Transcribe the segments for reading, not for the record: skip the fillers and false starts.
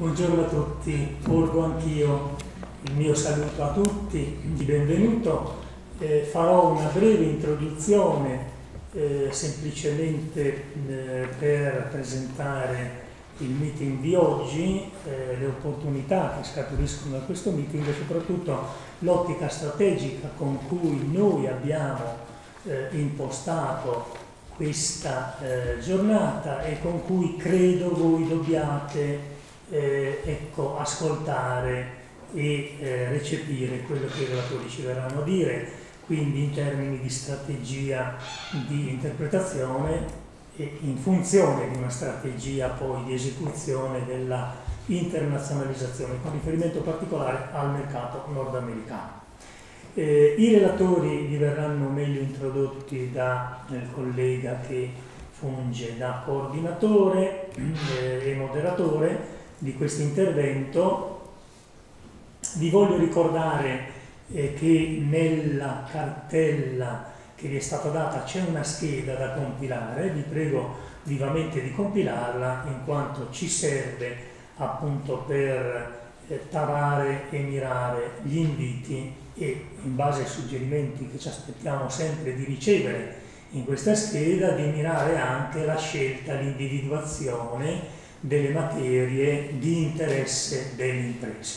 Buongiorno a tutti, porgo anch'io il mio saluto a tutti, di benvenuto. Farò una breve introduzione semplicemente per presentare il meeting di oggi, le opportunità che scaturiscono da questo meeting e soprattutto l'ottica strategica con cui noi abbiamo impostato questa giornata e con cui credo voi dobbiate ascoltare e recepire quello che i relatori ci verranno a dire, quindi in termini di strategia di interpretazione e in funzione di una strategia poi di esecuzione della internazionalizzazione, con riferimento particolare al mercato nordamericano. I relatori vi verranno meglio introdotti dal collega che funge da coordinatore e moderatore di questo intervento. Vi voglio ricordare che nella cartella che vi è stata data c'è una scheda da compilare, vi prego vivamente di compilarla in quanto ci serve appunto per tarare e mirare gli inviti e in base ai suggerimenti che ci aspettiamo sempre di ricevere in questa scheda, di mirare anche la scelta, l'individuazione delle materie di interesse delle imprese.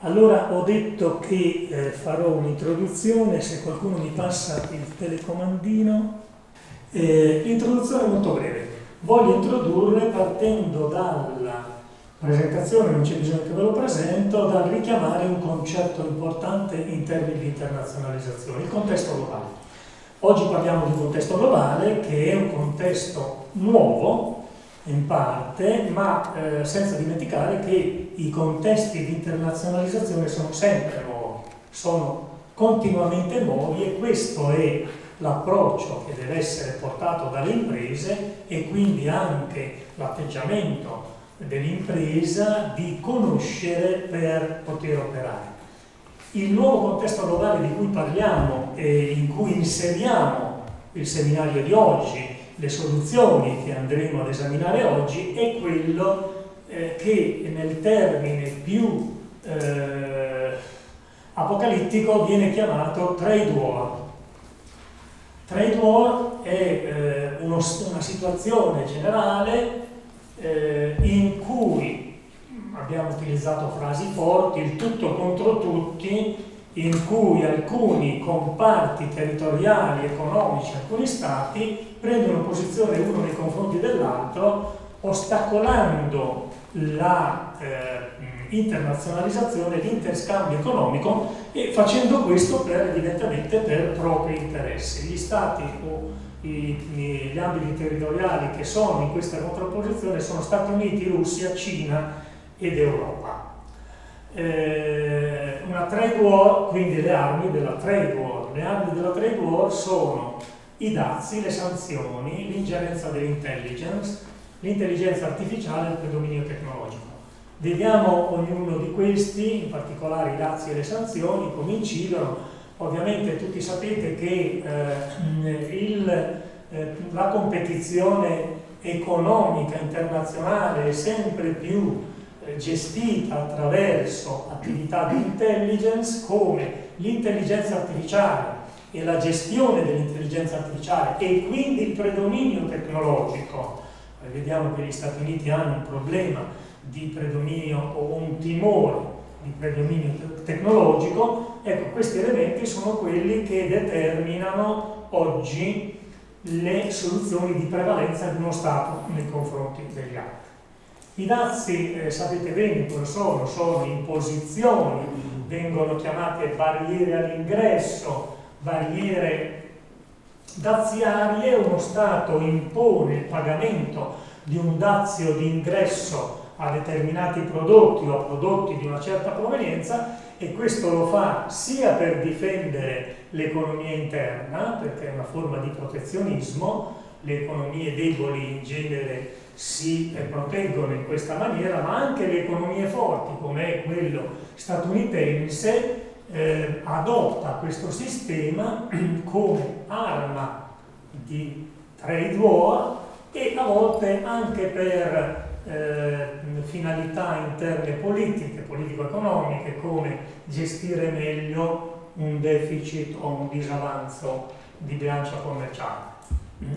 Allora, ho detto che farò un'introduzione, se qualcuno mi passa il telecomandino. Introduzione molto breve. Voglio introdurre, partendo dalla presentazione, non c'è bisogno che ve lo presento, dal richiamare un concetto importante in termini di internazionalizzazione, il contesto globale. Oggi parliamo di un contesto globale che è un contesto nuovo, in parte, ma senza dimenticare che i contesti di internazionalizzazione sono sempre nuovi, sono continuamente nuovi e questo è l'approccio che deve essere portato dalle imprese e quindi anche l'atteggiamento dell'impresa di conoscere per poter operare. Il nuovo contesto globale di cui parliamo e in cui inseriamo il seminario di oggi, le soluzioni che andremo ad esaminare oggi, è quello che nel termine più apocalittico viene chiamato trade war. Trade war è una situazione generale in cui abbiamo utilizzato frasi forti, il tutto contro tutti, in cui alcuni comparti territoriali, economici, alcuni stati prendono posizione uno nei confronti dell'altro, ostacolando la internazionalizzazione, l'interscambio economico e facendo questo evidentemente per propri interessi. Gli stati o gli ambiti territoriali che sono in questa contrapposizione sono Stati Uniti, Russia, Cina ed Europa. Una trade war, quindi le armi della trade war. Le armi della trade war sono i dazi, le sanzioni, l'ingerenza dell'intelligence, l'intelligenza artificiale e il predominio tecnologico. Vediamo ognuno di questi, in particolare i dazi e le sanzioni, come incidono. Ovviamente tutti sapete che la competizione economica internazionale è sempre più gestita attraverso attività di intelligence, come l'intelligenza artificiale e la gestione dell'intelligenza artificiale e quindi il predominio tecnologico. Vediamo che gli Stati Uniti hanno un problema di predominio o un timore di predominio tecnologico. Ecco, questi elementi sono quelli che determinano oggi le soluzioni di prevalenza di uno Stato nei confronti degli altri. I dazi, sapete bene cosa sono imposizioni, vengono chiamate barriere all'ingresso, barriere daziarie. Uno Stato impone il pagamento di un dazio di ingresso a determinati prodotti o a prodotti di una certa provenienza e questo lo fa sia per difendere l'economia interna, perché è una forma di protezionismo, le economie deboli in genere si proteggono in questa maniera, ma anche le economie forti, come è quello statunitense, adotta questo sistema come arma di trade war e a volte anche per finalità interne politiche, politico-economiche, come gestire meglio un deficit o un disavanzo di bilancia commerciale.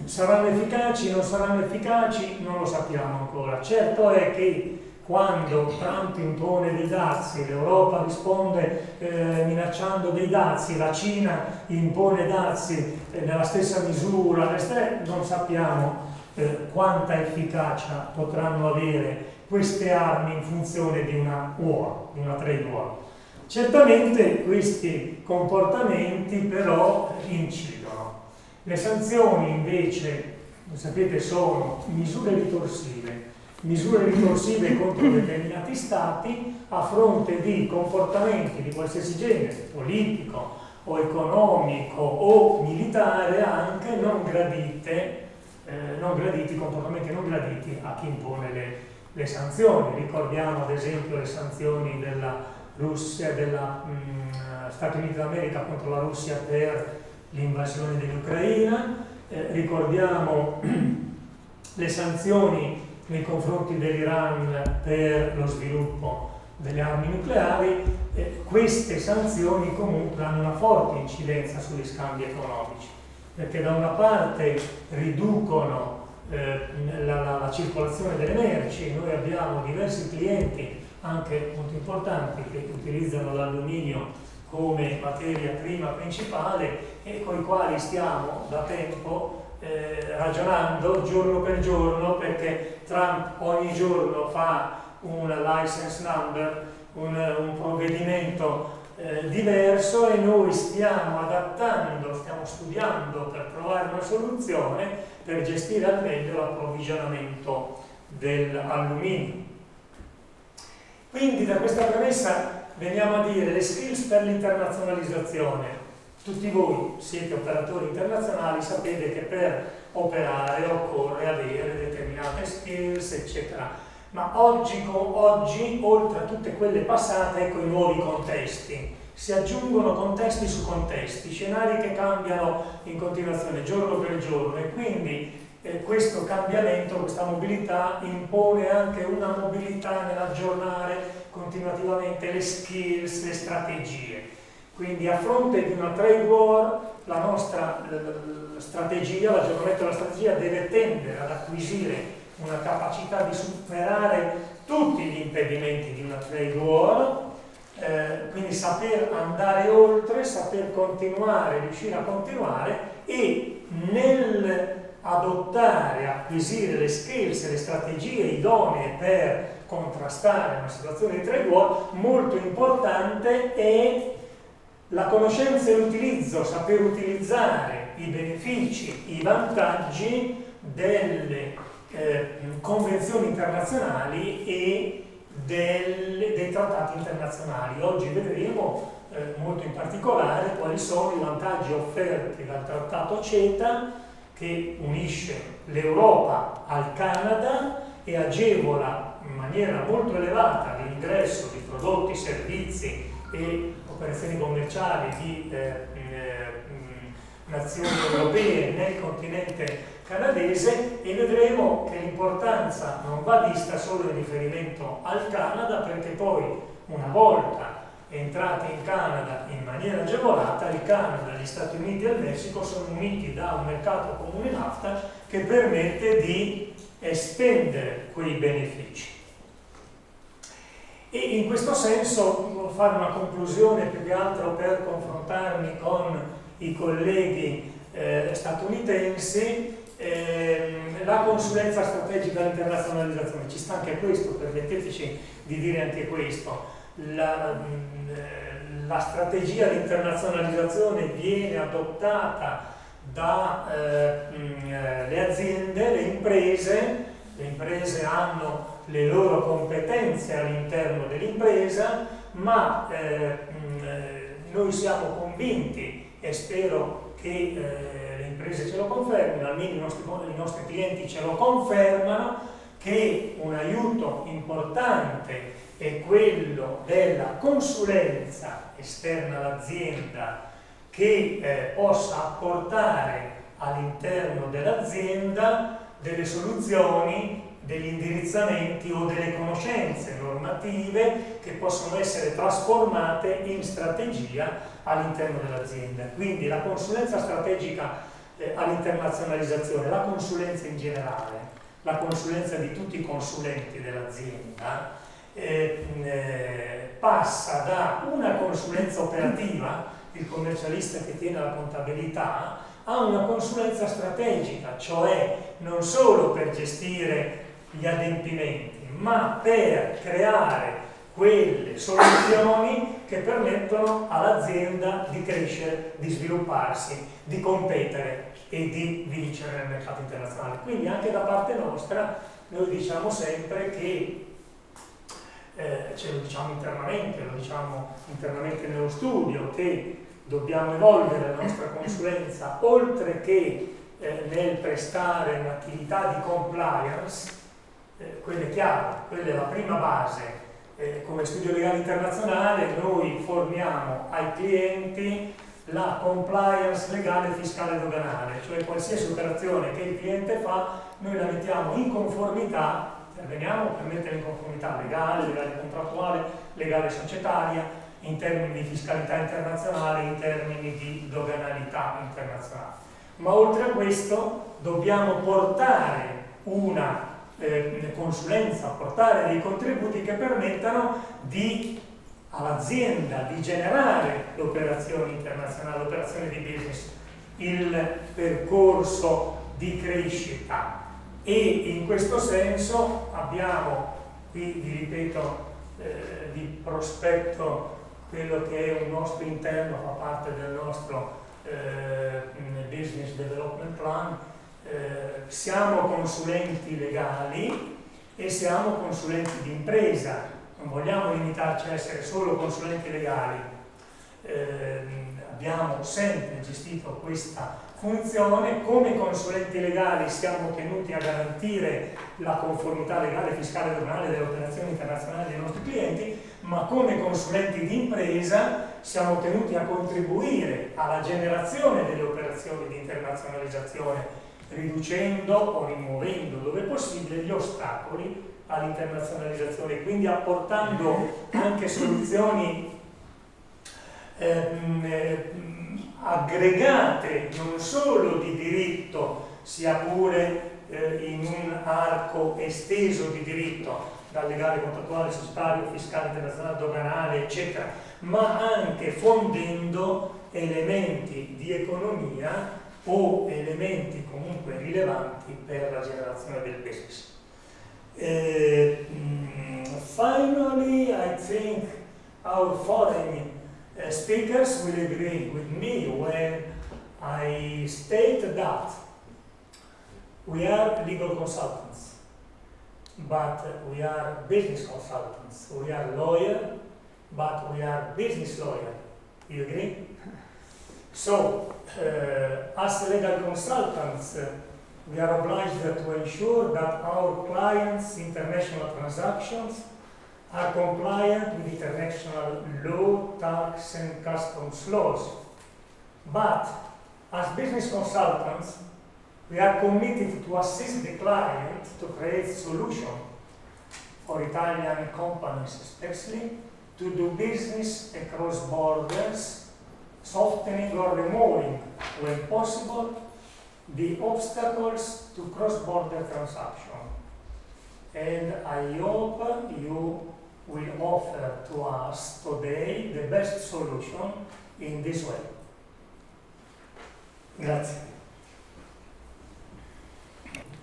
Saranno efficaci, non saranno efficaci, non lo sappiamo ancora. Certo è che quando Trump impone dei dazi, l'Europa risponde minacciando dei dazi, la Cina impone dazi nella stessa misura, non sappiamo quanta efficacia potranno avere queste armi in funzione di una war, di una trade war. Certamente questi comportamenti però incidono. Le sanzioni invece, sapete, sono misure ritorsive contro determinati stati a fronte di comportamenti di qualsiasi genere, politico o economico o militare, anche non graditi, comportamenti non graditi a chi impone le sanzioni. Ricordiamo ad esempio le sanzioni della Russia, Stati Uniti d'America contro la Russia per l'invasione dell'Ucraina, ricordiamo le sanzioni nei confronti dell'Iran per lo sviluppo delle armi nucleari. Queste sanzioni comunque hanno una forte incidenza sugli scambi economici, perché da una parte riducono la circolazione delle merci. Noi abbiamo diversi clienti, anche molto importanti, che utilizzano l'alluminio come materia prima principale e con i quali stiamo da tempo ragionando giorno per giorno, perché Trump ogni giorno fa una license number, un provvedimento diverso, e noi stiamo adattando, stiamo studiando per trovare una soluzione per gestire al meglio l'approvvigionamento dell'alluminio. Quindi da questa premessa veniamo a dire le skills per l'internazionalizzazione. Tutti voi siete operatori internazionali, sapete che per operare occorre avere determinate skills, eccetera. Ma oggi, oltre a tutte quelle passate, ecco i nuovi contesti. Si aggiungono contesti su contesti, scenari che cambiano in continuazione, giorno per giorno, e quindi questo cambiamento, questa mobilità impone anche una mobilità nell'aggiornare continuativamente le skills, le strategie. Quindi a fronte di una trade war la nostra strategia, l'aggiornamento della strategia deve tendere ad acquisire una capacità di superare tutti gli impedimenti di una trade war, quindi saper andare oltre, saper continuare, riuscire a continuare, e nel adottare, acquisire le skills e le strategie idonee per contrastare una situazione di trade war, molto importante è la conoscenza e l'utilizzo, saper utilizzare i benefici, i vantaggi delle convenzioni internazionali e dei trattati internazionali. Oggi vedremo molto in particolare quali sono i vantaggi offerti dal trattato CETA, che unisce l'Europa al Canada e agevola in maniera molto elevata l'ingresso di prodotti, servizi e operazioni commerciali di nazioni europee nel continente canadese, e vedremo che l'importanza non va vista solo in riferimento al Canada, perché poi una volta entrati in Canada in maniera agevolata, il Canada, gli Stati Uniti e il Messico sono uniti da un mercato comune NAFTA che permette di estendere quei benefici. E in questo senso devo fare una conclusione più che altro per confrontarmi con i colleghi statunitensi. La consulenza strategica all'internazionalizzazione, ci sta anche questo, permetteteci di dire anche questo. La strategia di internazionalizzazione viene adottata dalle aziende, le imprese hanno le loro competenze all'interno dell'impresa, ma noi siamo convinti, e spero che le imprese ce lo confermino, almeno i nostri clienti ce lo confermano, che un aiuto importante è quello della consulenza esterna all'azienda, che possa apportare all'interno dell'azienda delle soluzioni, degli indirizzamenti o delle conoscenze normative che possono essere trasformate in strategia all'interno dell'azienda. Quindi la consulenza strategica all'internazionalizzazione, la consulenza in generale, la consulenza di tutti i consulenti dell'azienda passa da una consulenza operativa, il commercialista che tiene la contabilità, a una consulenza strategica, cioè non solo per gestire gli adempimenti, ma per creare quelle soluzioni che permettono all'azienda di crescere, di svilupparsi, di competere e di vincere nel mercato internazionale. Quindi anche da parte nostra noi diciamo sempre che ce lo diciamo internamente nello studio, che dobbiamo evolvere la nostra consulenza oltre che nel prestare un'attività di compliance, quella è chiara, quella è la prima base. Come studio legale internazionale noi formiamo ai clienti la compliance legale, fiscale e doganale, cioè qualsiasi operazione che il cliente fa noi la mettiamo in conformità, interveniamo per mettere in conformità legale, legale contrattuale, legale societaria, in termini di fiscalità internazionale, in termini di doganalità internazionale. Ma oltre a questo dobbiamo portare una consulenza, portare dei contributi che permettano all'azienda di generare l'operazione internazionale, l'operazione di business, il percorso di crescita. E in questo senso abbiamo, qui vi ripeto, vi prospetto quello che è un nostro interno, fa parte del nostro Business Development Plan. Siamo consulenti legali e siamo consulenti di impresa, non vogliamo limitarci a essere solo consulenti legali. Abbiamo sempre gestito questa funzione. Come consulenti legali siamo tenuti a garantire la conformità legale, fiscale e doganale delle operazioni internazionali dei nostri clienti, ma come consulenti di impresa siamo tenuti a contribuire alla generazione delle operazioni di internazionalizzazione, riducendo o rimuovendo dove possibile gli ostacoli all'internazionalizzazione, quindi apportando anche soluzioni aggregate, non solo di diritto, sia pure in un arco esteso di diritto, dal legale contrattuale, societario, fiscale, internazionale, doganale, eccetera, ma anche fondendo elementi di economia o elementi comunque rilevanti per la generazione del business. Finally, I think our foreign speakers will agree with me when I state that we are legal consultants, but we are business consultants. We are lawyers, but we are business lawyers. You agree? So, as legal consultants, we are obliged to ensure that our clients' international transactions are compliant with international law, tax and customs laws. But, as business consultants, we are committed to assist the client to create solutions for Italian companies especially to do business across borders, softening or removing, when possible, the obstacles to cross-border transaction. And I hope you will offer to us today the best solution in this way. Grazie.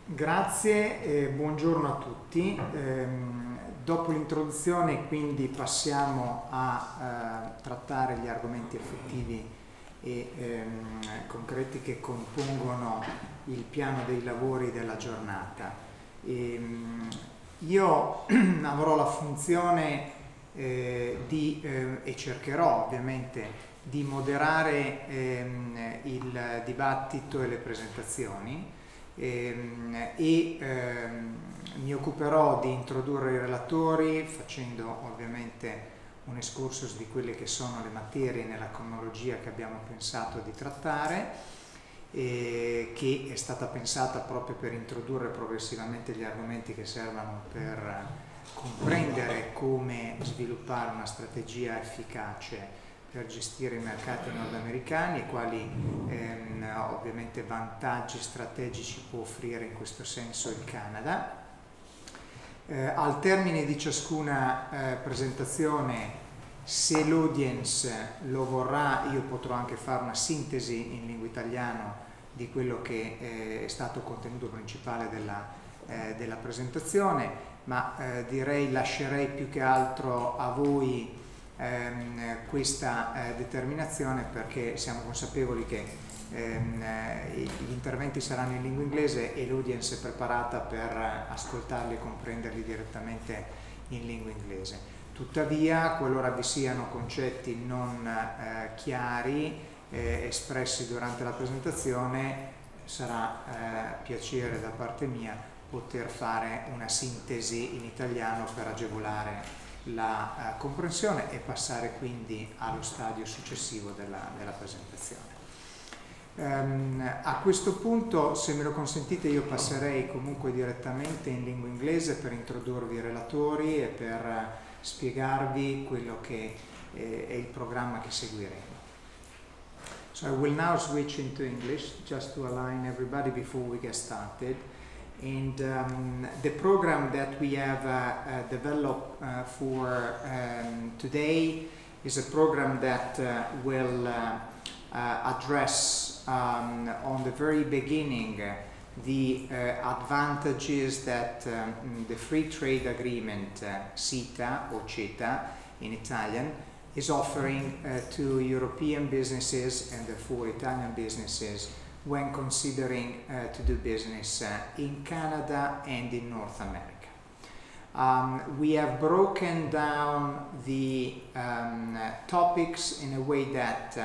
Grazie e buongiorno a tutti. Dopo l'introduzione quindi passiamo a trattare gli argomenti effettivi e concreti che compongono il piano dei lavori della giornata. Io avrò la funzione e cercherò ovviamente di moderare il dibattito e le presentazioni mi occuperò di introdurre i relatori facendo ovviamente un excursus di quelle che sono le materie nella cronologia che abbiamo pensato di trattare che è stata pensata proprio per introdurre progressivamente gli argomenti che servono per comprendere come sviluppare una strategia efficace per gestire i mercati nordamericani e quali ovviamente vantaggi strategici può offrire in questo senso il Canada. Al termine di ciascuna presentazione, se l'audience lo vorrà, io potrò anche fare una sintesi in lingua italiana di quello che è stato il contenuto principale della presentazione, ma direi lascerei più che altro a voi questa determinazione, perché siamo consapevoli che gli interventi saranno in lingua inglese e l'audience è preparata per ascoltarli e comprenderli direttamente in lingua inglese. Tuttavia, qualora vi siano concetti non chiari espressi durante la presentazione, sarà piacere da parte mia poter fare una sintesi in italiano per agevolare la comprensione e passare quindi allo stadio successivo della presentazione. A questo punto, se me lo consentite, io passerei comunque direttamente in lingua inglese per introdurvi i relatori e per spiegarvi quello che è il programma che seguiremo. So I will now switch into English just to align everybody before we get started. And the program that we have developed for today is a program that will address on the very beginning the advantages that the free trade agreement CETA or CETA in Italian is offering to European businesses and therefore Italian businesses when considering to do business in Canada and in North America. We have broken down the topics in a way that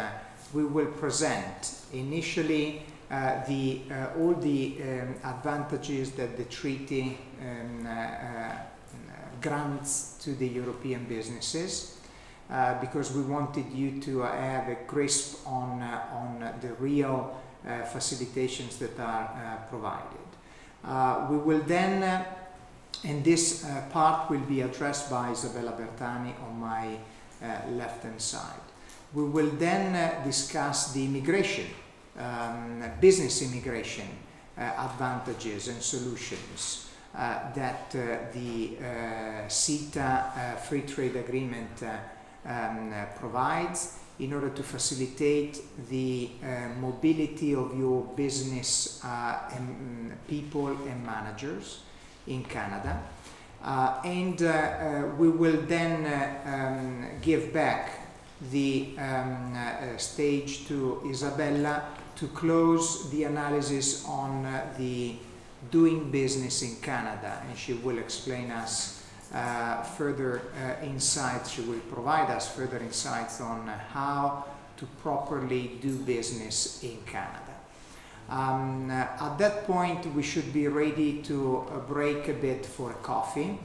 we will present initially all the advantages that the treaty grants to the European businesses, because we wanted you to have a grasp on the real facilitations that are provided. We will then, and this part will be addressed by Isabella Bertani on my left-hand side. We will then discuss the immigration, business immigration advantages and solutions that the CETA free trade agreement provides in order to facilitate the mobility of your business people and managers in Canada. And we will then give back the stage to Isabella to close the analysis on the doing business in Canada, and she will explain us further insights. She will provide us further insights on how to properly do business in Canada. At that point, we should be ready to break a bit for coffee,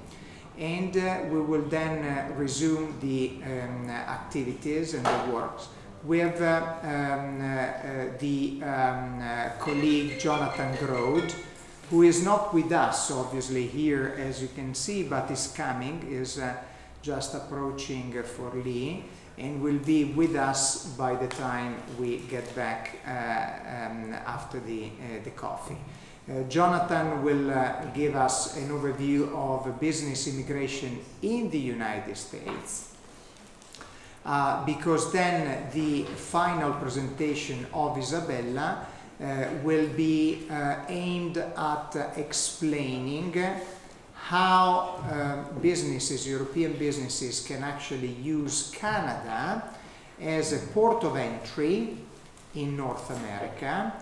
and we will then resume the activities and the works. We have the colleague Jonathan Grode, who is not with us obviously here as you can see, but is coming, is just approaching Forlì, and will be with us by the time we get back after the coffee. Jonathan will give us an overview of business immigration in the United States, because then the final presentation of Isabella will be aimed at explaining how businesses, European businesses, can actually use Canada as a port of entry in North America,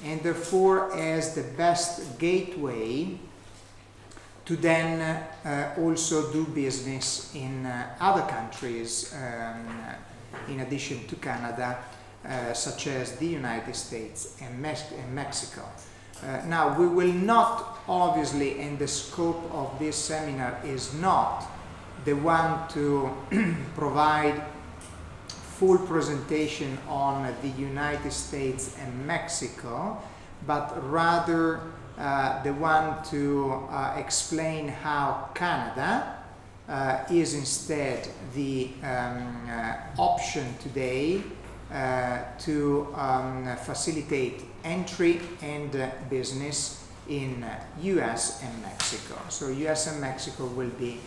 and therefore as the best gateway to then also do business in other countries in addition to Canada, such as the United States and Mexico. Now, we will not, obviously, and the scope of this seminar is not the one to provide full presentation on the United States and Mexico, but rather the one to explain how Canada is instead the option today to facilitate entry and business in US and Mexico. So US and Mexico will be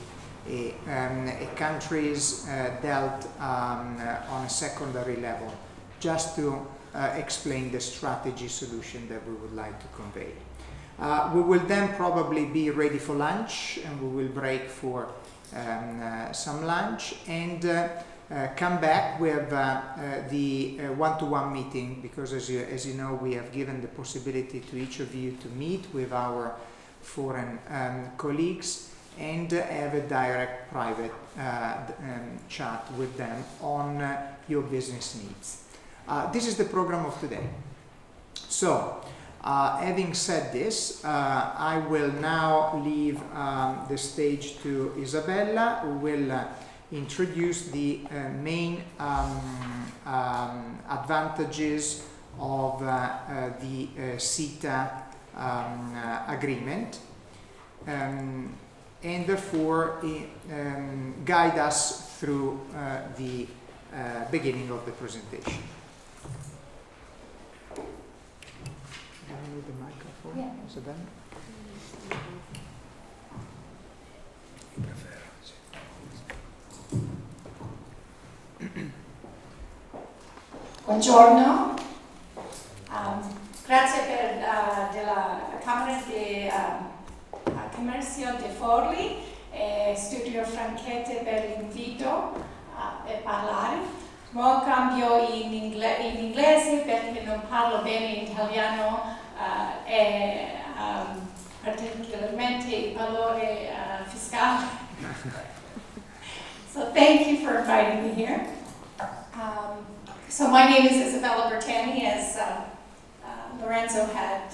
countries dealt on a secondary level, just to explain the strategy solution that we would like to convey. We will then probably be ready for lunch, and we will break for some lunch and come back with the one-to-one meeting, because as you know, we have given the possibility to each of you to meet with our foreign colleagues and have a direct private chat with them on your business needs. This is the program of today. So, having said this, I will now leave the stage to Isabella, who will introduce the main advantages of the CETA agreement, and therefore guide us through the beginning of the presentation. Do I need the microphone, Yeah. Isabella? Buongiorno, grazie della Camera di Commercio di Forlì e Studio Franchette per l'invito a parlare. Mo cambio in inglese perché non parlo bene italiano e particolarmente il valore fiscale. So thank you for inviting me here. So my name is Isabella Bertani, as Lorenzo had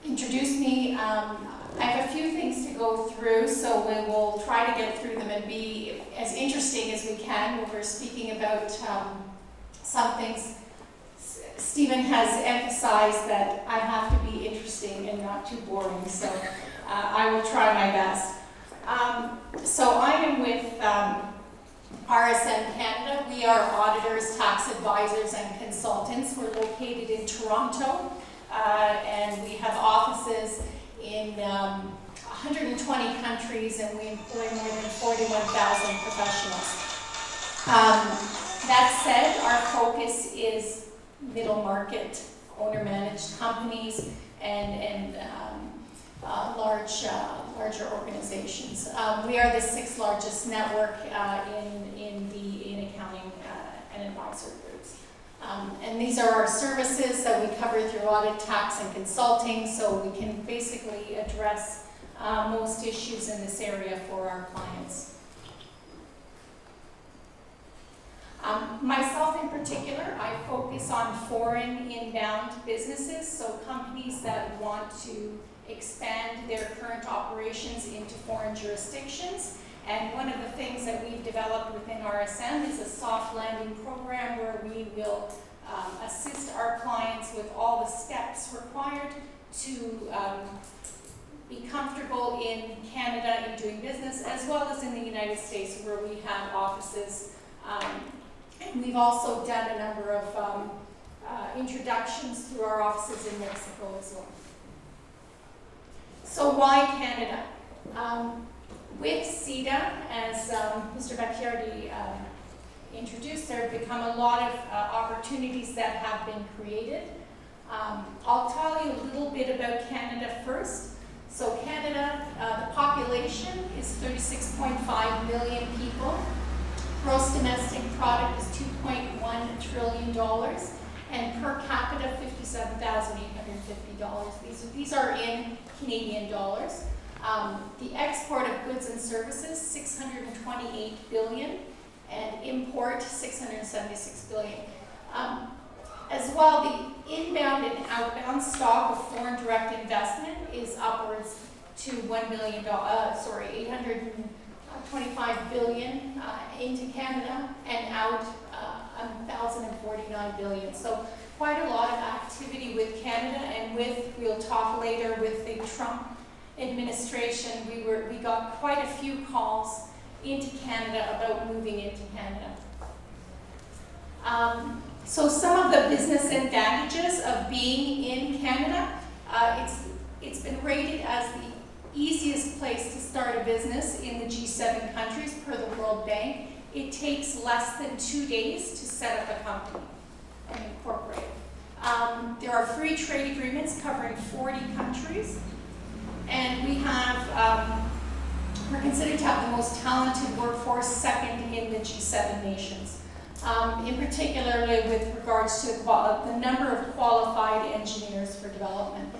introduced me. I have a few things to go through, so we will try to get through them and be as interesting as we can when we're speaking about some things. Stephen has emphasized that I have to be interesting and not too boring, so I will try my best. So I am with RSM Canada. We are auditors, tax advisors, and consultants. We're located in Toronto, and we have offices in 120 countries, and we employ more than 41,000 professionals. That said, our focus is middle market, owner-managed companies, and larger organizations. We are the 6th largest network in accounting and advisory groups. And these are our services that we cover through audit, tax, and consulting, so we can basically address most issues in this area for our clients. Myself in particular, I focus on foreign inbound businesses, so companies that want to expand their current operations into foreign jurisdictions. And one of the things that we've developed within RSM is a soft landing program where we will assist our clients with all the steps required to be comfortable in Canada in doing business, as well as in the United States, where we have offices. And we've also done a number of introductions through our offices in Mexico as well. So why Canada? With CETA, as Mr. Bacchiardi introduced, there have become a lot of opportunities that have been created. I'll tell you a little bit about Canada first. So Canada, the population is 36.5 million people. Gross domestic product is $2.1 trillion, and per capita $57,850. These are in Canadian dollars. The export of goods and services, $628 billion, and import, $676 billion. As well, the inbound and outbound stock of foreign direct investment is upwards to $825 billion into Canada and out 1,049 billion. So quite a lot of activity with Canada, and we'll talk later with the Trump administration, we got quite a few calls into Canada about moving into Canada. So some of the business advantages of being in Canada, it's been rated as the easiest place to start a business in the G7 countries per the World Bank. It takes less than 2 days to set up a company and incorporate. There are free trade agreements covering 40 countries, and we're considered to have the most talented workforce, second in the G7 nations. In particular with regards to the number of qualified engineers for development.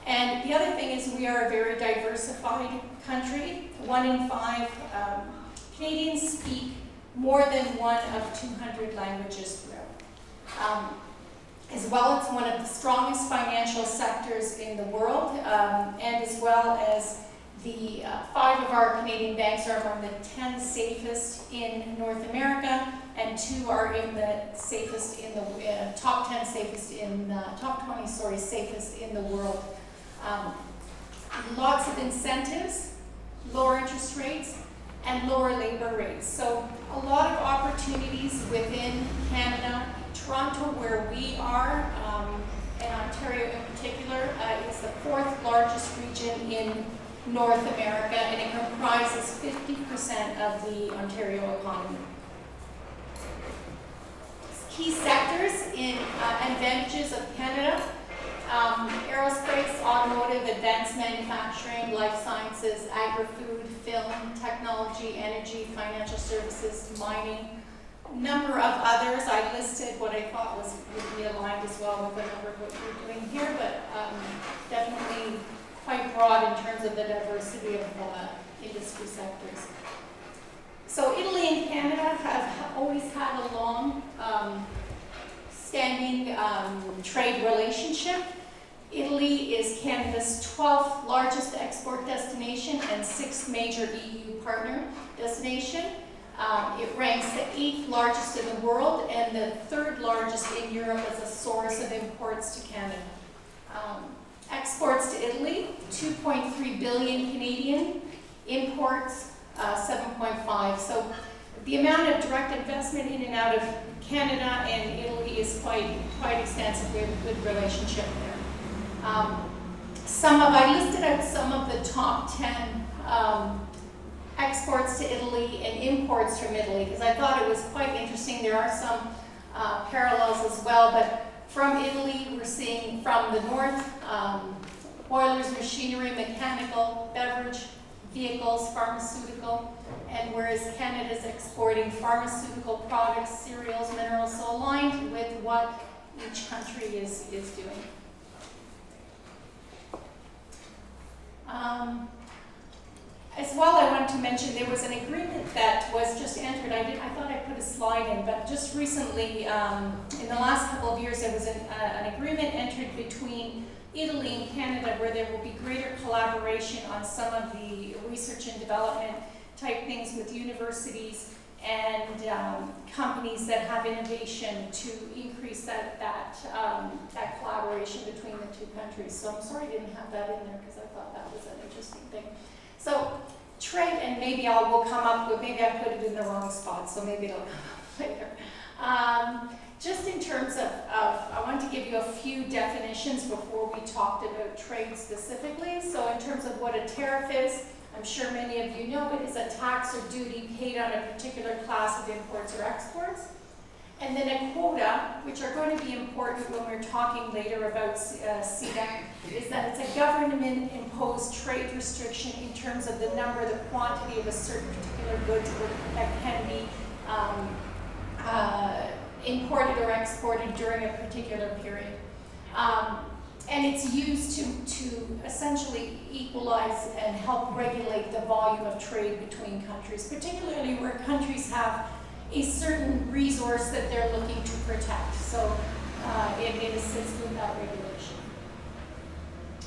And the other thing is we are a very diversified country. 1 in 5 Canadians speak more than one of 200 languages throughout. As well, it's one of the strongest financial sectors in the world, and as well as the 5 of our Canadian banks are among the 10 safest in North America, and 2 are in the safest in the top 10 safest in top 20, sorry, safest in the world. Lots of incentives, lower interest rates, and lower labor rates. So a lot of opportunities within Canada. Toronto, where we are, and Ontario in particular, is the 4th largest region in North America, and it comprises 50% of the Ontario economy. Key sectors in advantages of Canada: aerospace, automotive, advanced manufacturing, life sciences, agri-food, film, technology, energy, financial services, mining. Number of others. I listed what I thought would be aligned as well with the number of what we're doing here, but definitely quite broad in terms of the diversity of industry sectors. So Italy and Canada have always had a long standing trade relationship. Italy is Canada's 12th largest export destination and 6th major EU partner destination. It ranks the 8th largest in the world and the 3rd largest in Europe as a source of imports to Canada. Exports to Italy, 2.3 billion Canadian, imports 7.5. So the amount of direct investment in and out of Canada and Italy is quite extensive. We have a good relationship there. I listed out some of the top 10 exports to Italy and imports from Italy, because I thought it was quite interesting. There are some parallels as well, but from Italy we're seeing from the north, boilers, machinery, mechanical, beverage, vehicles, pharmaceutical, and whereas Canada's exporting pharmaceutical products, cereals, minerals, so aligned with what each country is doing. As well, I wanted to mention there was an agreement that was just entered. I thought I put a slide in, but just recently, in the last couple of years, there was an agreement entered between Italy and Canada where there will be greater collaboration on some of the research and development type things with universities and companies that have innovation to increase that collaboration between the two countries. So I'm sorry I didn't have that in there because I thought that was an interesting thing. So trade, and maybe we'll come up with, maybe I put it in the wrong spot, so maybe it'll come up later. Just in terms of, I want to give you a few definitions before we talked about trade specifically. So in terms of what a tariff is, I'm sure many of you know it is a tax or duty paid on a particular class of imports or exports. And then a quota, which are going to be important when we're talking later about CETA, is that it's a government-imposed trade restriction in terms of the number, the quantity of a certain particular goods that can be imported or exported during a particular period. And it's used to essentially equalize and help regulate the volume of trade between countries, particularly where countries have a certain resource that they're looking to protect. So it assists with that regulation.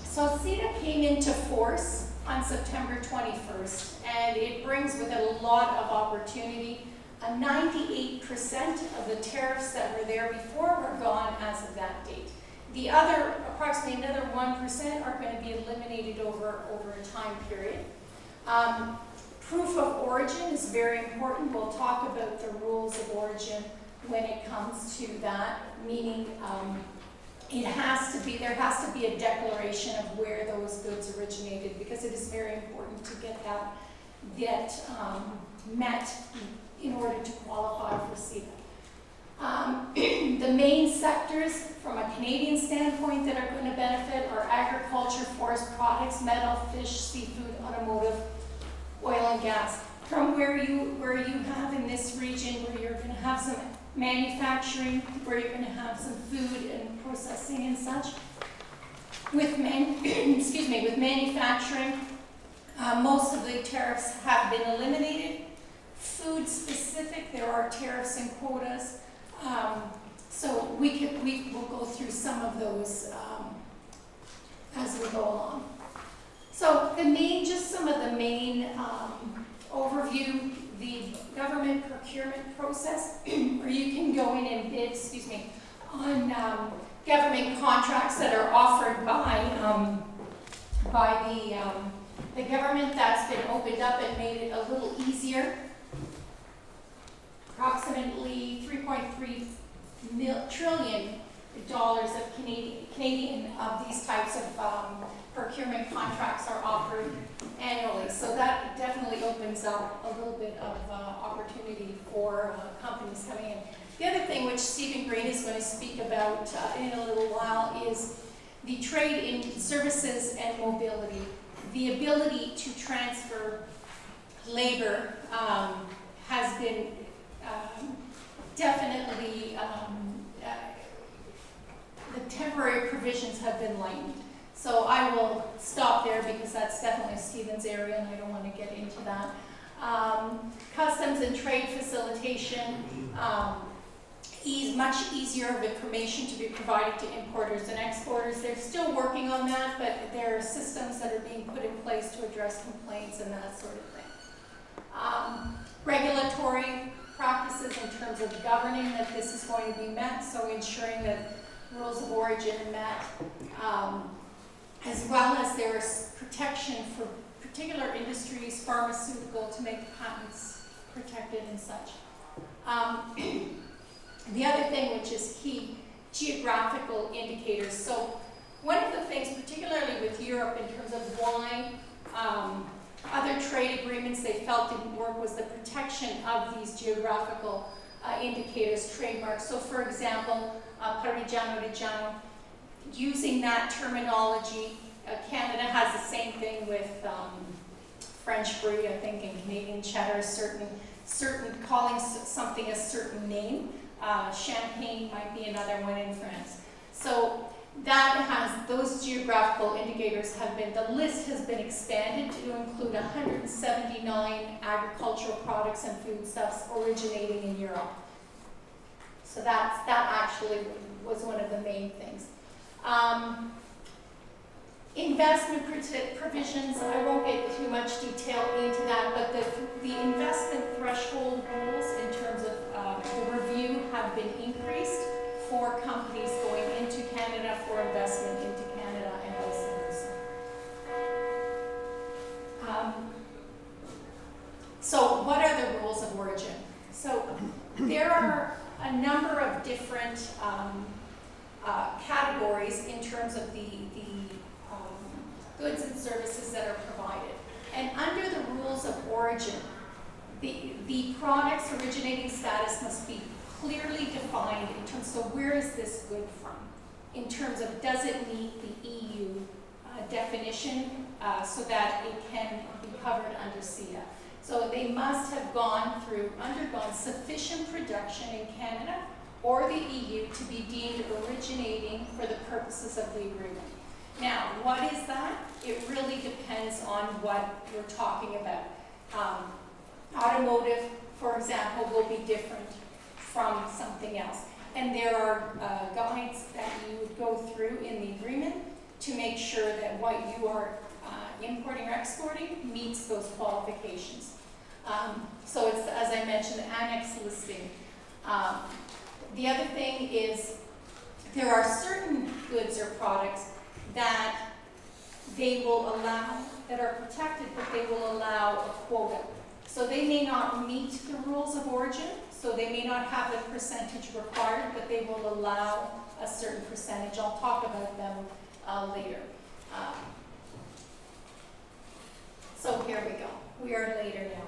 So CETA came into force on September 21st, and it brings with it a lot of opportunity. 98% of the tariffs that were there before were gone as of that date. The other, approximately another 1% are going to be eliminated over a time period. Proof of origin is very important. We'll talk about the rules of origin when it comes to that, meaning there has to be a declaration of where those goods originated, because it is very important to get that met in order to qualify for CETA. The main sectors from a Canadian standpoint that are going to benefit are agriculture, forest products, metal, fish, seafood, automotive, oil and gas. From where you have in this region where you're going to have some manufacturing, where you're going to have some food and processing and such. With manufacturing, most of the tariffs have been eliminated. Food specific, there are tariffs and quotas. So we will go through some of those as we go along. So just some of the main overview, the government procurement process, where you can go in and bid, on government contracts that are offered by the government. That's been opened up and made it a little easier. Approximately $3.3 trillion of Canadian of these types of procurement contracts are offered annually. So that definitely opens up a little bit of opportunity for companies coming in. The other thing which Stephen Green is going to speak about in a little while is the trade in services and mobility. The ability to transfer labor has been definitely, the temporary provisions have been lightened. So I will stop there because that's definitely Stephen's area and I don't want to get into that. Customs and trade facilitation, much easier of information to be provided to importers and exporters. They're still working on that, but there are systems that are being put in place to address complaints and that sort of thing. Regulatory practices in terms of governing that this is going to be met, so ensuring that rules of origin are met, as well as there is protection for particular industries, pharmaceutical, to make patents protected and such. The other thing which is key, geographical indicators. So one of the things, particularly with Europe, in terms of why other trade agreements they felt didn't work, was the protection of these geographical indicators, trademarks. So for example, Parmigiano Reggiano, using that terminology, Canada has the same thing with French brie, I think, and Canadian cheddar, certain calling something a certain name. Champagne might be another one in France. So that has, those geographical indicators have been, the list has been expanded to include 179 agricultural products and foodstuffs originating in Europe. So that actually was one of the main things. Investment provisions, I won't get too much detail into that, but the investment threshold rules in terms of the review have been increased for companies going into Canada, for investment into Canada, and vice versa. So what are the rules of origin? So there are a number of different categories in terms of the goods and services that are provided. And under the rules of origin, the product's originating status must be clearly defined in terms of where is this good from, in terms of does it meet the EU definition so that it can be covered under CETA. So they must have undergone sufficient production in Canada or the EU to be deemed originating for the purposes of the agreement. Now, what is that? It really depends on what you're talking about. Automotive, for example, will be different from something else. And there are guides that you would go through in the agreement to make sure that what you are importing or exporting meets those qualifications. So it's, as I mentioned, the annex listing. The other thing is there are certain goods or products that they will allow, that are protected, but they will allow a quota. So they may not meet the rules of origin, so they may not have the percentage required, but they will allow a certain percentage. I'll talk about them later. So here we go. We are later now.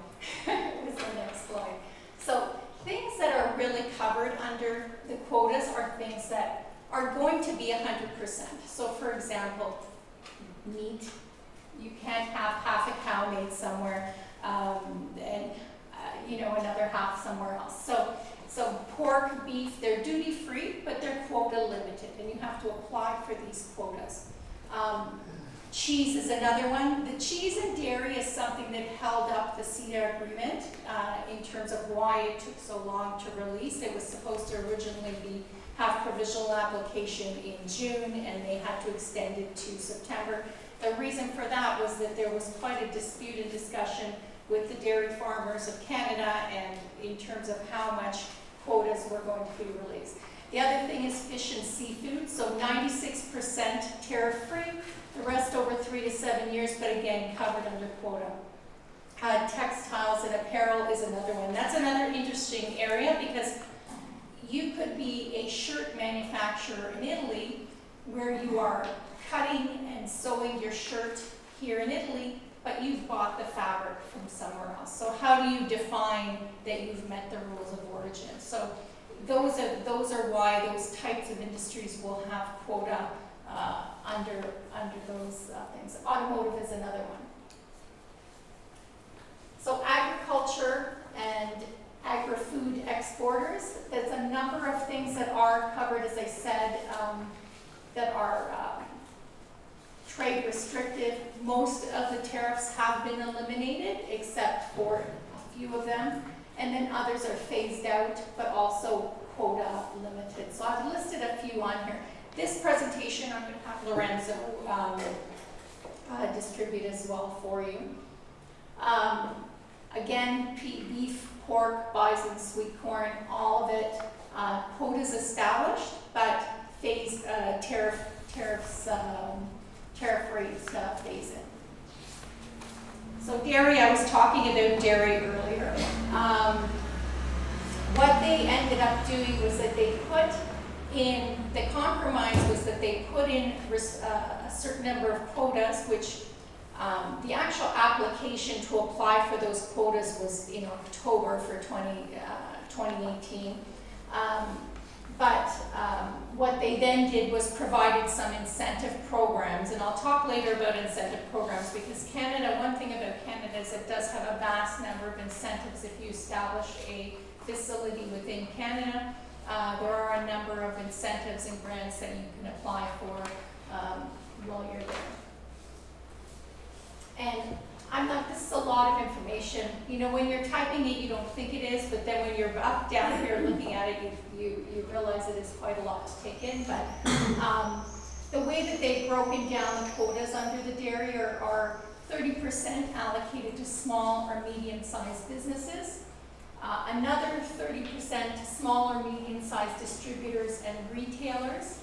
With the next slide. So things that are really covered under the quotas are things that are going to be 100%. So for example, meat. You can't have half a cow made somewhere and you know, another half somewhere else. So pork, beef, they're duty free, but they're quota limited, and you have to apply for these quotas. Cheese is another one. The cheese and dairy is something that held up the CETA agreement in terms of why it took so long to release. It was supposed to originally have provisional application in June, and they had to extend it to September. The reason for that was that there was quite a dispute and discussion with the dairy farmers of Canada and in terms of how much quotas were going to be released. The other thing is fish and seafood, so 96% tariff-free, the rest over 3 to 7 years, but again, covered under quota. Textiles and apparel is another one. That's another interesting area because you could be a shirt manufacturer in Italy where you are cutting and sewing your shirt here in Italy, but you've bought the fabric from somewhere else. So how do you define that you've met the rules of origin? So those are why those types of industries will have quota under those things. Automotive is another one. So agriculture and agri-food exporters, there's a number of things that are covered, as I said, that are trade restrictive. Most of the tariffs have been eliminated, except for a few of them, and then others are phased out, but also quota limited. So I've listed a few on here. This presentation I'm going to have Lorenzo distribute as well for you. Again, beef, pork, bison, sweet corn, all of it, quotas established, but phased tariff rates phase in. So dairy, I was talking about dairy earlier. What they ended up doing was that they put in, the compromise was that they put in a certain number of quotas, which the actual application to apply for those quotas was in October for 2018. What they then did was provided some incentive programs, and I'll talk later about incentive programs because Canada, one thing about Canada is it does have a vast number of incentives if you establish a facility within Canada. There are a number of incentives and grants that you can apply for while you're there. And this is a lot of information. You know, when you're typing it, you don't think it is, but then when you're up down here looking at it, you realize it is quite a lot to take in. But the way that they've broken down the quotas under the dairy are 30% allocated to small or medium-sized businesses, another 30% to small or medium-sized distributors and retailers,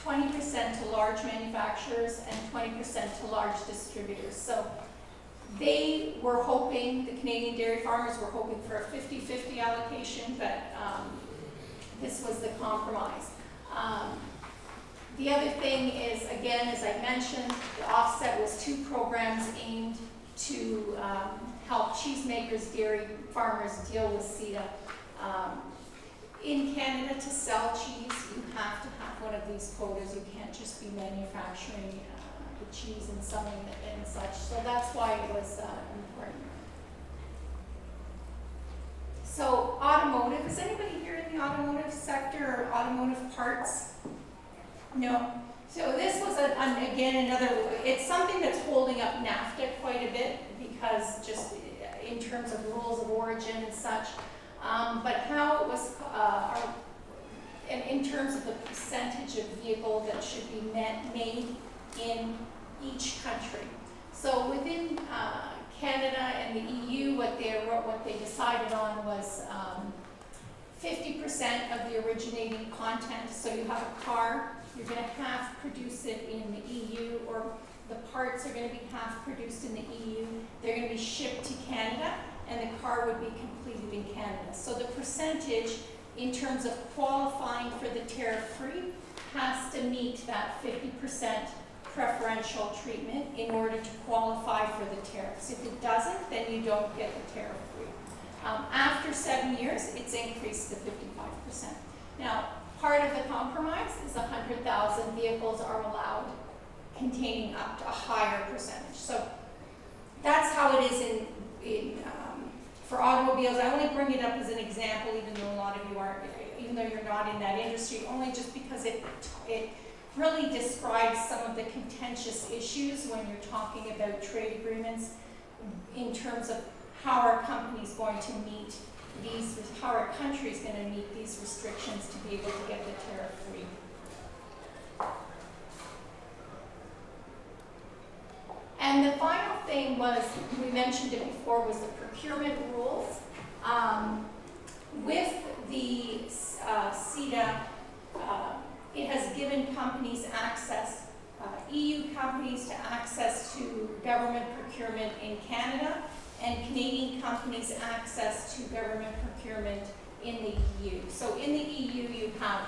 20% to large manufacturers, and 20% to large distributors. So they were hoping, the Canadian dairy farmers were hoping for a 50-50 allocation, but this was the compromise. The other thing is, again, as I mentioned, the offset was 2 programs aimed to help cheesemakers, dairy farmers deal with CETA. In Canada, to sell cheese, you have to have one of these quotas. You can't just be manufacturing the cheese and selling it and such. So that's why it was important. So automotive, is anybody here in the automotive sector or automotive parts? No. So this was, again, another, it's something that's holding up NAFTA quite a bit because just in terms of rules of origin and such. But how it was, in terms of the percentage of vehicle that should be made in each country. So within Canada and the EU, what they decided 50% of the originating content. So you have a car, you're going to half produce it in the EU, or the parts are going to be half produced in the EU. They're going to be shipped to Canada, and the car would be completed in Canada. So the percentage in terms of qualifying for the tariff-free has to meet that 50% preferential treatment in order to qualify for the tariffs. If it doesn't, then you don't get the tariff-free. After 7 years, it's increased to 55%. Now, part of the compromise is 100,000 vehicles are allowed containing up to a higher percentage. So that's how it is for automobiles. I only bring it up as an example, even though a lot of you aren't, even though you're not in that industry, only just because it really describes some of the contentious issues when you're talking about trade agreements in terms of how our company's going to meet these, how our country's going to meet these restrictions to be able to get the tariff-free. And the final thing was, we mentioned it before, was the procurement rules. With the CETA, it has given companies access, EU companies, to access to government procurement in Canada, and Canadian companies access to government procurement in the EU. So in the EU, you have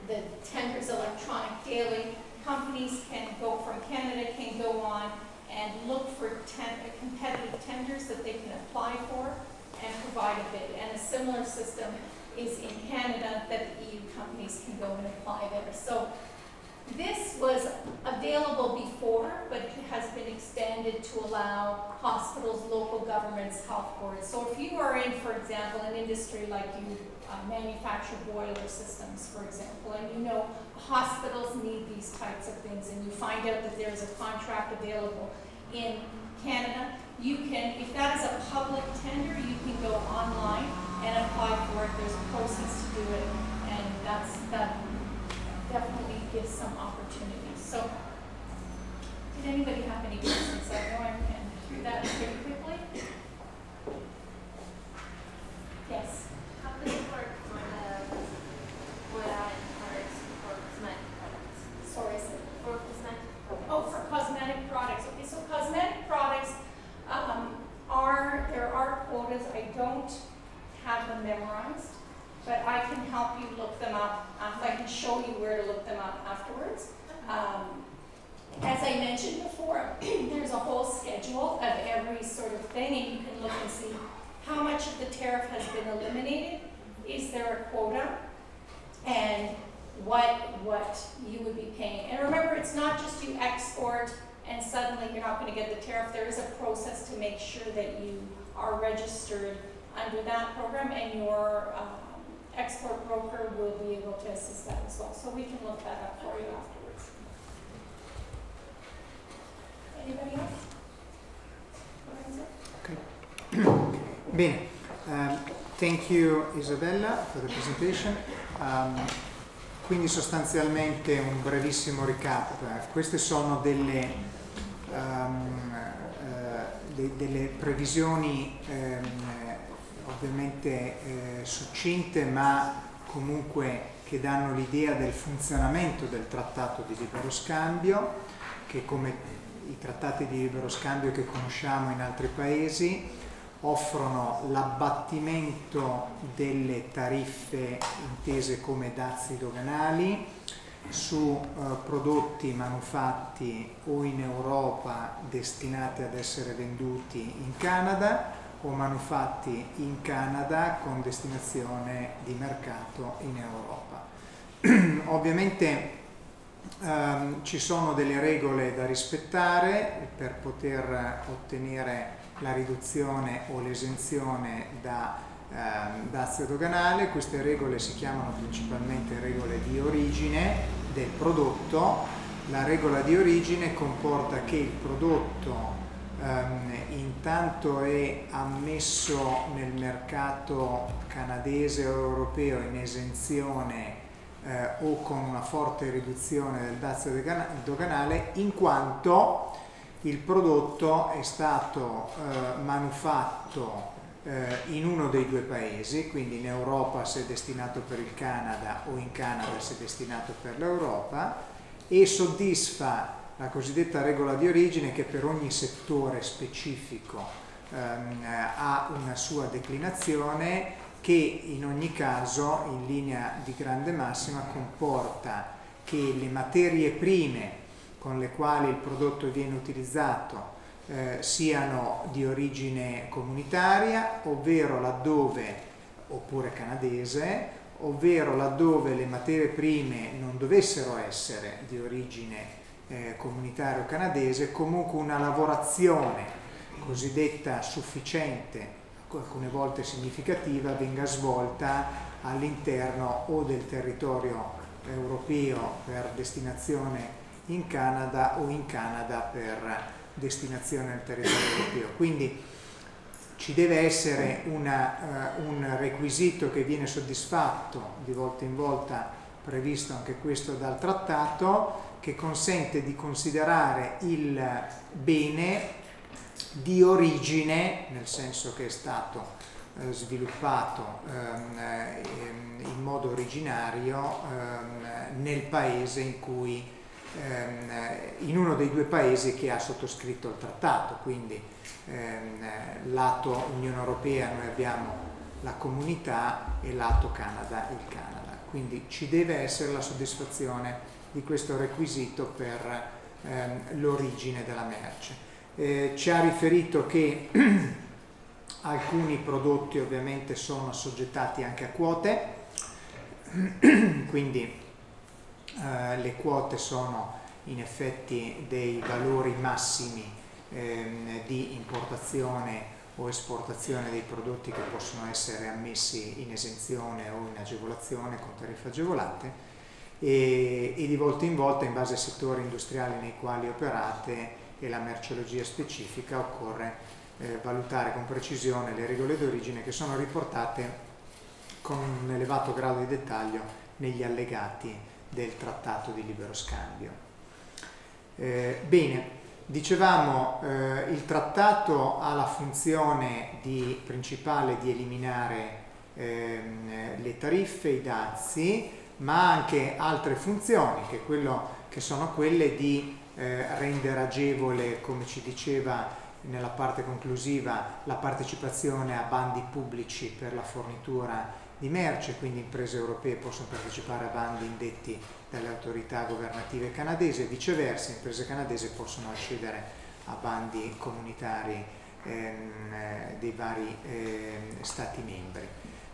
the tenders electronic daily. Companies can go from Canada, can go on and look for competitive tenders that they can apply for and provide a bid. And a similar system is in Canada that the EU companies can go and apply there. So this was available before, but it has been extended to allow hospitals, local governments, health boards. So if you are in, for example, an industry like you manufacture boiler systems, for example, and you know hospitals need these types of things, and you find out that there's a contract available in Canada, you can, if that is a public tender, you can go online and apply for it. There's a process to do it, and that definitely gives some opportunities. So, did anybody have any questions? I know I ran through that pretty quickly. Yes? How does it work for the wood-added products for cosmetic products? Sorry, sir. For cosmetic products? Oh, for cosmetic products. Okay, so cosmetic products there are quotas. I don't have them memorized, but I can help you look them up. I can show you where to look them up afterwards. As I mentioned before, there's a whole schedule of every sort of thing, and you can look and see how much of the tariff has been eliminated. Is there a quota? And what you would be paying. And remember, it's not just you export and suddenly you're not going to get the tariff. There is a process to make sure that you are registered under that program, and your export broker will be able to assist that as well. So we can look that up for you afterwards. Anybody else? Okay. Bene. Thank you Isabella for the presentation. Quindi sostanzialmente un brevissimo recap. Queste sono delle previsioni ovviamente succinte, ma comunque che danno l'idea del funzionamento del trattato di libero scambio, che come i trattati di libero scambio che conosciamo in altri paesi offrono l'abbattimento delle tariffe intese come dazi doganali su prodotti manufatti o in Europa destinati ad essere venduti in Canada o manufatti in Canada con destinazione di mercato in Europa. Ovviamente ci sono delle regole da rispettare per poter ottenere la riduzione o l'esenzione da dazio doganale. Queste regole si chiamano principalmente regole di origine del prodotto. La regola di origine comporta che il prodotto intanto è ammesso nel mercato canadese o europeo in esenzione o con una forte riduzione del dazio doganale, in quanto il prodotto è stato manufatto in uno dei due paesi, quindi in Europa se è destinato per il Canada o in Canada se è destinato per l'Europa, e soddisfa la cosiddetta regola di origine che per ogni settore specifico ha una sua declinazione, che in ogni caso in linea di grande massima comporta che le materie prime con le quali il prodotto viene utilizzato siano di origine comunitaria, ovvero laddove, oppure canadese, ovvero laddove le materie prime non dovessero essere di origine comunitaria o canadese, comunque una lavorazione cosiddetta sufficiente, alcune volte significativa, venga svolta all'interno o del territorio europeo per destinazione in Canada o in Canada per destinazione nel territorio europeo. Quindi ci deve essere un requisito che viene soddisfatto di volta in volta, previsto anche questo dal trattato, che consente di considerare il bene di origine, nel senso che è stato sviluppato in modo originario nel paese in cui in uno dei due paesi che ha sottoscritto il trattato. Quindi lato Unione Europea noi abbiamo la comunità e lato Canada il Canada. Quindi ci deve essere la soddisfazione di questo requisito per l'origine della merce. Ci ha riferito che alcuni prodotti ovviamente sono assoggettati anche a quote, quindi le quote sono in effetti dei valori massimi di importazione o esportazione dei prodotti che possono essere ammessi in esenzione o in agevolazione con tariffe agevolate, e di volta in volta, in base ai settori industriali nei quali operate e la merceologia specifica, occorre valutare con precisione le regole d'origine che sono riportate con un elevato grado di dettaglio negli allegati del trattato di libero scambio. Bene, dicevamo il trattato ha la funzione principale di eliminare le tariffe, i dazi, ma anche altre funzioni che sono quelle di rendere agevole, come ci diceva nella parte conclusiva, la partecipazione a bandi pubblici per la fornitura di merce, quindi imprese europee possono partecipare a bandi indetti dalle autorità governative canadesi e viceversa, imprese canadesi possono accedere a bandi comunitari dei vari Stati membri,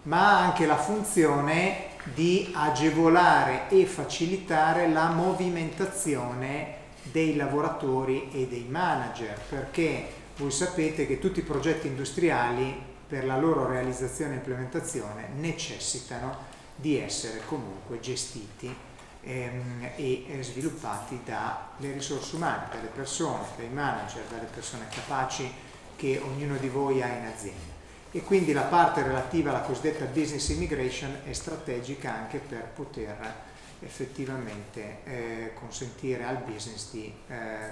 ma ha anche la funzione di agevolare e facilitare la movimentazione dei lavoratori e dei manager, perché voi sapete che tutti i progetti industriali per la loro realizzazione e implementazione necessitano di essere comunque gestiti e sviluppati dalle risorse umane, dalle persone, dai manager, dalle persone capaci che ognuno di voi ha in azienda. E quindi la parte relativa alla cosiddetta business immigration è strategica anche per poter effettivamente consentire al business di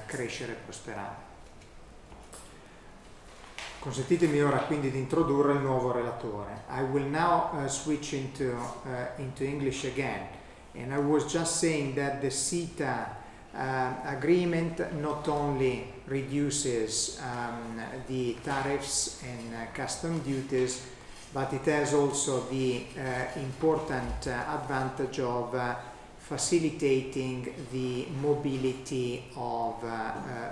crescere e prosperare. Consentitemi ora quindi di introdurre il nuovo relatore. I will now switch into English again, and I was just saying that the CETA agreement not only reduces the tariffs and custom duties, but it has also the important advantage of facilitating the mobility of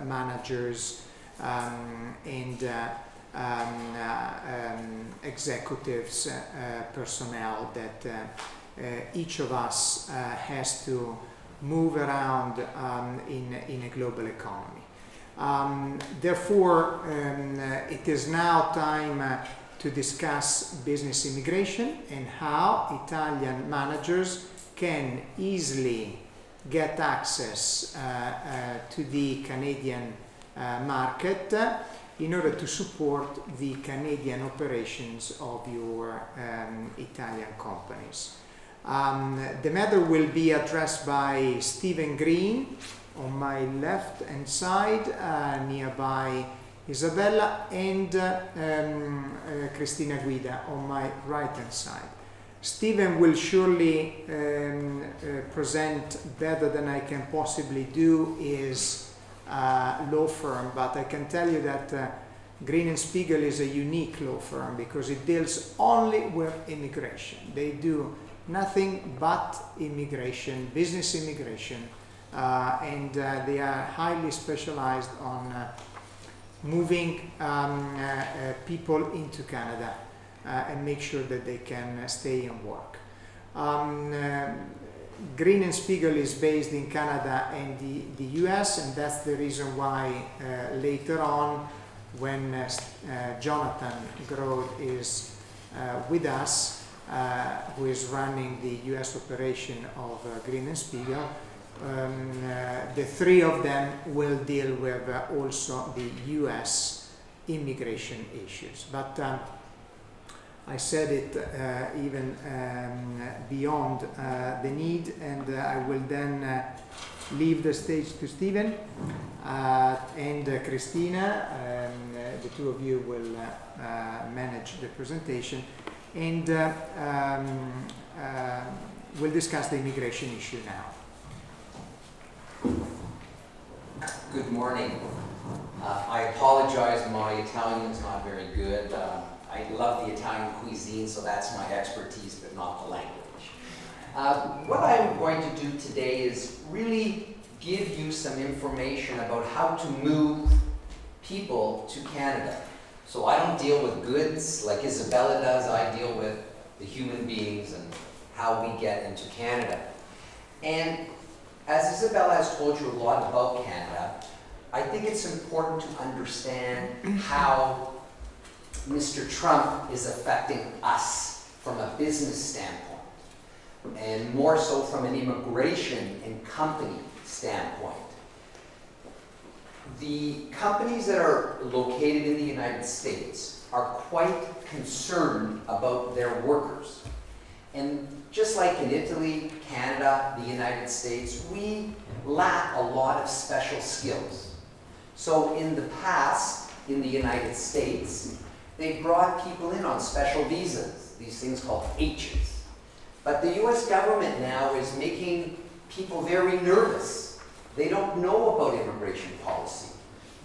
managers and executives, personnel that each of us has to move around in a global economy. Therefore, it is now time to discuss business immigration and how Italian managers can easily get access to the Canadian market in order to support the Canadian operations of your Italian companies. The matter will be addressed by Stephen Green on my left hand side, nearby Isabella and Cristina Guida on my right-hand side. Stephen will surely present better than I can possibly do his law firm, but I can tell you that Green and Spiegel is a unique law firm because it deals only with immigration. They do nothing but immigration, business immigration, and they are highly specialized on moving people into Canada and make sure that they can stay and work. Green and Spiegel is based in Canada and the US, and that's the reason why later on, when Jonathan Groth is with us, who is running the US operation of Green and Spiegel, the three of them will deal with also the US immigration issues. But I said it even beyond the need, and I will then leave the stage to Stephen and Christina. The two of you will manage the presentation, and we'll discuss the immigration issue now. Good morning. I apologize, my Italian is not very good. I love the Italian cuisine, so that's my expertise, but not the language. What I'm going to do today is really give you some information about how to move people to Canada. So I don't deal with goods like Isabella does, I deal with the human beings and how we get into Canada. And as Isabella has told you a lot about Canada, I think it's important to understand how Mr. Trump is affecting us from a business standpoint, and more so from an immigration and company standpoint. The companies that are located in the United States are quite concerned about their workers. And just like in Italy, Canada, the United States, we lack a lot of special skills. So in the past, in the United States, they brought people in on special visas, these things called H's. But the US government now is making people very nervous. They don't know about immigration policy.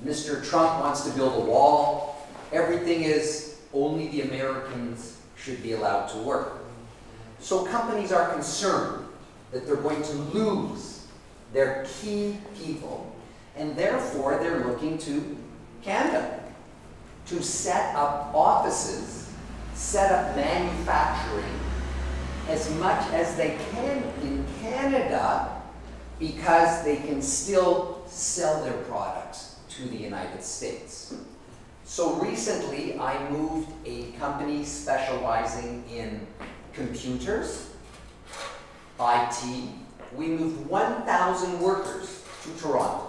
Mr. Trump wants to build a wall. Everything is only the Americans should be allowed to work. So companies are concerned that they're going to lose their key people, and therefore they're looking to Canada to set up offices, set up manufacturing as much as they can in Canada, because they can still sell their products to the United States. So recently I moved a company specializing in computers, IT. We moved 1,000 workers to Toronto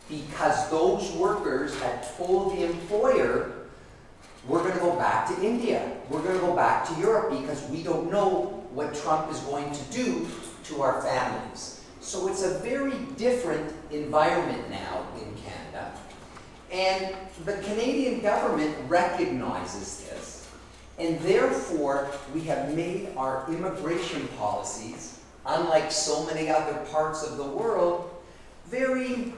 because those workers had told the employer, we're going to go back to India, we're going to go back to Europe because we don't know what Trump is going to do to our families. So it's a very different environment now in Canada. And the Canadian government recognizes this. And therefore, we have made our immigration policies, unlike so many other parts of the world, very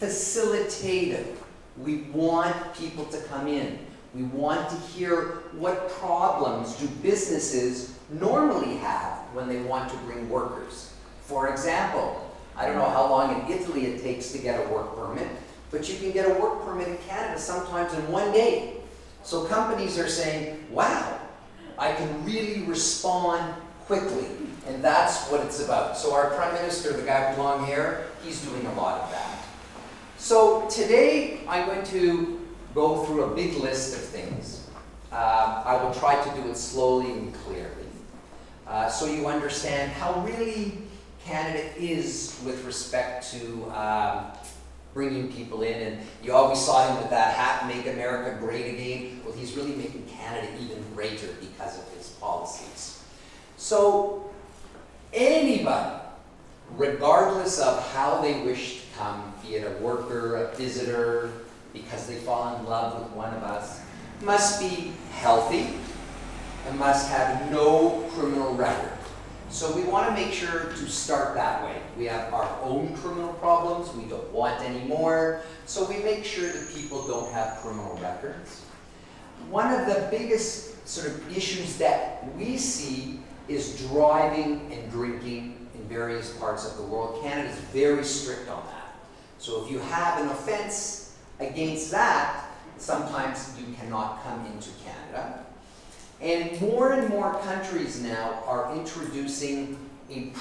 facilitative. We want people to come in. We want to hear what problems do businesses normally have when they want to bring workers. For example, I don't know how long in Italy it takes to get a work permit, but you can get a work permit in Canada sometimes in 1 day. So companies are saying, wow, I can really respond quickly. And that's what it's about. So our Prime Minister, the guy with long hair, he's doing a lot of that. So today I'm going to go through a big list of things. I will try to do it slowly and clearly, so you understand how really Canada is with respect to bringing people in. And you always saw him with that hat, "Make America Great Again." Well, he's really making Canada even greater because of his policies. So anybody, regardless of how they wish to come, be it a worker, a visitor, because they fall in love with one of us, must be healthy and must have no criminal record. So we want to make sure to start that way. We have our own criminal problems, we don't want any more, so we make sure that people don't have criminal records. One of the biggest sort of issues that we see is driving and drinking in various parts of the world. Canada is very strict on that. So if you have an offense against that, sometimes you cannot come into Canada. And more countries now are introducing a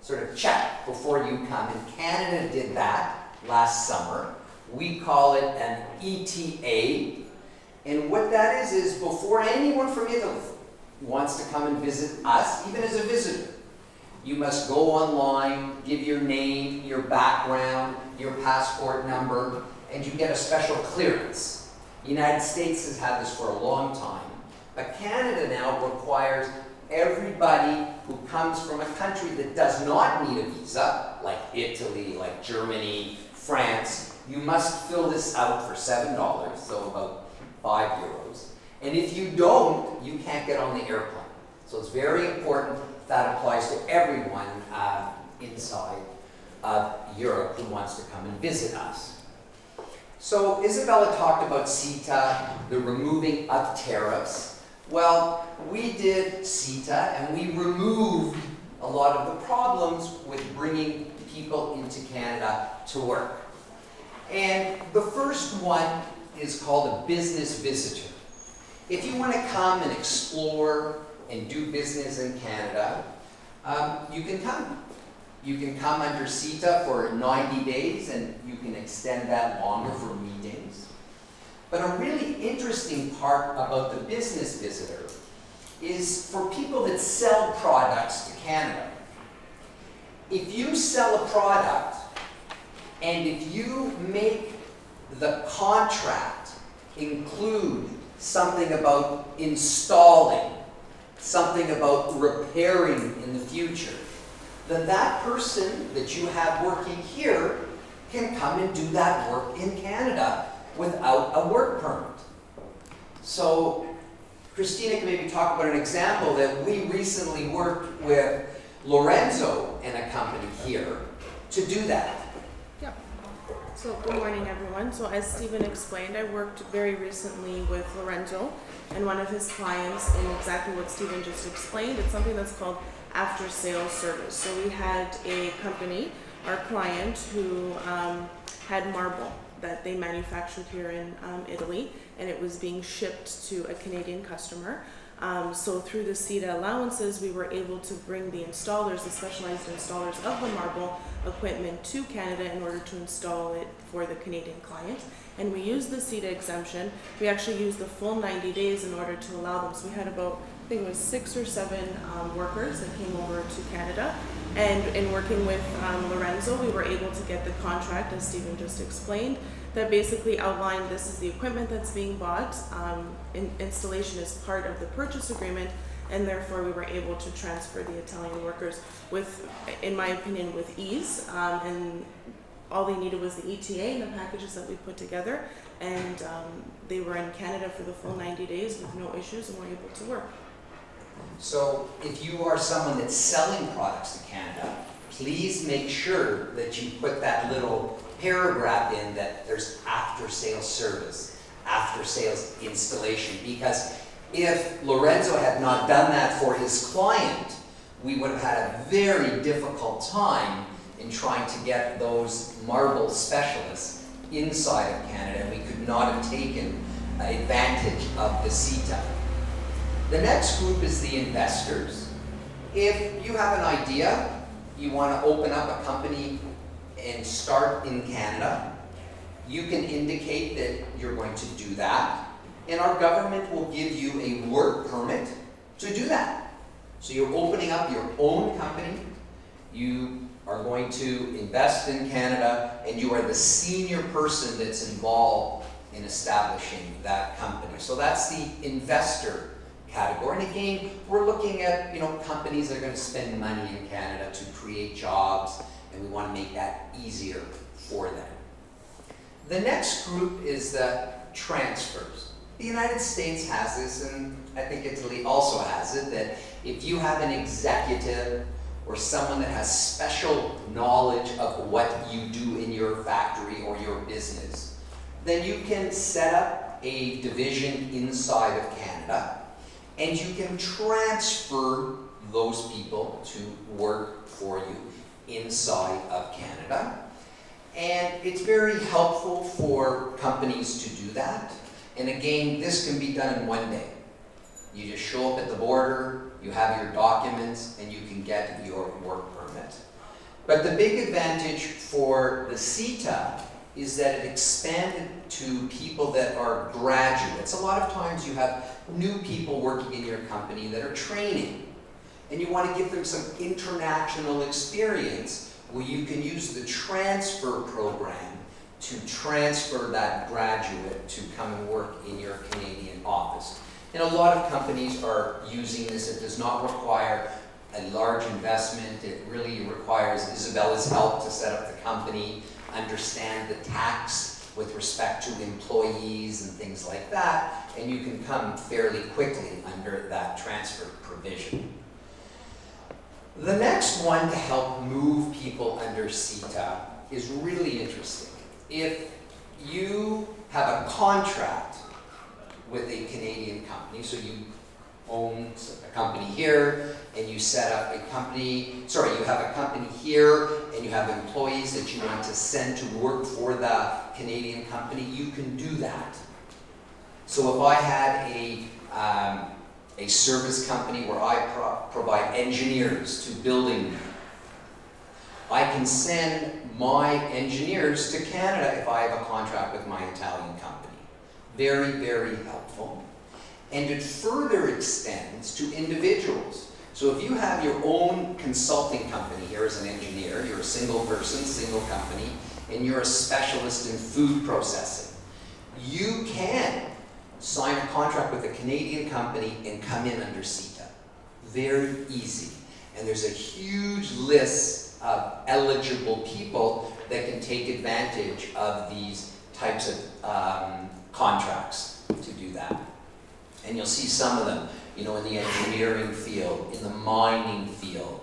sort of check before you come. And Canada did that last summer. We call it an ETA. And what that is before anyone from Italy wants to come and visit us, even as a visitor, you must go online, give your name, your background, your passport number, and you get a special clearance. The United States has had this for a long time. But Canada now requires everybody who comes from a country that does not need a visa, like Italy, like Germany, France, you must fill this out for $7, so about €5. And if you don't, you can't get on the airplane. So it's very important that applies to everyone inside of Europe who wants to come and visit us. So Isabella talked about CETA, the removing of tariffs. Well, we did CETA and we removed a lot of the problems with bringing people into Canada to work. And the first one is called a business visitor. If you want to come and explore and do business in Canada, you can come. You can come under CETA for 90 days and you can extend that longer for meetings. But a really interesting part about the business visitor is for people that sell products to Canada. If you sell a product and if you make the contract include something about installing, something about repairing in the future, then that person that you have working here can come and do that work in Canada without a work permit. So Christina can maybe talk about an example that we recently worked with Lorenzo and a company here to do that. Yep. So good morning, everyone. So as Stephen explained, I worked very recently with Lorenzo and one of his clients in exactly what Stephen just explained. It's something that's called after-sales service. So we had a company, our client, who had marble that they manufactured here in Italy, and it was being shipped to a Canadian customer. So through the CETA allowances, we were able to bring the installers, the specialized installers of the marble equipment to Canada in order to install it for the Canadian client. And we used the CETA exemption. We actually used the full 90 days in order to allow them. So we had about, I think it was 6 or 7 workers that came over to Canada. And in working with Lorenzo, we were able to get the contract, as Stephen just explained, that basically outlined this is the equipment that's being bought. Installation is part of the purchase agreement, and therefore we were able to transfer the Italian workers with, in my opinion, with ease. And all they needed was the ETA and the packages that we put together, and they were in Canada for the full 90 days with no issues and were able to work. So if you are someone that's selling products to Canada, please make sure that you put that little paragraph in that there's after-sales service, after-sales installation, because if Lorenzo had not done that for his client, we would have had a very difficult time in trying to get those marble specialists inside of Canada, and we could not have taken advantage of the CETA. The next group is the investors. If you have an idea, you want to open up a company and start in Canada, you can indicate that you're going to do that, and our government will give you a work permit to do that. So you're opening up your own company, you are going to invest in Canada, and you are the senior person that's involved in establishing that company. So that's the investor category. And again, we're looking at companies that are going to spend money in Canada to create jobs, and we want to make that easier for them. The next group is the transfers. The United States has this, and I think Italy also has it, that if you have an executive or someone that has special knowledge of what you do in your factory or your business, then you can set up a division inside of Canada, and you can transfer those people to work for you inside of Canada. And it's very helpful for companies to do that. And again, this can be done in one day. You just show up at the border, you have your documents, and you can get your work permit. But the big advantage for the CETA is that it expanded to people that are graduates. A lot of times you have new people working in your company that are training, and you want to give them some international experience where you can use the transfer program to transfer that graduate to come and work in your Canadian office. And a lot of companies are using this. It does not require a large investment. It really requires Isabella's help to set up the company, understand the tax with respect to employees and things like that, and you can come fairly quickly under that transfer provision. The next one to help move people under CETA is really interesting. If you have a contract with a Canadian company, so you own a company here and you set up a company, you have a company here and you have employees that you want to send to work for the Canadian company, you can do that. So if I had a service company where I provide engineers to building, I can send my engineers to Canada if I have a contract with my Italian company. Very, very helpful. And it further extends to individuals. So if you have your own consulting company here as an engineer, you're a single person, single company, and you're a specialist in food processing, you can sign a contract with a Canadian company and come in under CETA. Very easy. And there's a huge list of eligible people that can take advantage of these types of contracts to do that. And you'll see some of them, you know, in the engineering field, in the mining field.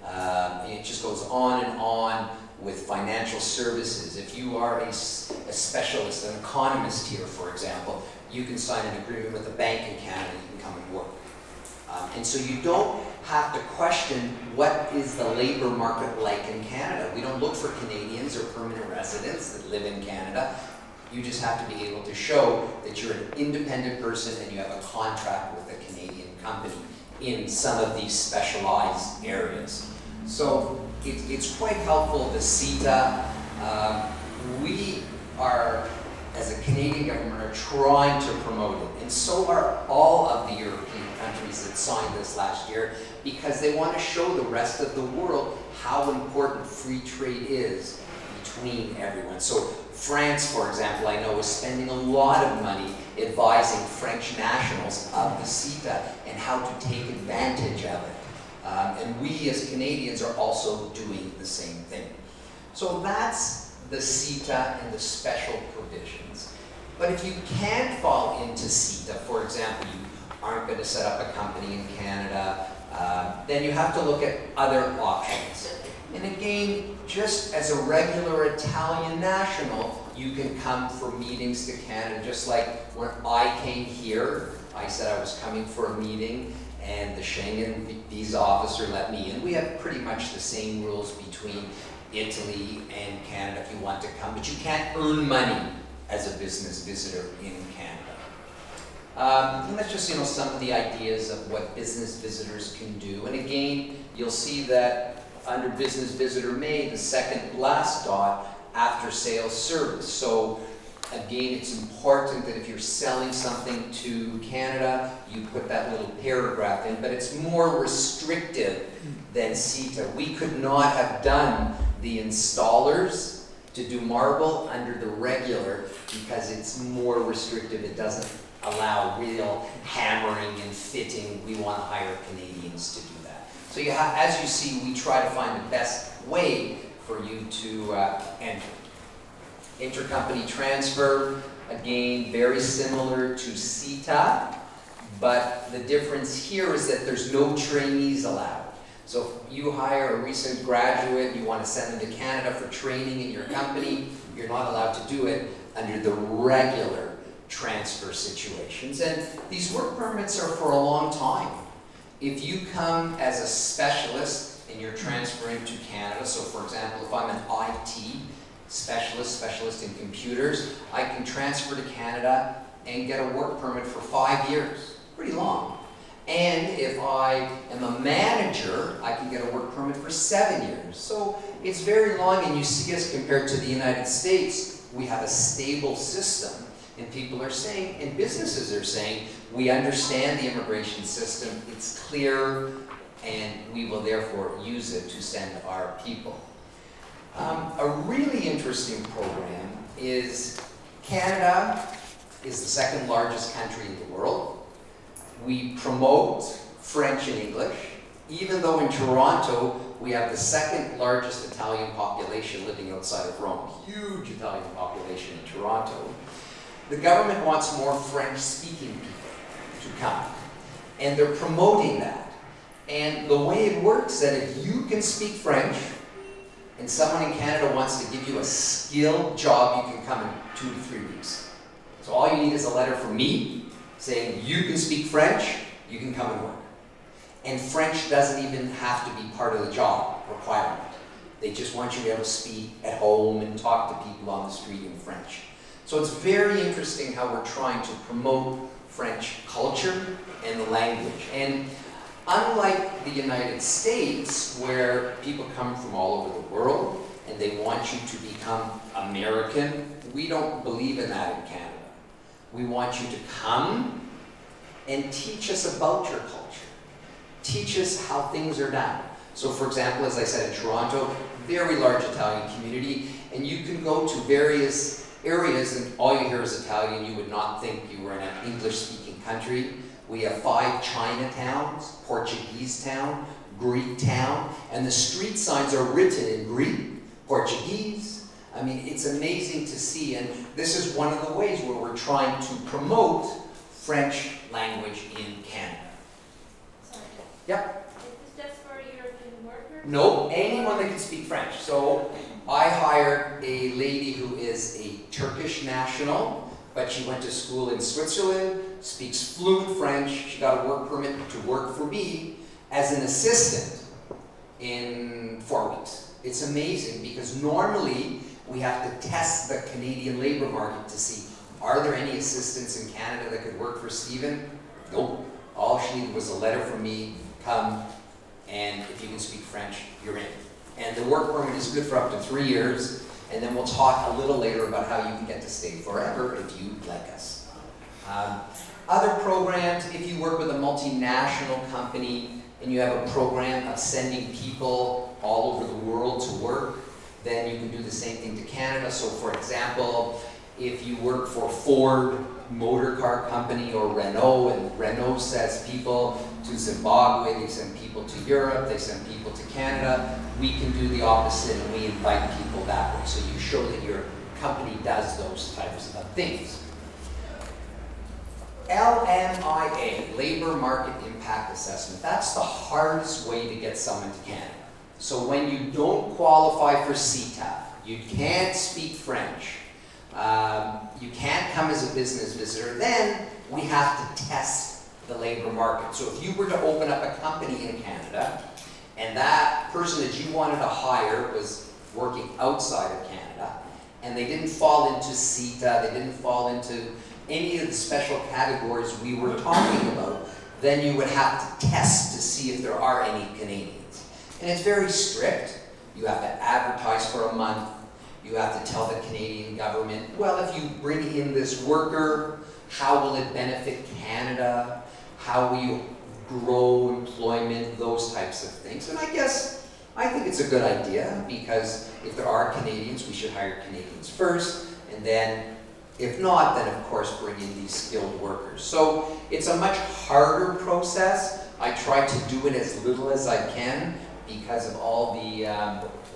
And it just goes on and on with financial services. If you are a specialist, an economist here, for example, you can sign an agreement with a bank in Canada, you can come and work. And so you don't have to question what is the labor market like in Canada. We don't look for Canadians or permanent residents that live in Canada. You just have to be able to show that you're an independent person and you have a contract with a Canadian company in some of these specialized areas. So it's quite helpful, the CETA. We are, as a Canadian government, are trying to promote it, and so are all of the European countries that signed this last year, because they want to show the rest of the world how important free trade is between everyone. So France, for example, I know is spending a lot of money advising French nationals of the CETA and how to take advantage of it. And we as Canadians are also doing the same thing. So that's the CETA and the special provisions. But if you can't fall into CETA, for example, you aren't going to set up a company in Canada, then you have to look at other options. And again, just as a regular Italian national, you can come for meetings to Canada, just like when I came here, I said I was coming for a meeting, and the Schengen visa officer let me in. We have pretty much the same rules between Italy and Canada if you want to come, but you can't earn money as a business visitor in Canada. And that's just, you know, some of the ideas of what business visitors can do. And again, you'll see that under business visitor made, the second last dot, after sales service. So again, it's important that if you're selling something to Canada, you put that little paragraph in, but it's more restrictive than CETA. We could not have done the installers to do marble under the regular because it's more restrictive. It doesn't allow real hammering and fitting. We want to hire Canadians to do that. So you have, as you see, we try to find the best way for you to enter. Intercompany transfer, again, very similar to CETA, but the difference here is that there's no trainees allowed. So if you hire a recent graduate, you want to send them to Canada for training in your company, you're not allowed to do it under the regular transfer situations. And these work permits are for a long time. If you come as a specialist and you're transferring to Canada, so for example, if I'm an IT specialist in computers, I can transfer to Canada and get a work permit for 5 years, pretty long. And if I am a manager, I can get a work permit for 7 years. So it's very long, and you see us compared to the United States, we have a stable system. And people are saying, and businesses are saying, we understand the immigration system, it's clear, and we will therefore use it to send our people. A really interesting program is Canada is the second largest country in the world. We promote French and English, even though in Toronto we have the second largest Italian population living outside of Rome. Huge Italian population in Toronto. The government wants more French-speaking people to come, and they're promoting that. And the way it works is that if you can speak French, and someone in Canada wants to give you a skilled job, you can come in 2 to 3 weeks. So all you need is a letter from me saying you can speak French, you can come and work. And French doesn't even have to be part of the job requirement. They just want you to be able to speak at home and talk to people on the street in French. So it's very interesting how we're trying to promote French culture and the language. And unlike the United States, where people come from all over the world and they want you to become American, we don't believe in that in Canada. We want you to come and teach us about your culture. Teach us how things are done. So for example, as I said, in Toronto, very large Italian community, and you can go to various areas and all you hear is Italian. You would not think you were in an English-speaking country. We have 5 Chinatowns, Portuguese town, Greek town, and the street signs are written in Greek, Portuguese. I mean, it's amazing to see, and this is one of the ways where we're trying to promote French language in Canada. Sorry. Yep. Is this just for European workers? No, anyone that can speak French. So I hired a lady who is a Turkish national, but she went to school in Switzerland, speaks fluent French. She got a work permit to work for me as an assistant in 4 weeks. It's amazing because normally we have to test the Canadian labor market to see, are there any assistants in Canada that could work for Stephen? Nope. All she needed was a letter from me, come, and if you can speak French, you're in. And the work permit is good for up to 3 years, and then we'll talk a little later about how you can get to stay forever if you like us. Other programs, if you work with a multinational company and you have a program of sending people all over the world to work, then you can do the same thing to Canada. So for example, if you work for Ford Motor Car Company or Renault, and Renault sends people to Zimbabwe, they send people to Europe, they send people to Canada, we can do the opposite and we invite people that way. So you show that your company does those types of things. LMIA, Labor Market Impact Assessment, that's the hardest way to get someone to Canada. So when you don't qualify for CETA, you can't speak French, you can't come as a business visitor, then we have to test the labor market. So if you were to open up a company in Canada, and that person that you wanted to hire was working outside of Canada, and they didn't fall into CETA, they didn't fall into any of the special categories we were talking about, then you would have to test to see if there are any Canadians. And it's very strict. You have to advertise for a month. You have to tell the Canadian government, well, if you bring in this worker, how will it benefit Canada? How will you grow employment? Those types of things. And I think it's a good idea, because if there are Canadians, we should hire Canadians first, and then if not, then of course bring in these skilled workers. So it's a much harder process. I try to do it as little as I can, because of all the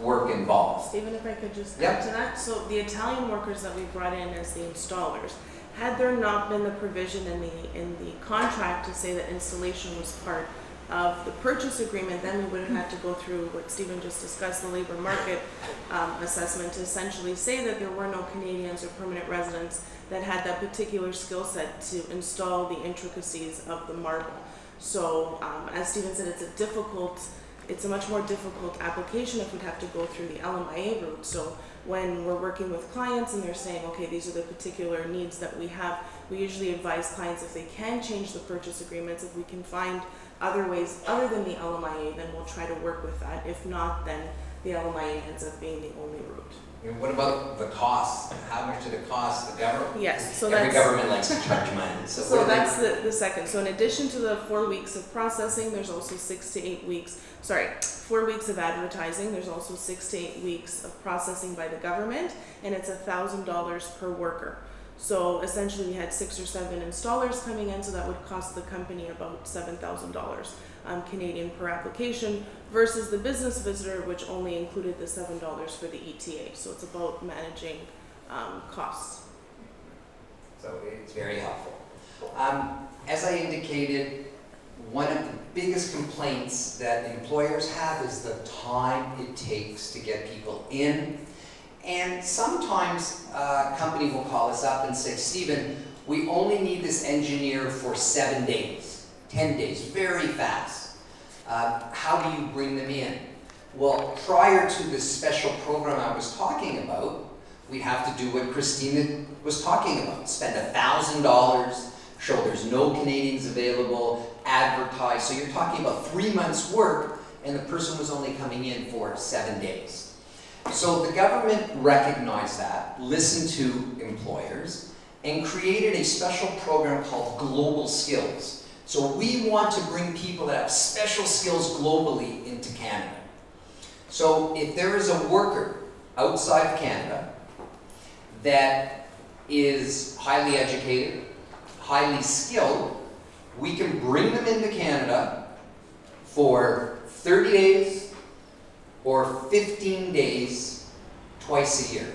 work involved. Stephen, if I could just Yep. add to that. So the Italian workers that we brought in as the installers, had there not been the provision in the contract to say that installation was part of the purchase agreement, then we would have had to go through what Stephen just discussed, the labor market assessment, to essentially say that there were no Canadians or permanent residents that had that particular skill set to install the intricacies of the marble. So as Stephen said, it's a much more difficult application if we'd have to go through the LMIA route. So when we're working with clients and they're saying, okay, these are the particular needs that we have, we usually advise clients if they can change the purchase agreements, if we can find other ways other than the LMIA, then we'll try to work with that. If not, then the LMIA ends up being the only route. And what about the cost? How much did it cost the government? Yes, so Every that's government likes to charge money. So, so what do that's the second. So in addition to the 4 weeks of processing, there's also 6 to 8 weeks, 4 weeks of advertising, there's also 6 to 8 weeks of processing by the government, and it's $1,000 per worker. So essentially we had 6 or 7 installers coming in, so that would cost the company about $7,000 Canadian per application, versus the business visitor, which only included the $7 for the ETA. So it's about managing costs. So it's very helpful. As I indicated, one of the biggest complaints that employers have is the time it takes to get people in. And sometimes a company will call us up and say, Stephen, we only need this engineer for 7 days, 10 days, very fast. How do you bring them in? Well, prior to this special program I was talking about, we'd have to do what Christina was talking about. Spend $1,000, show there's no Canadians available, advertise. So you're talking about 3 months' work, and the person was only coming in for 7 days. So the government recognized that, listened to employers, and created a special program called Global Skills. So we want to bring people that have special skills globally into Canada. So if there is a worker outside of Canada that is highly educated, highly skilled, we can bring them into Canada for 30 days or 15 days twice a year.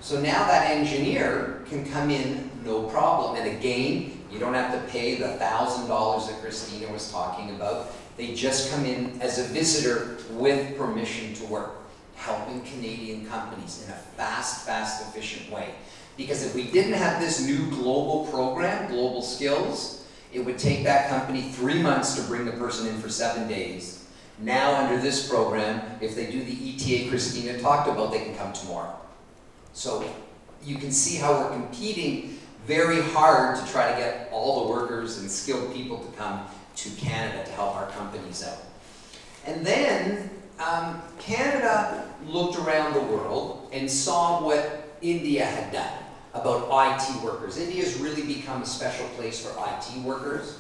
So now that engineer can come in no problem. And again, you don't have to pay the $1,000 that Christina was talking about. They just come in as a visitor with permission to work, helping Canadian companies in a fast, efficient way. Because if we didn't have this new global program, Global Skills, it would take that company 3 months to bring the person in for 7 days. Now under this program, if they do the ETA Christina talked about, they can come tomorrow. So you can see how we're competing very hard to try to get all the workers and skilled people to come to Canada to help our companies out. And then Canada looked around the world and saw what India had done about IT workers. India's really become a special place for IT workers.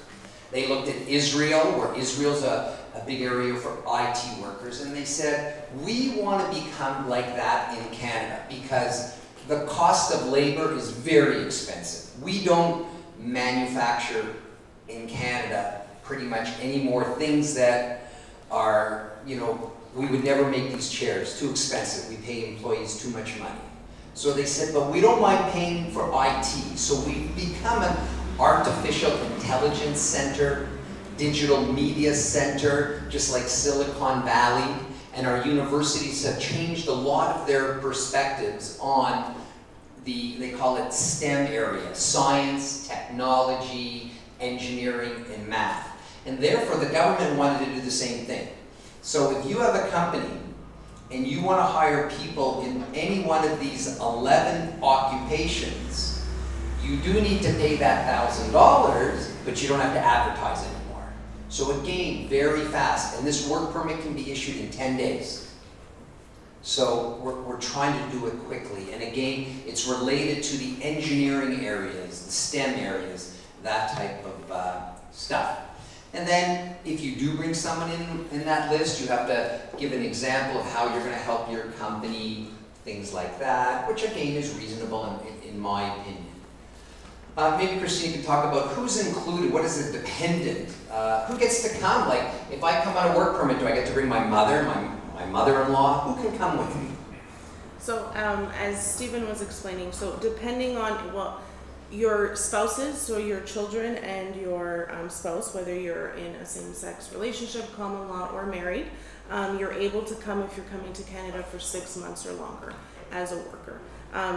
They looked at Israel, where Israel's a big area for IT workers, and they said, we want to become like that in Canada because the cost of labor is very expensive. We don't manufacture in Canada pretty much any more things that are, we would never make these chairs, too expensive. We pay employees too much money. So they said, but we don't mind paying for IT. So we've become an artificial intelligence center, digital media center, just like Silicon Valley. And our universities have changed a lot of their perspectives on they call it STEM area, science, technology, engineering, and math. And therefore, the government wanted to do the same thing. So if you have a company and you want to hire people in any one of these 11 occupations, you do need to pay that $1,000, but you don't have to advertise anymore. So again, very fast. And this work permit can be issued in 10 days. So we're trying to do it quickly. And again, it's related to the engineering areas, the STEM areas, that type of stuff. And then if you do bring someone in that list, you have to give an example of how you're going to help your company, things like that, which again is reasonable in my opinion. Maybe Christine can talk about who's included, what is a dependent, who gets to come? Like, if I come on a work permit, do I get to bring my mother, my mother-in-law? Who can come with me? So as Stephen was explaining, so depending on, well, your spouses, so your children and your spouse, whether you're in a same-sex relationship, common law, or married, you're able to come if you're coming to Canada for 6 months or longer as a worker.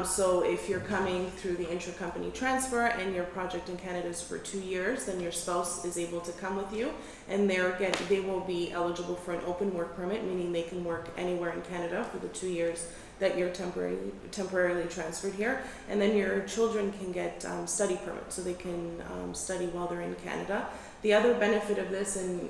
So if you're coming through the intercompany transfer and your project in Canada is for 2 years, then your spouse is able to come with you, and they will be eligible for an open work permit, meaning they can work anywhere in Canada for the 2 years that you're temporarily transferred here. And then your children can get study permits, so they can study while they're in Canada. The other benefit of this, and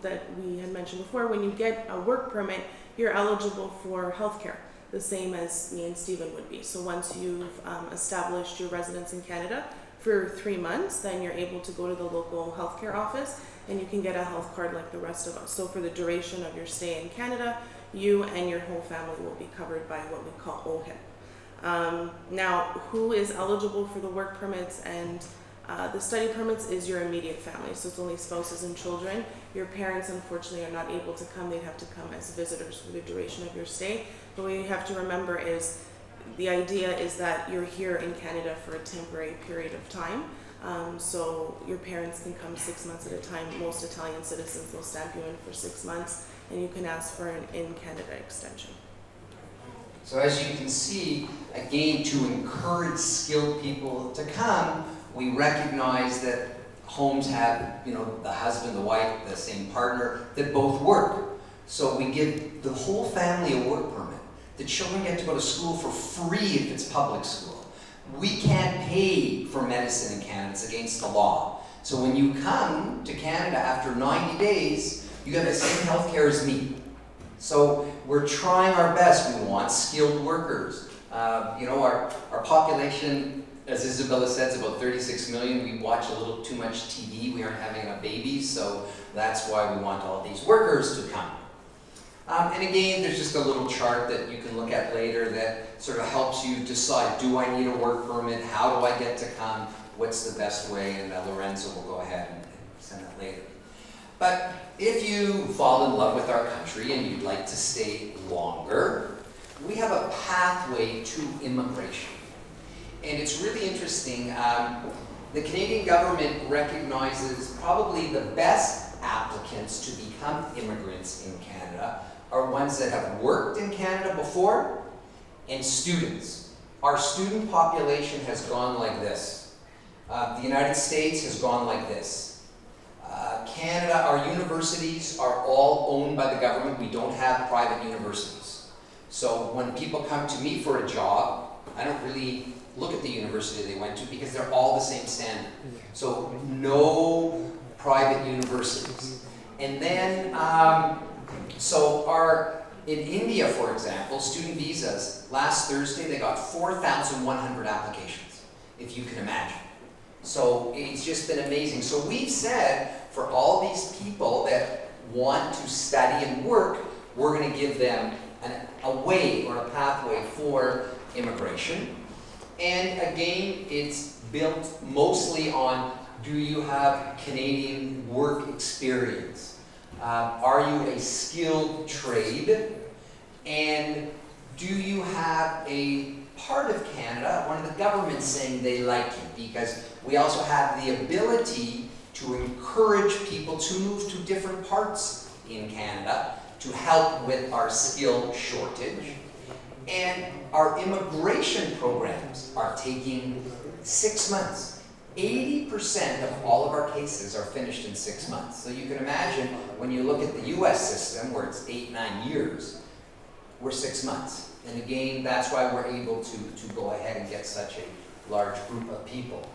that we had mentioned before, when you get a work permit, you're eligible for healthcare, the same as me and Stephen would be. So once you've established your residence in Canada for 3 months, then you're able to go to the local healthcare office and you can get a health card like the rest of us. So for the duration of your stay in Canada, you and your whole family will be covered by what we call OHIP. Now, who is eligible for the work permits and the study permits is your immediate family, so it's only spouses and children. Your parents, unfortunately, are not able to come. They'd have to come as visitors for the duration of your stay. But what you have to remember is the idea is that you're here in Canada for a temporary period of time. So your parents can come 6 months at a time. Most Italian citizens will stamp you in for 6 months, and you can ask for an in-Canada extension. So as you can see, again, to encourage skilled people to come, we recognize that homes have, the husband, the wife, the same partner, that both work. So we give the whole family a work permit. The children get to go to school for free if it's public school. We can't pay for medicine in Canada, it's against the law. So when you come to Canada after 90 days, you have the same health care as me. So we're trying our best. We want skilled workers. Our population, as Isabella said, is about 36 million. We watch a little too much TV. We aren't having enough babies, so that's why we want all these workers to come. And again, there's just a little chart that you can look at later that sort of helps you decide, do I need a work permit? How do I get to come? What's the best way? And Lorenzo will go ahead and send that later. But if you fall in love with our country and you'd like to stay longer, we have a pathway to immigration. And it's really interesting. The Canadian government recognizes probably the best applicants to become immigrants in Canada are ones that have worked in Canada before and students. Our student population has gone like this. The United States has gone like this. Canada, our universities are all owned by the government. We don't have private universities. So when people come to me for a job, I don't really look at the university they went to because they're all the same standard. So no private universities. And then, in India, for example, student visas, last Thursday they got 4,100 applications, if you can imagine. So it's just been amazing. So we've said, for all these people that want to study and work, we're going to give them a way or a pathway for immigration. And again, it's built mostly on, do you have Canadian work experience? Are you a skilled trade? And do you have a part of Canada, one of the governments saying they like you? Because we also have the ability to encourage people to move to different parts in Canada to help with our skill shortage. And our immigration programs are taking 6 months. 80% of all of our cases are finished in 6 months. So you can imagine when you look at the US system where it's 8-9 years, we're 6 months. And again, that's why we're able to go ahead and get such a large group of people.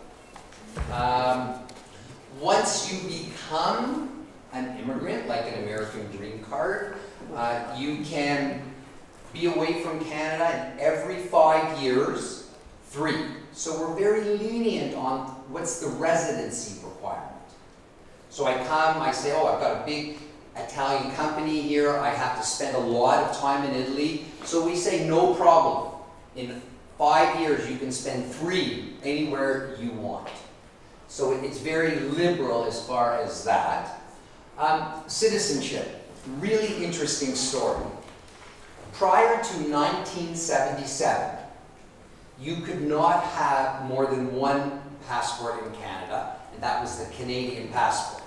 Once you become an immigrant, like an American green card, you can be away from Canada in every 5 years, 3. So we're very lenient on what's the residency requirement. So I come, I say, oh, I've got a big Italian company here, I have to spend a lot of time in Italy. So we say no problem. In 5 years you can spend 3 anywhere you want. So it's very liberal as far as that. Citizenship, really interesting story. Prior to 1977, you could not have more than one passport in Canada, and that was the Canadian passport.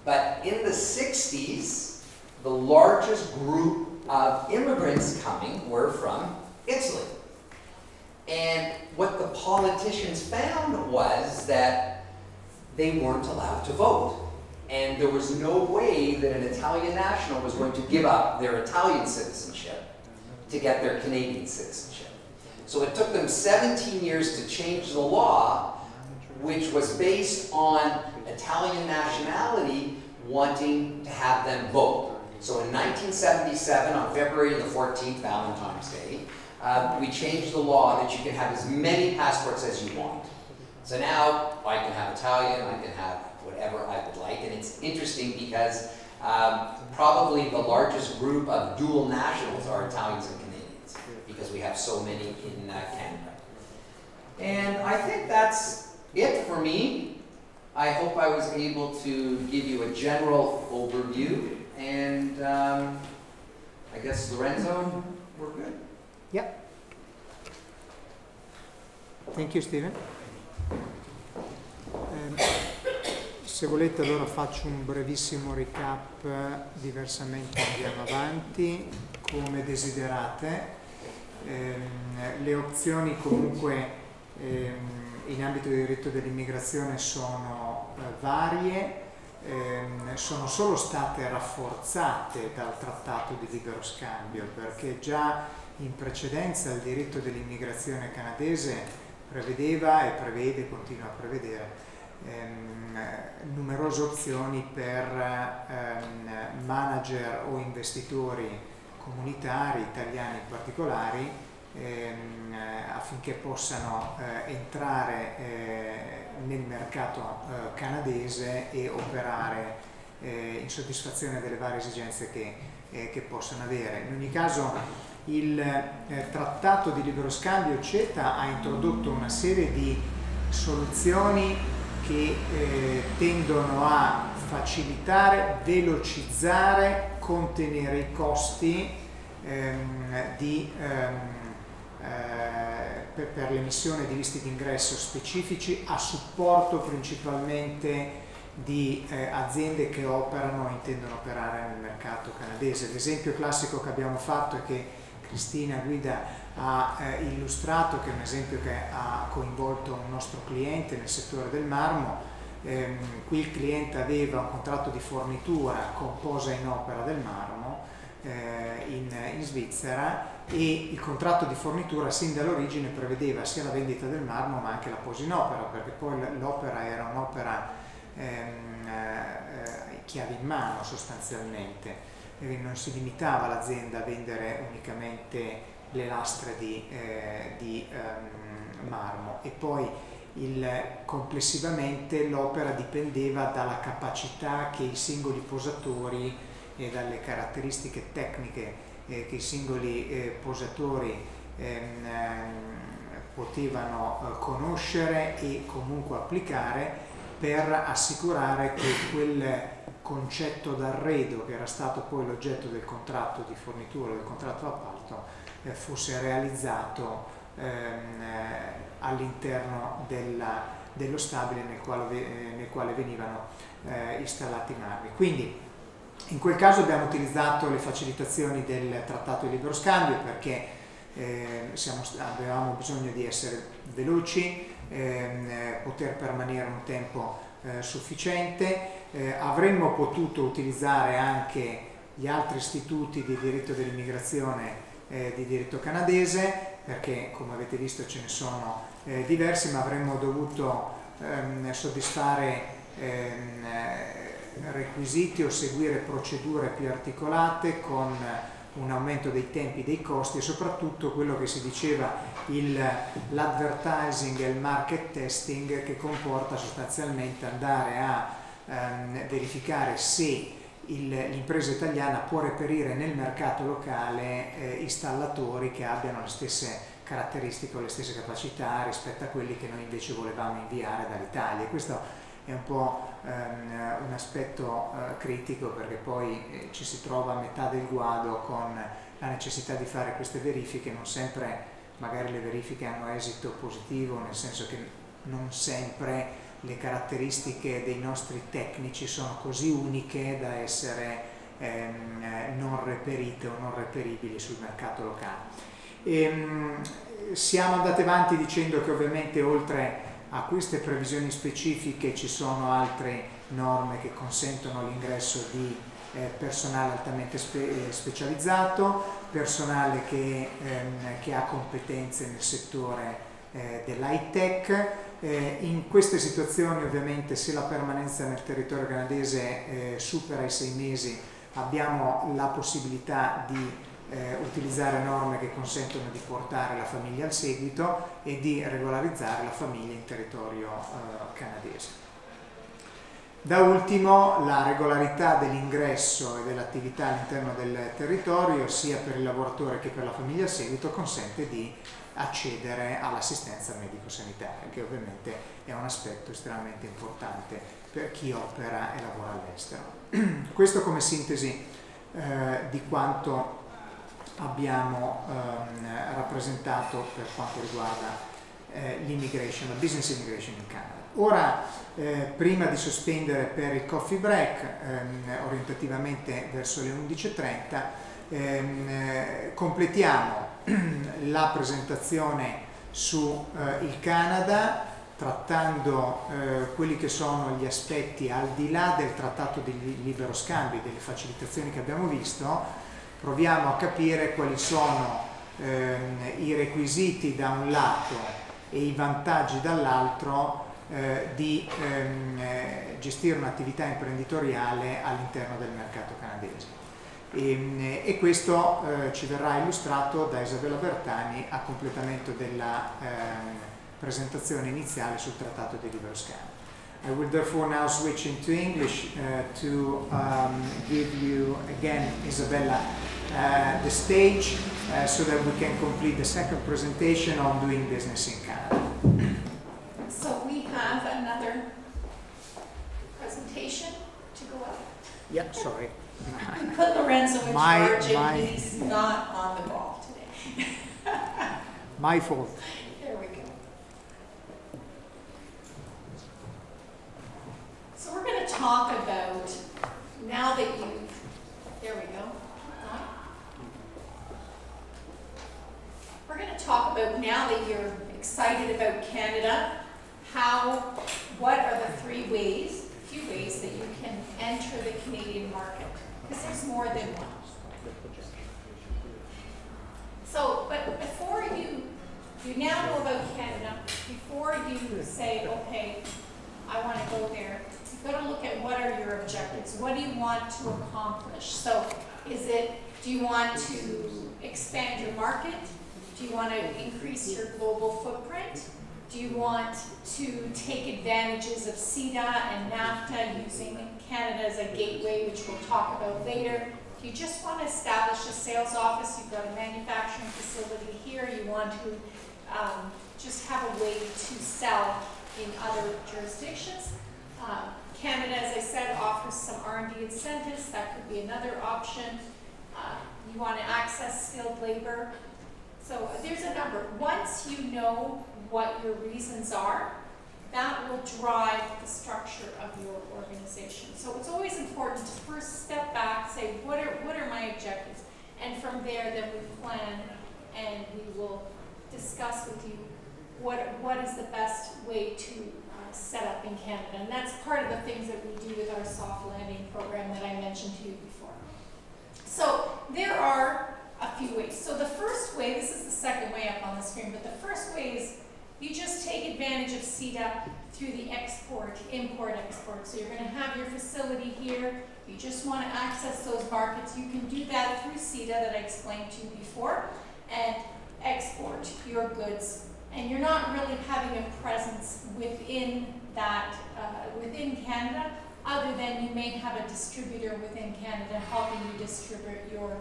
But in the 60s, the largest group of immigrants coming were from Italy. And what the politicians found was that they weren't allowed to vote. And there was no way that an Italian national was going to give up their Italian citizenship to get their Canadian citizenship. So it took them 17 years to change the law, which was based on Italian nationality wanting to have them vote. So in 1977, on February the 14th, Valentine's Day, we changed the law that you can have as many passports as you want. So now I can have Italian, I can have whatever I would like, and it's interesting because probably the largest group of dual nationals are Italians and Canadians, because we have so many in Canada. And I think that's it for me. I hope I was able to give you a general overview, and I guess Lorenzo, we're good. Yep. Thank you, Steven. Se volete allora faccio un brevissimo recap, diversamente andiamo avanti, come desiderate. Le opzioni comunque in ambito di diritto dell'immigrazione sono varie, sono solo state rafforzate dal trattato di libero scambio, perché già in precedenza il diritto dell'immigrazione canadese prevedeva e prevede, continua a prevedere, numerose opzioni per manager o investitori comunitari, italiani in particolare, affinché possano entrare nel mercato canadese e operare in soddisfazione delle varie esigenze che possono avere. In ogni caso il trattato di libero scambio CETA ha introdotto una serie di soluzioni che tendono a facilitare, velocizzare, contenere i costi per l'emissione di visti d'ingresso specifici a supporto principalmente di aziende che operano o intendono operare nel mercato canadese. L'esempio classico che abbiamo fatto e che Cristina Guida ha illustrato, che è un esempio che ha coinvolto un nostro cliente nel settore del marmo. Qui il cliente aveva un contratto di fornitura con posa in opera del marmo in Svizzera, e il contratto di fornitura sin dall'origine prevedeva sia la vendita del marmo ma anche la posa in opera, perché poi l'opera era un'opera chiave in mano sostanzialmente. Non si limitava l'azienda a vendere unicamente le lastre di marmo, e poi complessivamente l'opera dipendeva dalla capacità che i singoli posatori e dalle caratteristiche tecniche che i singoli posatori potevano conoscere e comunque applicare per assicurare che quel concetto d'arredo, che era stato poi l'oggetto del contratto di fornitura, del contratto d'appalto, fosse realizzato all'interno dello stabile nel quale venivano installati i marmi. Quindi in quel caso abbiamo utilizzato le facilitazioni del trattato di libero scambio, perché avevamo bisogno di essere veloci, poter permanere un tempo sufficiente. Avremmo potuto utilizzare anche gli altri istituti di diritto dell'immigrazione di diritto canadese, perché come avete visto ce ne sono diversi, ma avremmo dovuto soddisfare requisiti o seguire procedure più articolate, con un aumento dei tempi, dei costi, e soprattutto quello che si diceva l'advertising e il market testing, che comporta sostanzialmente andare a verificare se l'impresa italiana può reperire nel mercato locale installatori che abbiano le stesse caratteristiche o le stesse capacità rispetto a quelli che noi invece volevamo inviare dall'Italia. Questo è un po' un aspetto critico, perché poi ci si trova a metà del guado con la necessità di fare queste verifiche. Non sempre magari le verifiche hanno esito positivo, nel senso che non sempre le caratteristiche dei nostri tecnici sono così uniche da essere non reperite o non reperibili sul mercato locale. Siamo andati avanti dicendo che ovviamente oltre a queste previsioni specifiche ci sono altre norme che consentono l'ingresso di personale altamente specializzato, personale che ha competenze nel settore dell'high tech. In queste situazioni ovviamente, se la permanenza nel territorio canadese supera i 6 mesi, abbiamo la possibilità di utilizzare norme che consentono di portare la famiglia al seguito e di regolarizzare la famiglia in territorio canadese. Da ultimo, la regolarità dell'ingresso e dell'attività all'interno del territorio, sia per il lavoratore che per la famiglia al seguito, consente di accedere all'assistenza medico-sanitaria, che ovviamente è un aspetto estremamente importante per chi opera e lavora all'estero. Questo come sintesi di quanto abbiamo rappresentato per quanto riguarda l'immigration, la business immigration in Canada. Ora, prima di sospendere per il coffee break, orientativamente verso le 11:30, completiamo la presentazione su il Canada, trattando quelli che sono gli aspetti al di là del trattato di libero scambio, delle facilitazioni che abbiamo visto. Proviamo a capire quali sono i requisiti da un lato e i vantaggi dall'altro di gestire un'attività imprenditoriale all'interno del mercato canadese. E questo ci verrà illustrato da Isabella Bertani a completamento della presentazione iniziale sul trattato di libero scambio. I will therefore now switch into English to give you again, Isabella, the stage so that we can complete the second presentation on doing business in Canada. So we have another presentation to go up. Yeah, sorry. We put Lorenzo in charge and he's not on the ball today. My fault. There we go. So we're going to talk about, now that you've, there we go. We're going to talk about, now that you're excited about Canada, what are the few ways that you can enter the Canadian market? Because there's more than one. So, but before you now know about Canada, before you say, okay, I want to go there, you've got to look at what are your objectives. What do you want to accomplish? So, do you want to expand your market? Do you want to increase your global footprint? Do you want to take advantages of CETA and NAFTA, using Canada as a gateway, which we'll talk about later? Do you just want to establish a sales office? You've got a manufacturing facility here. You want to just have a way to sell in other jurisdictions. Canada, as I said, offers some R&D incentives. That could be another option. You want to access skilled labor. So there's a number. Once you know what your reasons are, that will drive the structure of your organization. So it's always important to first step back, say, what are my objectives? And from there, then we plan and we will discuss with you what is the best way to set up in Canada. And that's part of the things that we do with our soft landing program that I mentioned to you before. So there are a few ways. So the first way, this is the second way up on the screen, but the first way is you just take advantage of CETA through the import-export. So you're going to have your facility here. You just want to access those markets. You can do that through CETA that I explained to you before, and export your goods. And you're not really having a presence within that, within Canada, other than you may have a distributor within Canada helping you distribute your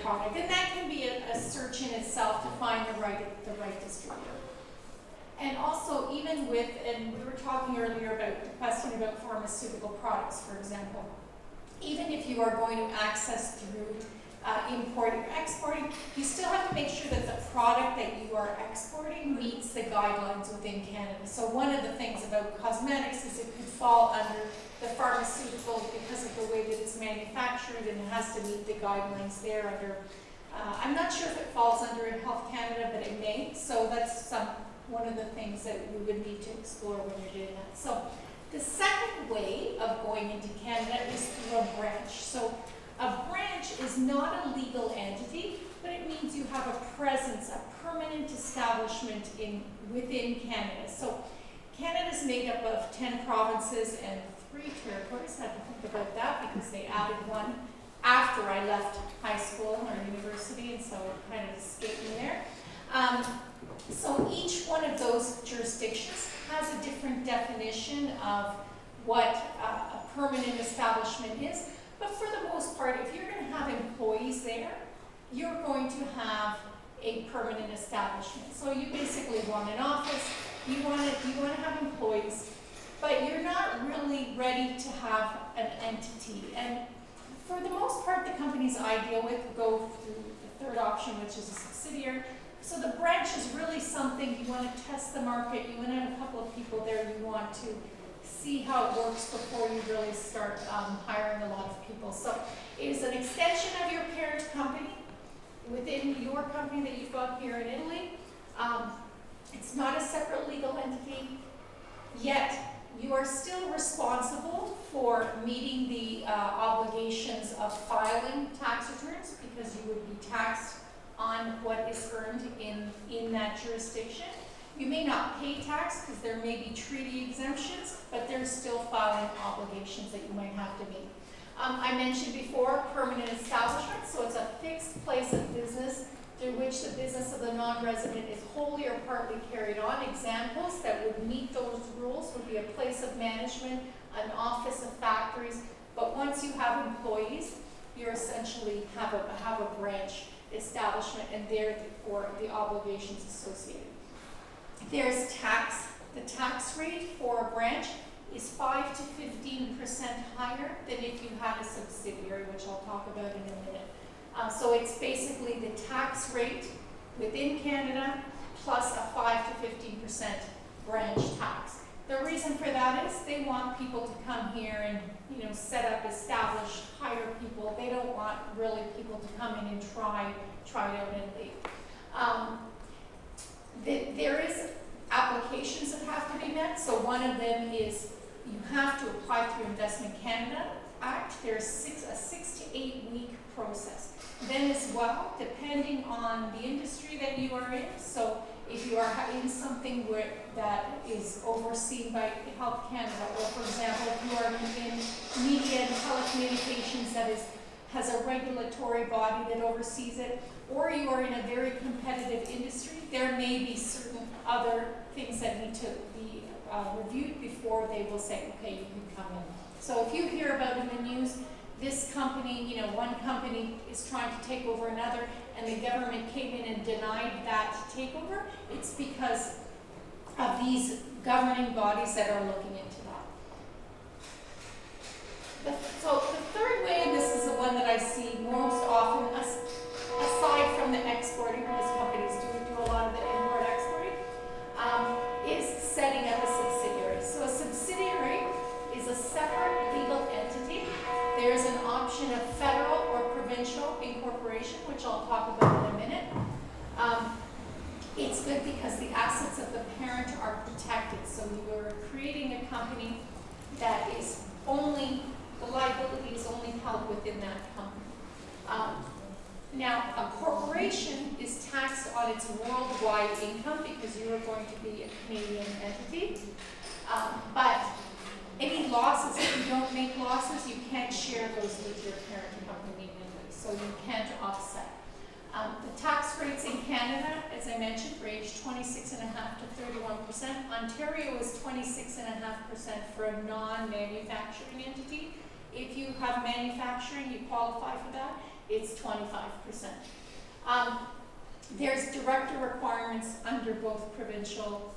product. And that can be a search in itself to find the right distributor. And also, even with, and we were talking earlier about the question about pharmaceutical products, for example, even if you are going to access through importing or exporting, you still have to make sure that the product that you are exporting meets the guidelines within Canada. So one of the things about cosmetics is it could fall under the pharmaceutical because of the way that it's manufactured, and it has to meet the guidelines there under, I'm not sure if it falls under Health Canada, but it may. So that's one of the things that we would need to explore when you're doing that. So the second way of going into Canada is through a branch. So a branch is not a legal entity, but it means you have a presence, a permanent establishment within Canada. So Canada is made up of 10 provinces and 3 territories. I had to think about that because they added one after I left high school or university, and so it kind of escaped me there. So each one of those jurisdictions has a different definition of what a permanent establishment is. But for the most part, if you're going to have employees there, you're going to have a permanent establishment. So you basically want an office, you want to have employees, but you're not really ready to have an entity. And for the most part, the companies I deal with go through the third option, which is a subsidiary. So the branch is really something you want to test the market, you want to have a couple of people there, you want to see how it works before you really start hiring a lot of people. So it is an extension of your parent company within your company that you've got here in Italy. It's not a separate legal entity, yet you are still responsible for meeting the obligations of filing tax returns, because you would be taxed on what is earned in that jurisdiction. You may not pay tax because there may be treaty exemptions, but there's still filing obligations that you might have to meet. I mentioned before permanent establishment, so it's a fixed place of business through which the business of the non-resident is wholly or partly carried on. Examples that would meet those rules would be a place of management, an office of factories, but once you have employees, you essentially have a branch establishment, and therefore the obligations associated. There's tax. The tax rate for a branch is 5 to 15% higher than if you had a subsidiary, which I'll talk about in a minute. So it's basically the tax rate within Canada plus a 5 to 15% branch tax. The reason for that is they want people to come here and set up, establish, hire people. They don't want really people to come in and try it out and leave. There is applications that have to be met. So one of them is you have to apply through Investment Canada Act. There's a 6 to 8 week process. Then as well, depending on the industry that you are in, so if you are in something that is overseen by Health Canada, or for example, if you are in media and telecommunications that has a regulatory body that oversees it, or you are in a very competitive industry, there may be certain other things that need to be reviewed before they will say, okay, you can come in. So if you hear about in the news, this company, one company is trying to take over another, and the government came in and denied that takeover, it's because of these governing bodies that are looking into that. So the third way, and this is the one that I see most often, aside from the exporting, because companies do a lot of the import exporting, is setting up a subsidiary. So a subsidiary is a separate legal entity. There's an option of federal or provincial incorporation, which I'll talk about in a minute. It's good because the assets of the parent are protected. So you are creating a company that is only, the liability is only held within that company. Now, a corporation is taxed on its worldwide income because you are going to be a Canadian entity. But any losses, if you don't make losses, you can't share those with your parent company, so you can't offset. The tax rates in Canada, as I mentioned, range 26.5% to 31%. Ontario is 26.5% for a non-manufacturing entity. If you have manufacturing, you qualify for that, it's 25%. There's director requirements under both provincial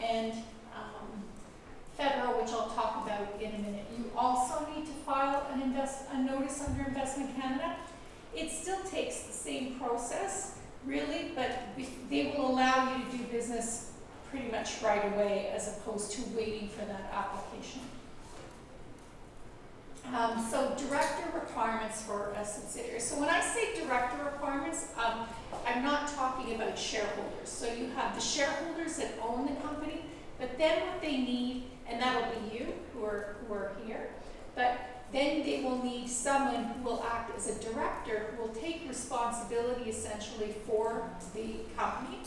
and federal, which I'll talk about in a minute. You also need to file a notice under Investment Canada. It still takes the same process, really, but they will allow you to do business pretty much right away as opposed to waiting for that application. So director requirements for a subsidiary. So when I say director requirements, I'm not talking about shareholders. So you have the shareholders that own the company, but then what they need, and that'll be you who are here, but then they will need someone who will act as a director, who will take responsibility essentially for the company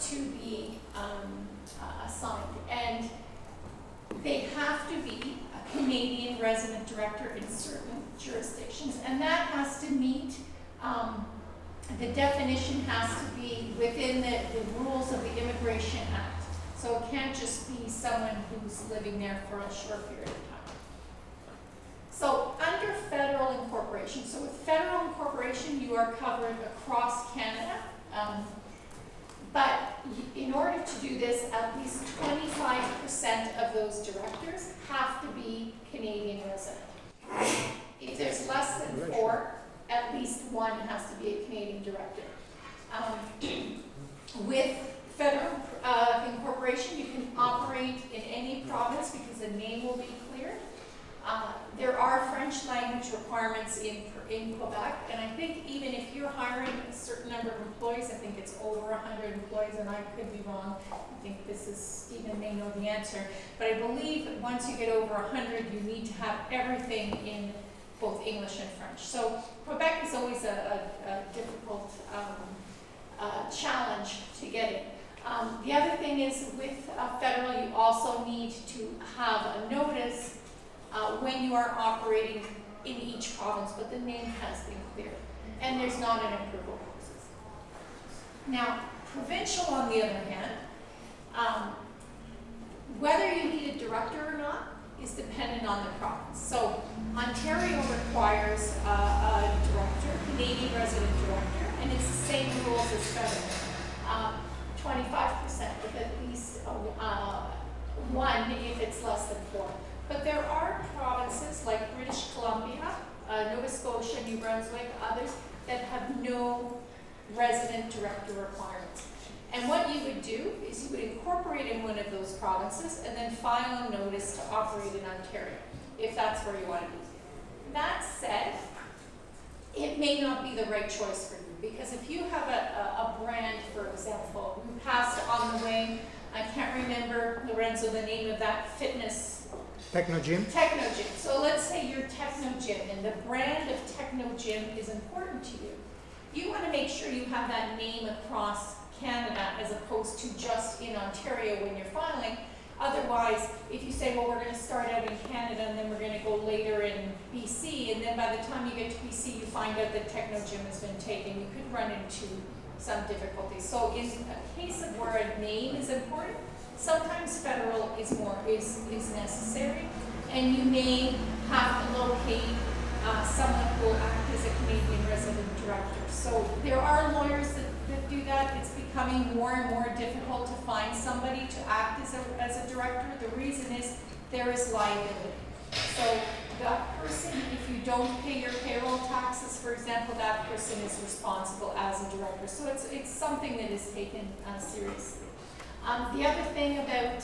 to be assigned. And they have to be a Canadian resident director in certain jurisdictions, and that has to meet, the definition has to be within the rules of the Immigration Act. So it can't just be someone who's living there for a short period of time. So under federal incorporation, so with federal incorporation, you are covered across Canada, but in order to do this, at least 25% of those directors have to be Canadian resident. If there's less than 4, at least 1 has to be a Canadian director. With federal incorporation, you can operate in any province because the name will be cleared. There are French language requirements in Quebec, and I think even if you're hiring a certain number of employees, I think it's over 100 employees, and I could be wrong. I think this is, Stephen may know the answer, but I believe that once you get over 100, you need to have everything in both English and French. So Quebec is always a difficult challenge to get in. The other thing is with federal, you also need to have a notice when you are operating in each province, but the name has been cleared, and there's not an approval process. Now, provincial, on the other hand, whether you need a director or not is dependent on the province. So Ontario requires a director, Canadian resident director, and it's the same rules as federal. 25% with at least 1 if it's less than 4. But there are provinces like British Columbia, Nova Scotia, New Brunswick, others that have no resident director requirements. And what you would do is you would incorporate in one of those provinces and then file a notice to operate in Ontario, if that's where you want to be. That said, it may not be the right choice for you, because if you have a brand, for example, we passed on the way, I can't remember, Lorenzo, the name of that fitness Techno Gym? Techno Gym. So let's say you're Techno Gym, and the brand of Techno Gym is important to you. You want to make sure you have that name across Canada as opposed to just in Ontario when you're filing. Otherwise, if you say, well, we're going to start out in Canada and then we're going to go later in BC, and then by the time you get to BC, you find out that Techno Gym has been taken, you could run into some difficulties. So in a case of where a name is important, sometimes federal is necessary, and you may have to locate someone who will act as a Canadian resident director. So there are lawyers that do that. It's becoming more and more difficult to find somebody to act as a director. The reason is there is liability. So that person, if you don't pay your payroll taxes, for example, that person is responsible as a director. So it's something that is taken seriously. The other thing about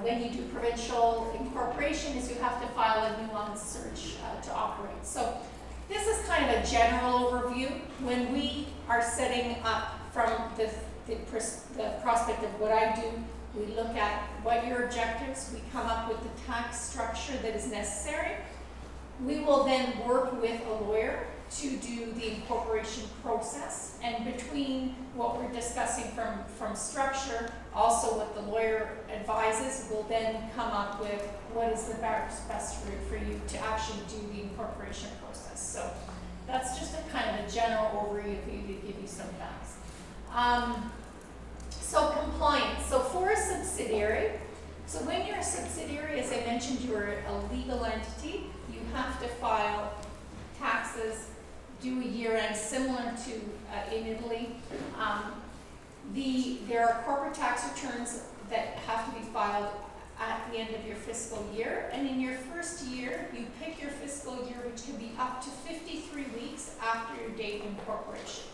when you do provincial incorporation is you have to file a nuance search to operate. So this is kind of a general overview. When we are setting up from the prospect of what I do, we look at what your objectives, we come up with the tax structure that is necessary. We will then work with a lawyer to do the incorporation process, and between what we're discussing from structure, also what the lawyer advises, will then come up with what is the best route for you to actually do the incorporation process. So that's just a kind of a general overview to give you some facts. So compliance. So for a subsidiary, so when you're a subsidiary, as I mentioned, you're a legal entity. You have to file taxes, do a year-end similar to in Italy. There are corporate tax returns that have to be filed at the end of your fiscal year, and in your first year, you pick your fiscal year, which can be up to 53 weeks after your date of incorporation.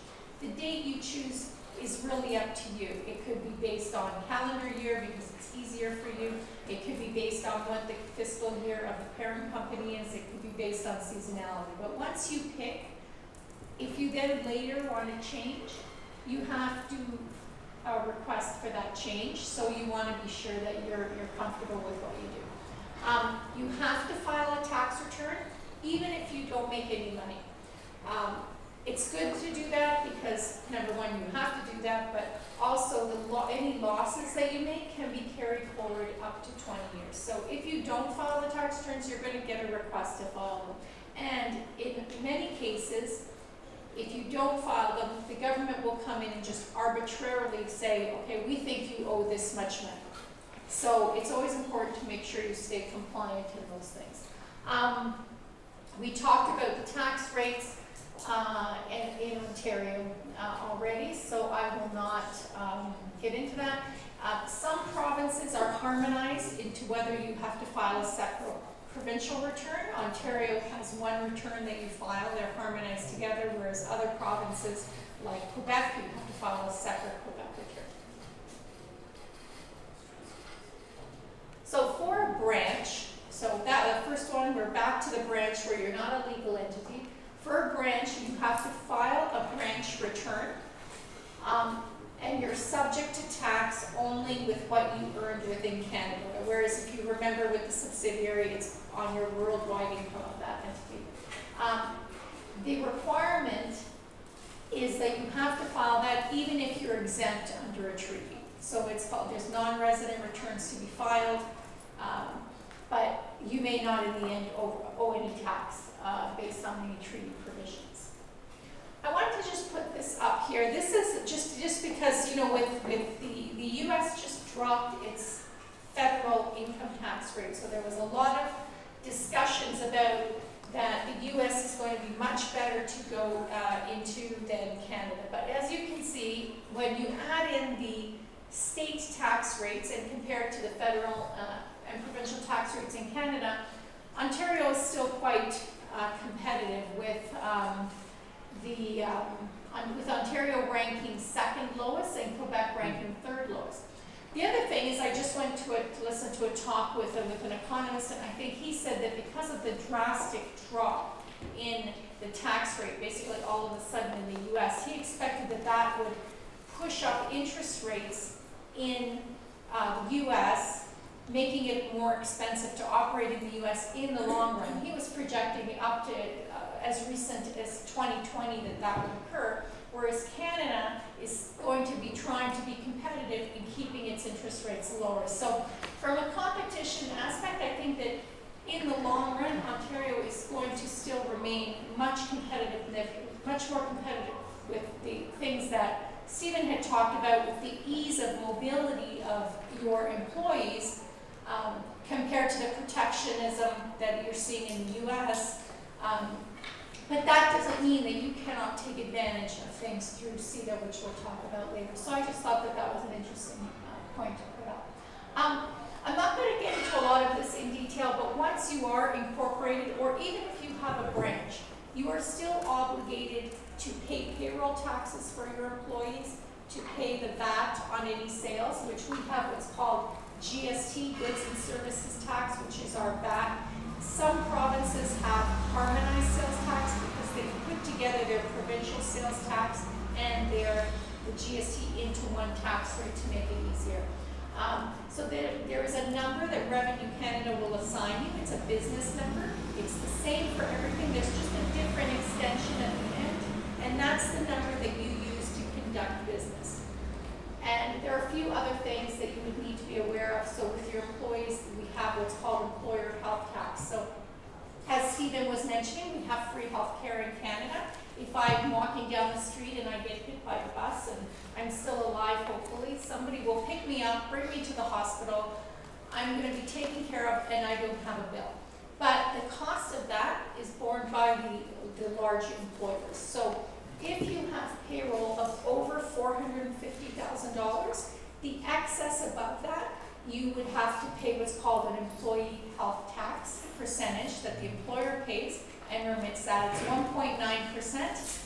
The date you choose is really up to you. It could be based on calendar year because it's easier for you. It could be based on what the fiscal year of the parent company is. It could be based on seasonality. But once you pick, if you then later want to change, you have to request for that change. So you want to be sure that you're comfortable with what you do. You have to file a tax return even if you don't make any money. It's good to do that because, number one, you have to do that, but also any losses that you make can be carried forward up to 20 years. So if you don't file the tax returns, you're going to get a request to file them. And in many cases, if you don't file them, the government will come in and just arbitrarily say, okay, we think you owe this much money. So it's always important to make sure you stay compliant in those things. We talked about the tax rates in Ontario already, so I will not get into that. Some provinces are harmonized into whether you have to file a separate provincial return. Ontario has one return that you file, they're harmonized together, whereas other provinces like Quebec, you have to file a separate Quebec return. So for a branch, so that the first one, we're back to the branch where you're not a legal entity. For a branch, you have to file a branch return, and you're subject to tax only with what you earned within Canada. Whereas if you remember with the subsidiary, it's on your worldwide income of that entity. The requirement is that you have to file that even if you're exempt under a treaty. So it's called, there's non-resident returns to be filed, but you may not in the end owe any tax based on any treaty provisions. I wanted to just put this up here. This is just because, you know, with the U.S. just dropped its federal income tax rate, so there was a lot of discussions about that the U.S. is going to be much better to go into than Canada. But as you can see, when you add in the state tax rates and compare it to the federal and provincial tax rates in Canada, Ontario is still quite competitive with with Ontario ranking second lowest and Quebec ranking third lowest. The other thing is I just went to listen to a talk with an economist, and I think he said that because of the drastic drop in the tax rate, basically all of a sudden in the U.S., he expected that that would push up interest rates in the U.S., making it more expensive to operate in the U.S. in the long run. He was projecting up to as recent as 2020 that would occur, whereas Canada is going to be trying to be competitive in keeping its interest rates lower. So from a competition aspect, I think that in the long run, Ontario is going to still remain much more competitive with the things that Stephen had talked about with the ease of mobility of your employees compared to the protectionism that you're seeing in the U.S. But that doesn't mean that you cannot take advantage of things through CETA, which we'll talk about later. So I just thought that that was an interesting point to put up. I'm not going to get into a lot of this in detail, but once you are incorporated, or even if you have a branch, you are still obligated to pay payroll taxes for your employees, to pay the VAT on any sales, which we have what's called GST, Goods and Services Tax, which is our VAT. Some provinces have harmonized sales tax because they put together their provincial sales tax and the GST into one tax rate to make it easier. So there is a number that Revenue Canada will assign you. It's a business number. It's the same for everything. There's just a different extension at the end. And that's the number that you use to conduct business. And there are a few other things that you would need to be aware of. So with your employees, we have what's called employer health tax. So as Stephen was mentioning, we have free health care in Canada. If I'm walking down the street and I get hit by a bus and I'm still alive, hopefully, somebody will pick me up, bring me to the hospital. I'm going to be taken care of and I don't have a bill. But the cost of that is borne by the large employers. So if you have payroll of over $450,000, the excess above that, you would have to pay what's called an employee health tax percentage that the employer pays and remits that. It's 1.9%,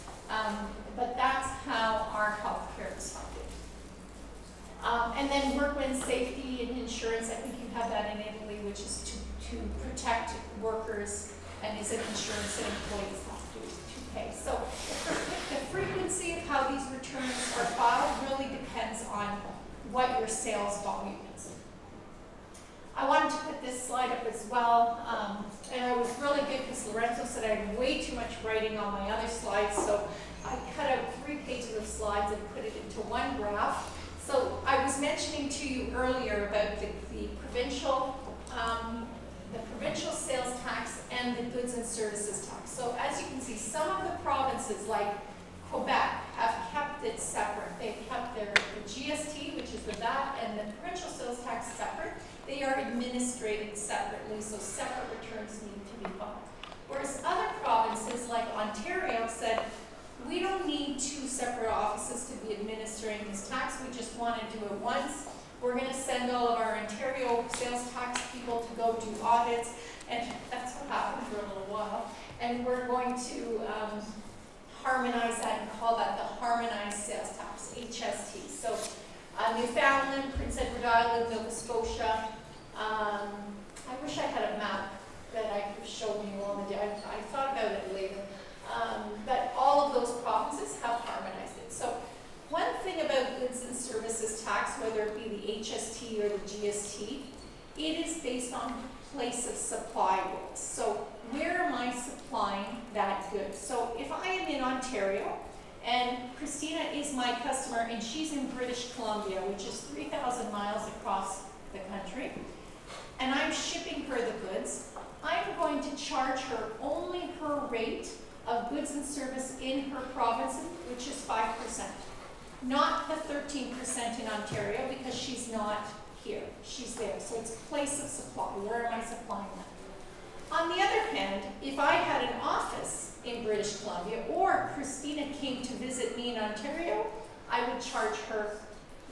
but that's how our health care is funded. And then workman's safety and insurance, I think you have that in Italy, which is to protect workers and is an insurance that employees have to pay. So the frequency of how these returns are filed really depends on what your sales volume is. I wanted to put this slide up as well, and I was really good because Lorenzo said I had way too much writing on my other slides, so I cut out 3 pages of slides and put it into one graph. So I was mentioning to you earlier about the provincial sales tax and the goods and services tax. So as you can see, some of the provinces like Quebec have kept it separate. They've kept the GST, which is the VAT, and the provincial sales tax separate. They are administrated separately, so separate returns need to be filed. Whereas other provinces like Ontario said, we don't need 2 separate offices to be administering this tax. We just want to do it once. We're going to send all of our Ontario sales tax people to go do audits, and that's what happened for a little while. And we're going to harmonize that and call that the harmonized sales tax, HST. So Newfoundland, Prince Edward Island, Nova Scotia. I wish I had a map that I could have shown you all the day. I thought about it later. But all of those provinces have harmonized it. So one thing about goods and services tax, whether it be the HST or the GST, it is based on place of supply rules. So where am I supplying that good? So if I am in Ontario and Christina is my customer and she's in British Columbia, which is 3,000 miles across the country, and I'm shipping her the goods, I'm going to charge her only her rate of goods and service in her province, which is 5%. Not the 13% in Ontario because she's not here, she's there. So it's place of supply, where am I supplying that? On the other hand, if I had an office in British Columbia or Christina came to visit me in Ontario, I would charge her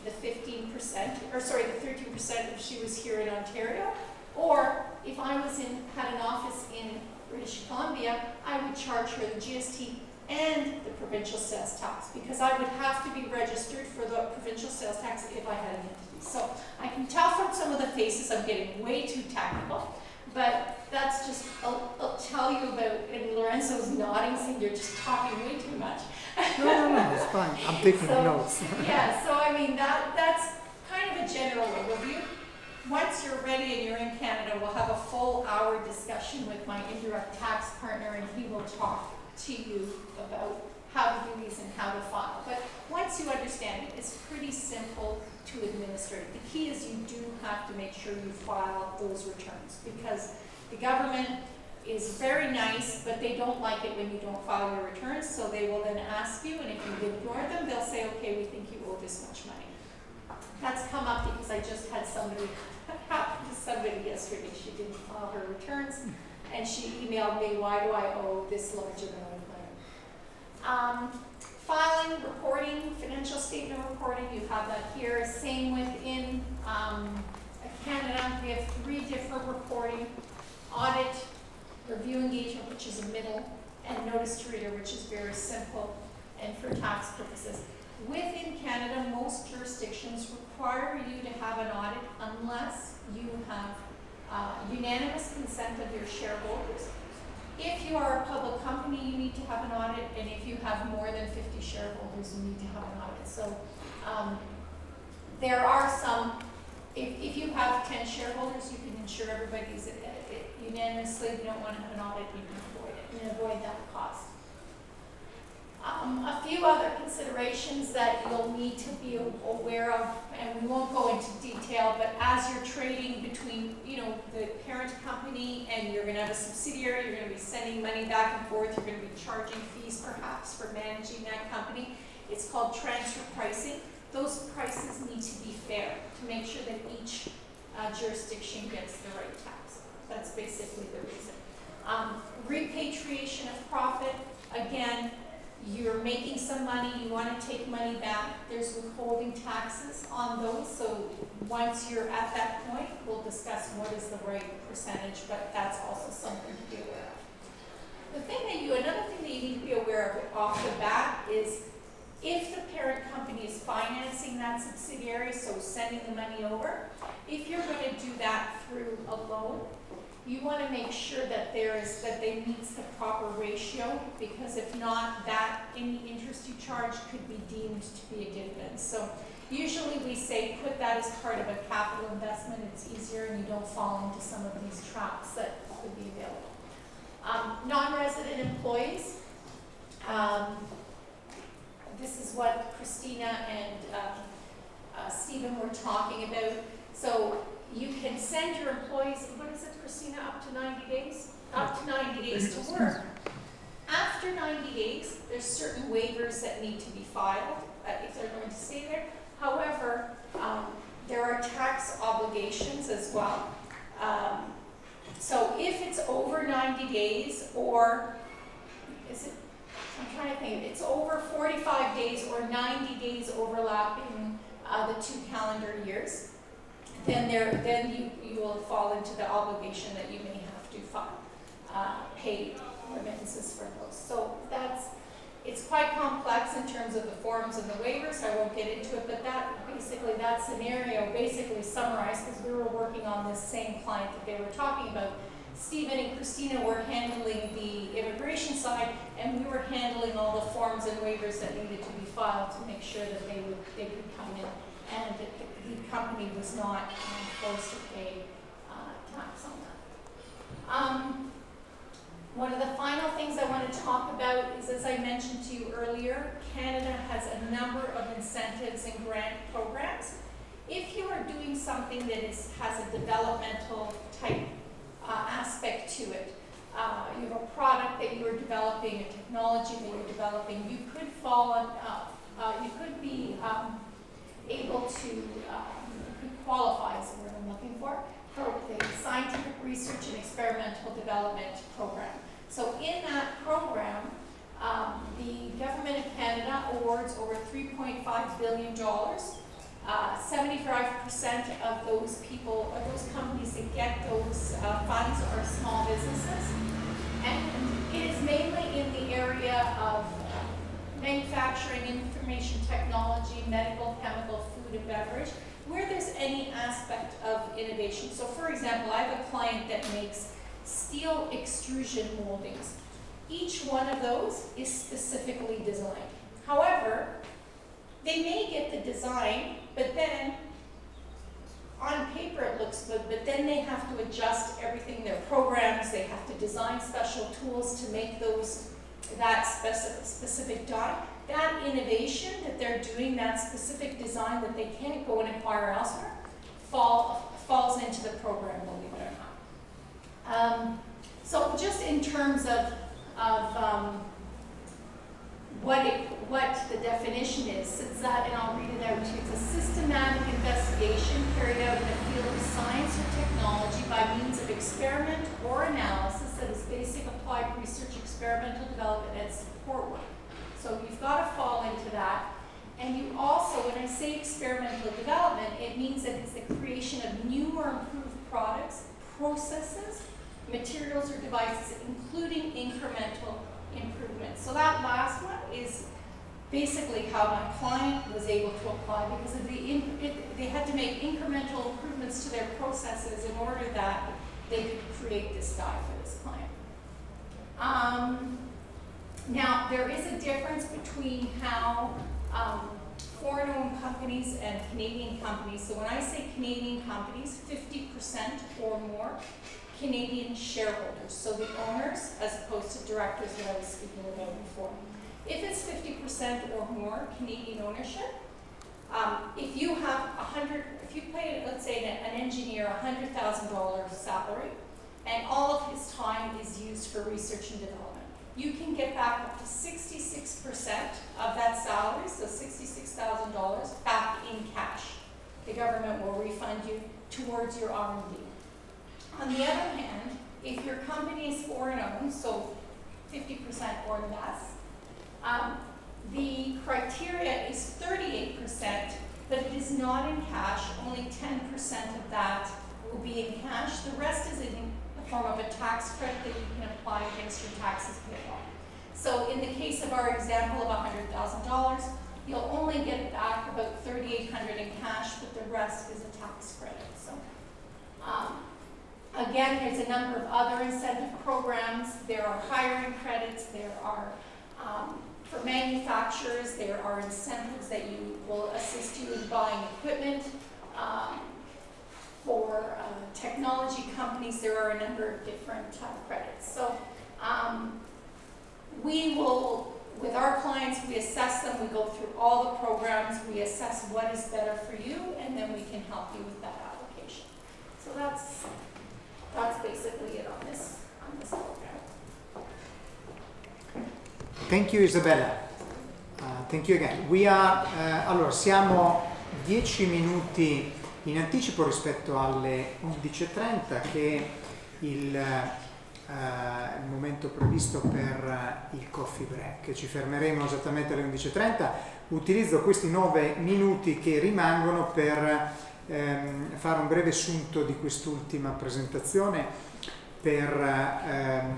the 15%, or sorry, the 13% if she was here in Ontario. Or if I had an office in British Columbia, I would charge her the GST and the provincial sales tax because I would have to be registered for the provincial sales tax if I had an entity. So I can tell from some of the faces I'm getting way too technical, but that's just, I'll tell you about, and Lorenzo's nodding saying you're just talking way too much. No, it's fine. I'm taking notes. Yeah, so I mean, that's kind of a general overview. Once you're ready and you're in Canada, we'll have a full hour discussion with my indirect tax partner and he will talk to you about how to do these and how to file. But once you understand it, it's pretty simple to administer. The key is you do have to make sure you file those returns because the government is very nice, but they don't like it when you don't file your returns, so they will then ask you, and if you ignore them, they'll say, okay, we think you owe this much money. That's come up because I just had somebody, happened to somebody yesterday, she didn't file her returns, and she emailed me, why do I owe this large amount of money? Filing, reporting, financial statement reporting, you have that here. Same within Canada, we have 3 different reporting: audit, review engagement, which is a middle, and notice to reader, which is very simple and for tax purposes. Within Canada, most jurisdictions require you to have an audit unless you have unanimous consent of your shareholders. If you are a public company, you need to have an audit, and if you have more than 50 shareholders, you need to have an audit. So there are some if you have 10 shareholders, you can ensure everybody's unanimously. You don't want to have an audit, you can avoid it and avoid that cost. A few other considerations that you'll need to be aware of, and we won't go into detail, but as you're trading between, the parent company and you're going to have a subsidiary, you're going to be sending money back and forth, you're going to be charging fees perhaps for managing that company. It's called transfer pricing. Those prices need to be fair to make sure that each jurisdiction gets the right tax. That's basically the reason. Repatriation of profit, again, you're making some money, you want to take money back, there's withholding taxes on those, so once you're at that point, we'll discuss what is the right percentage, but that's also something to be aware of. Another thing that you need to be aware of off the bat is if the parent company is financing that subsidiary, so sending the money over, if you're going to do that through a loan, you want to make sure that they meets the proper ratio, because if not, any interest you charge could be deemed to be a dividend. So usually we say put that as part of a capital investment. It's easier and you don't fall into some of these traps that could be available. Non-resident employees. This is what Christina and Stephen were talking about. So you can send your employees, what is it, Christina, up to 90 days? Up to 90 days to work. After 90 days, there's certain waivers that need to be filed if they're going to stay there. However, there are tax obligations as well. So if it's over 90 days, or I'm trying to think, it's over 45 days or 90 days overlapping the 2 calendar years, then you will fall into the obligation that you may have to pay remittances for those. So it's quite complex in terms of the forms and the waivers. I won't get into it, but that scenario basically summarized, because we were working on this same client that they were talking about. Stephen and Christina were handling the immigration side, and we were handling all the forms and waivers that needed to be filed to make sure that they could come in, and the company was not forced to pay tax on that. One of the final things I want to talk about is, as I mentioned to you earlier, Canada has a number of incentives and grant programs. If you are doing something that has a developmental type aspect to it, you have a product that you are developing, a technology that you're developing, you could fall on, you could be able to, could qualify is the word I'm looking for the Scientific Research and Experimental Development Program. So in that program, the Government of Canada awards over $3.5 billion. 75% of those people, of those companies that get those funds are small businesses. And it is mainly in the area of manufacturing, information technology, medical, chemical, food and beverage, where there's any aspect of innovation. So for example, I have a client that makes steel extrusion moldings. Each one of those is specifically designed. However, they may get the design, but then on paper it looks good, but then they have to adjust everything, their programs, they have to design special tools to make that specific die. That innovation that they're doing, that specific design that they can't go and acquire elsewhere, falls into the program, believe it or not. So just in terms of what the definition is, it's that, and I'll read it out to you. It's a systematic investigation carried out in the field of science or technology by means of experiment or analysis that is basic applied research, experimental development, and support work. So you've got to fall into that. And you also, when I say experimental development, it means that it's the creation of new or improved products, processes, materials, or devices, including incremental improvements. So that last one is basically how my client was able to apply, because of they had to make incremental improvements to their processes in order that they could create this die for this client. Now, there is a difference between how foreign-owned companies and Canadian companies. So when I say Canadian companies, 50% or more Canadian shareholders. So the owners, as opposed to directors that I was speaking about before. If it's 50% or more Canadian ownership, if you have if you pay, let's say, an engineer $100,000 salary, and all of his time is used for research and development, you can get back up to 66% of that salary, so $66,000 back in cash. The government will refund you towards your R&D. On the other hand, if your company is foreign-owned, so 50% or less, the criteria is 38%, but it is not in cash. Only 10% of that will be in cash. The rest is in the form of a tax credit that you can apply against your taxes payable. So in the case of our example of $100,000, you'll only get back about $3,800 in cash, but the rest is a tax credit. So again, there's a number of other incentive programs. There are hiring credits. There are for manufacturers, there are incentives that will assist you in buying equipment. For technology companies, there are a number of different credits. So we will, with our clients, we assess them, we go through all the programs, we assess what is better for you, and then we can help you with that application. So that's basically it on this program. Thank you, Isabella. Thank you again. We are, allora, siamo 10 minuti in anticipo rispetto alle 11:30, che è il momento previsto per il coffee break. Ci fermeremo esattamente alle 11:30. Utilizzo questi 9 minuti che rimangono per fare un breve sunto di quest'ultima presentazione, per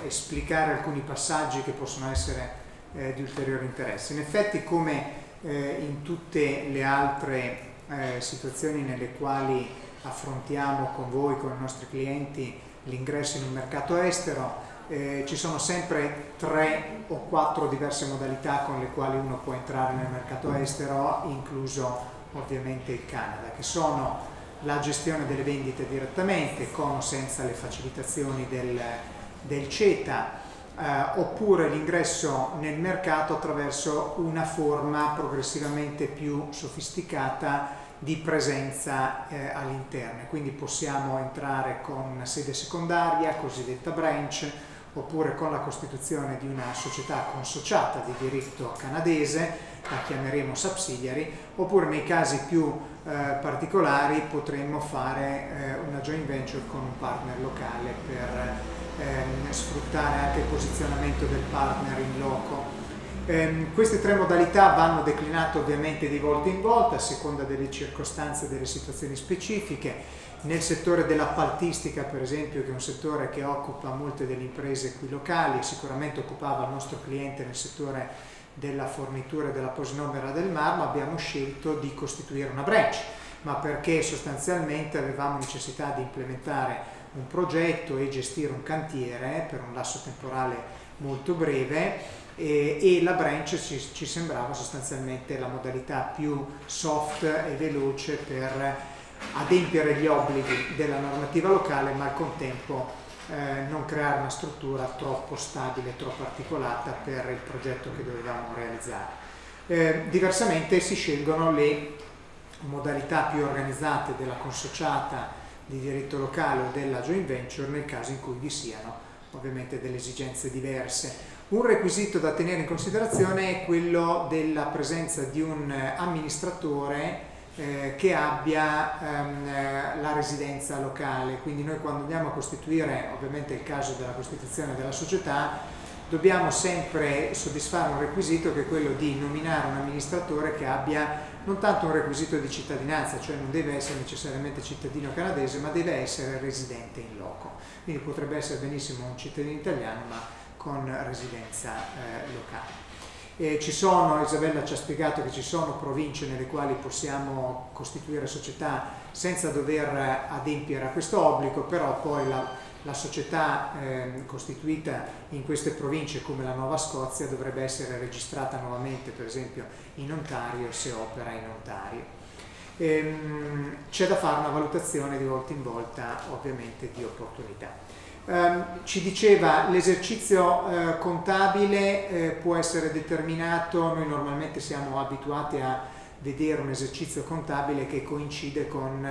esplicare alcuni passaggi che possono essere di ulteriore interesse. In effetti, come in tutte le altre situazioni nelle quali affrontiamo con voi, con i nostri clienti, l'ingresso in un mercato estero, ci sono sempre 3 o 4 diverse modalità con le quali uno può entrare nel mercato estero, incluso ovviamente il Canada, che sono la gestione delle vendite direttamente, con o senza le facilitazioni del CETA, oppure l'ingresso nel mercato attraverso una forma progressivamente più sofisticata di presenza all'interno. Quindi possiamo entrare con una sede secondaria, cosiddetta branch, oppure con la costituzione di una società consociata di diritto canadese, la chiameremo subsidiary, oppure nei casi più particolari potremmo fare una joint venture con un partner locale per sfruttare anche il posizionamento del partner in loco. Queste 3 modalità vanno declinate ovviamente di volta in volta a seconda delle circostanze e delle situazioni specifiche. Nel settore dell'appaltistica, per esempio, che è un settore che occupa molte delle imprese qui locali, sicuramente occupava il nostro cliente nel settore della fornitura e della posinomera del marmo, abbiamo scelto di costituire una branch, ma perché sostanzialmente avevamo necessità di implementare un progetto e gestire un cantiere per un lasso temporale molto breve, e la branch ci sembrava sostanzialmente la modalità più soft e veloce per adempiere gli obblighi della normativa locale, ma al contempo non creare una struttura troppo stabile, troppo articolata per il progetto che dovevamo realizzare. Diversamente si scelgono le modalità più organizzate della consociata di diritto locale o della joint venture nel caso in cui vi siano ovviamente delle esigenze diverse. Un requisito da tenere in considerazione è quello della presenza di un amministratore che abbia la residenza locale. Quindi noi, quando andiamo a costituire, ovviamente è il caso della costituzione della società, dobbiamo sempre soddisfare un requisito, che è quello di nominare un amministratore che abbia non tanto un requisito di cittadinanza, cioè non deve essere necessariamente cittadino canadese, ma deve essere residente in loco. Quindi potrebbe essere benissimo un cittadino italiano, ma con residenza locale. Isabella ci ha spiegato che ci sono province nelle quali possiamo costituire società senza dover adempiere a questo obbligo, però poi la società costituita in queste province come la Nuova Scozia dovrebbe essere registrata nuovamente, per esempio in Ontario, se opera in Ontario. C'è da fare una valutazione di volta in volta, ovviamente, di opportunità. Ci diceva, l'esercizio contabile può essere determinato, noi normalmente siamo abituati a vedere un esercizio contabile che coincide con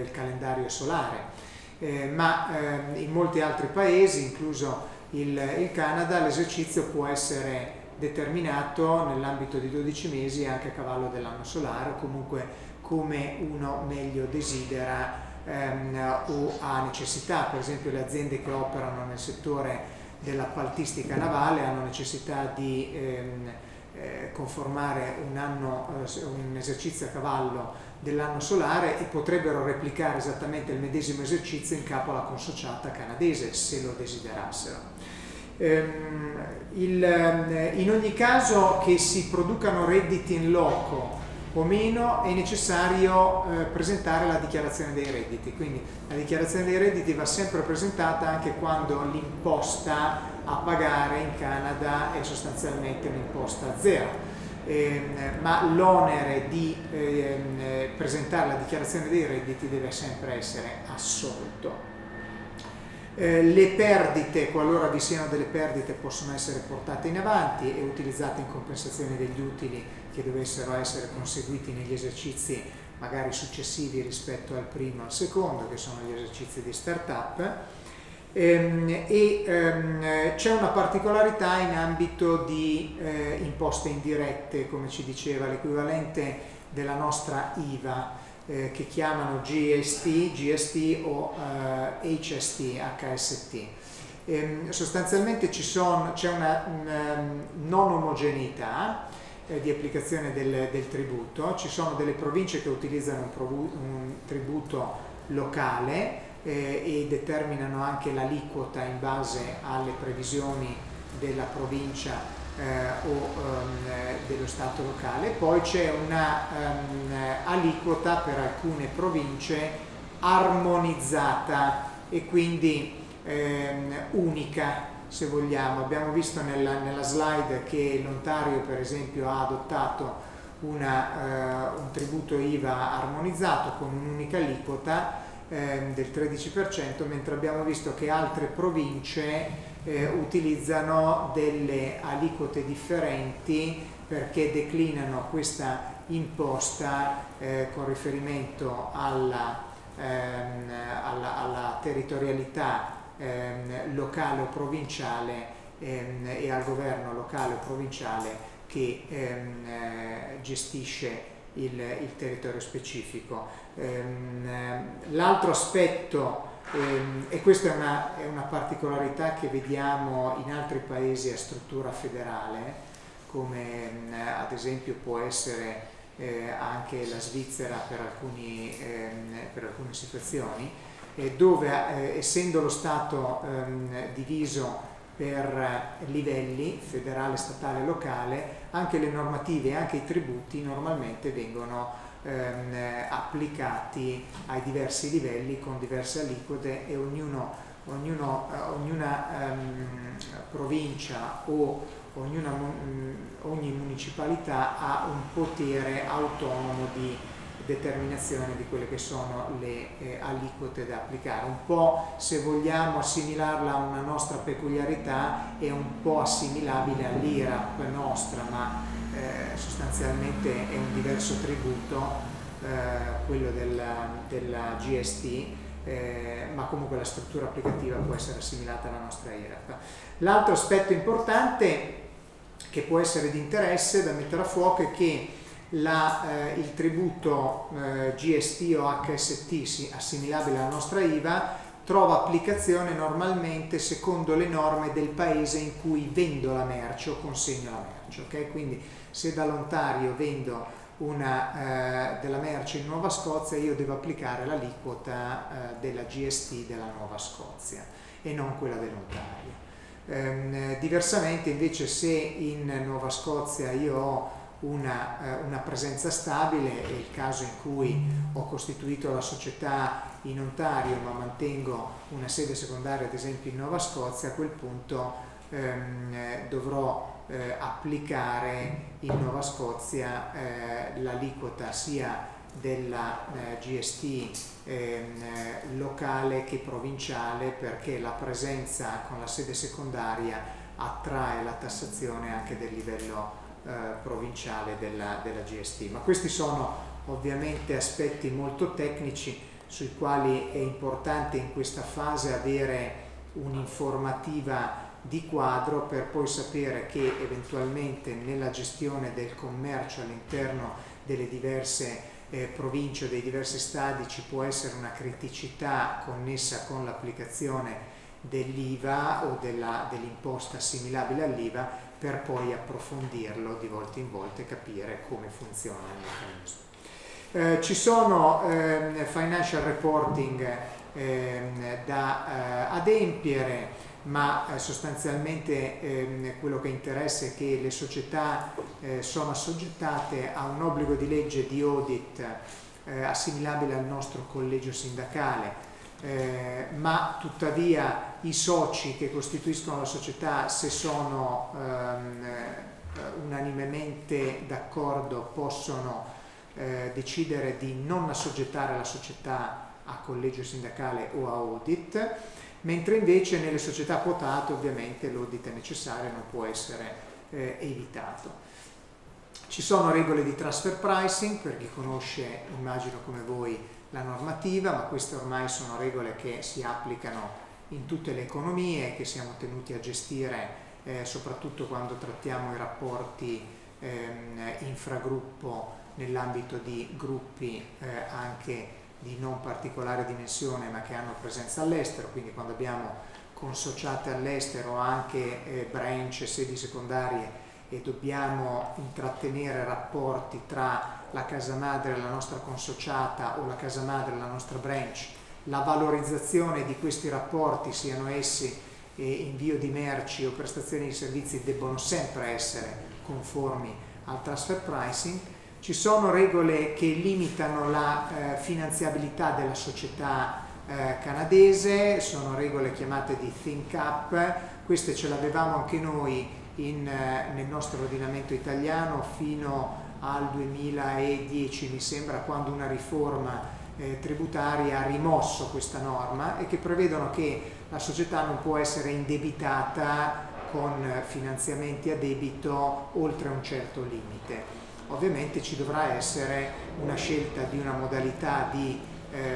il calendario solare, ma in molti altri paesi, incluso il Canada, l'esercizio può essere determinato nell'ambito di 12 mesi anche a cavallo dell'anno solare, o comunque come uno meglio desidera o ha necessità. Per esempio le aziende che operano nel settore dell'appaltistica navale hanno necessità di conformare un esercizio a cavallo dell'anno solare e potrebbero replicare esattamente il medesimo esercizio in capo alla consociata canadese, se lo desiderassero. In ogni caso, che si producano redditi in loco o meno, è necessario presentare la dichiarazione dei redditi. Quindi la dichiarazione dei redditi va sempre presentata anche quando l'imposta a pagare in Canada è sostanzialmente un'imposta zero, ma l'onere di presentare la dichiarazione dei redditi deve sempre essere assolto. Le perdite, qualora vi siano delle perdite, possono essere portate in avanti e utilizzate in compensazione degli utili che dovessero essere conseguiti negli esercizi magari successivi rispetto al primo e al secondo, che sono gli esercizi di start-up. C'è una particolarità in ambito di imposte indirette, come ci diceva, l'equivalente della nostra IVA, che chiamano GST o HST, HST. Sostanzialmente c'è una non omogeneità di applicazione del tributo. Ci sono delle province che utilizzano un tributo locale e determinano anche l'aliquota in base alle previsioni della provincia dello Stato locale. Poi c'è una aliquota per alcune province armonizzata e quindi unica, se vogliamo. Abbiamo visto nella slide che l'Ontario, per esempio, ha adottato un tributo IVA armonizzato con un'unica aliquota del 13%, mentre abbiamo visto che altre province utilizzano delle aliquote differenti perché declinano questa imposta con riferimento alla territorialità locale o provinciale e al governo locale o provinciale che gestisce il territorio specifico. L'altro aspetto, e questa è una particolarità che vediamo in altri paesi a struttura federale, come ad esempio può essere anche la Svizzera per alcune situazioni, dove essendo lo Stato diviso per livelli, federale, statale e locale, anche le normative e anche i tributi normalmente vengono applicati ai diversi livelli con diverse aliquote e ognuna provincia o ogni municipalità ha un potere autonomo di determinazione di quelle che sono le aliquote da applicare. Un po', se vogliamo assimilarla a una nostra peculiarità, è un po' assimilabile all'IRAP nostra, ma sostanzialmente è un diverso tributo, quello della GST, ma comunque la struttura applicativa può essere assimilata alla nostra IRAP. L'altro aspetto importante che può essere di interesse da mettere a fuoco è che il tributo GST o HST, assimilabile alla nostra IVA, trova applicazione normalmente secondo le norme del paese in cui vendo la merce o consegno la merce. Okay? Quindi se dall'Ontario vendo della merce in Nuova Scozia, io devo applicare l'aliquota della GST della Nuova Scozia e non quella dell'Ontario. Diversamente invece, se in Nuova Scozia io ho una presenza stabile. È il caso in cui ho costituito la società in Ontario ma mantengo una sede secondaria ad esempio in Nuova Scozia. A quel punto dovrò applicare in Nuova Scozia l'aliquota sia della GST locale che provinciale, perché la presenza con la sede secondaria attrae la tassazione anche del livello provinciale della GST. Ma questi sono ovviamente aspetti molto tecnici sui quali è importante in questa fase avere un'informativa di quadro per poi sapere che eventualmente nella gestione del commercio all'interno delle diverse province o dei diversi stadi ci può essere una criticità connessa con l'applicazione dell'IVA o dell'imposta assimilabile all'IVA, per poi approfondirlo di volta in volta e capire come funziona il meccanismo. Ci sono financial reporting da adempiere, ma sostanzialmente quello che interessa è che le società sono assoggettate a un obbligo di legge di audit assimilabile al nostro collegio sindacale, ma tuttavia i soci che costituiscono la società, se sono unanimemente d'accordo, possono decidere di non assoggettare la società a collegio sindacale o a audit, mentre invece nelle società quotate ovviamente l'audit è necessario e non può essere evitato. Ci sono regole di transfer pricing per chi conosce, immagino come voi, la normativa, ma queste ormai sono regole che si applicano in tutte le economie, che siamo tenuti a gestire soprattutto quando trattiamo i rapporti infragruppo nell'ambito di gruppi anche di non particolare dimensione ma che hanno presenza all'estero, quindi quando abbiamo consociate all'estero o anche branch e sedi secondarie e dobbiamo intrattenere rapporti tra la casa madre e la nostra consociata o la casa madre e la nostra branch, la valorizzazione di questi rapporti, siano essi invio di merci o prestazioni di servizi, debbono sempre essere conformi al transfer pricing. Ci sono regole che limitano la finanziabilità della società canadese, sono regole chiamate di think up. Queste ce l'avevamo anche noi nel nostro ordinamento italiano fino al 2010, mi sembra, quando una riforma tributaria ha rimosso questa norma, e che prevedono che la società non può essere indebitata con finanziamenti a debito oltre un certo limite. Ovviamente ci dovrà essere una scelta di una modalità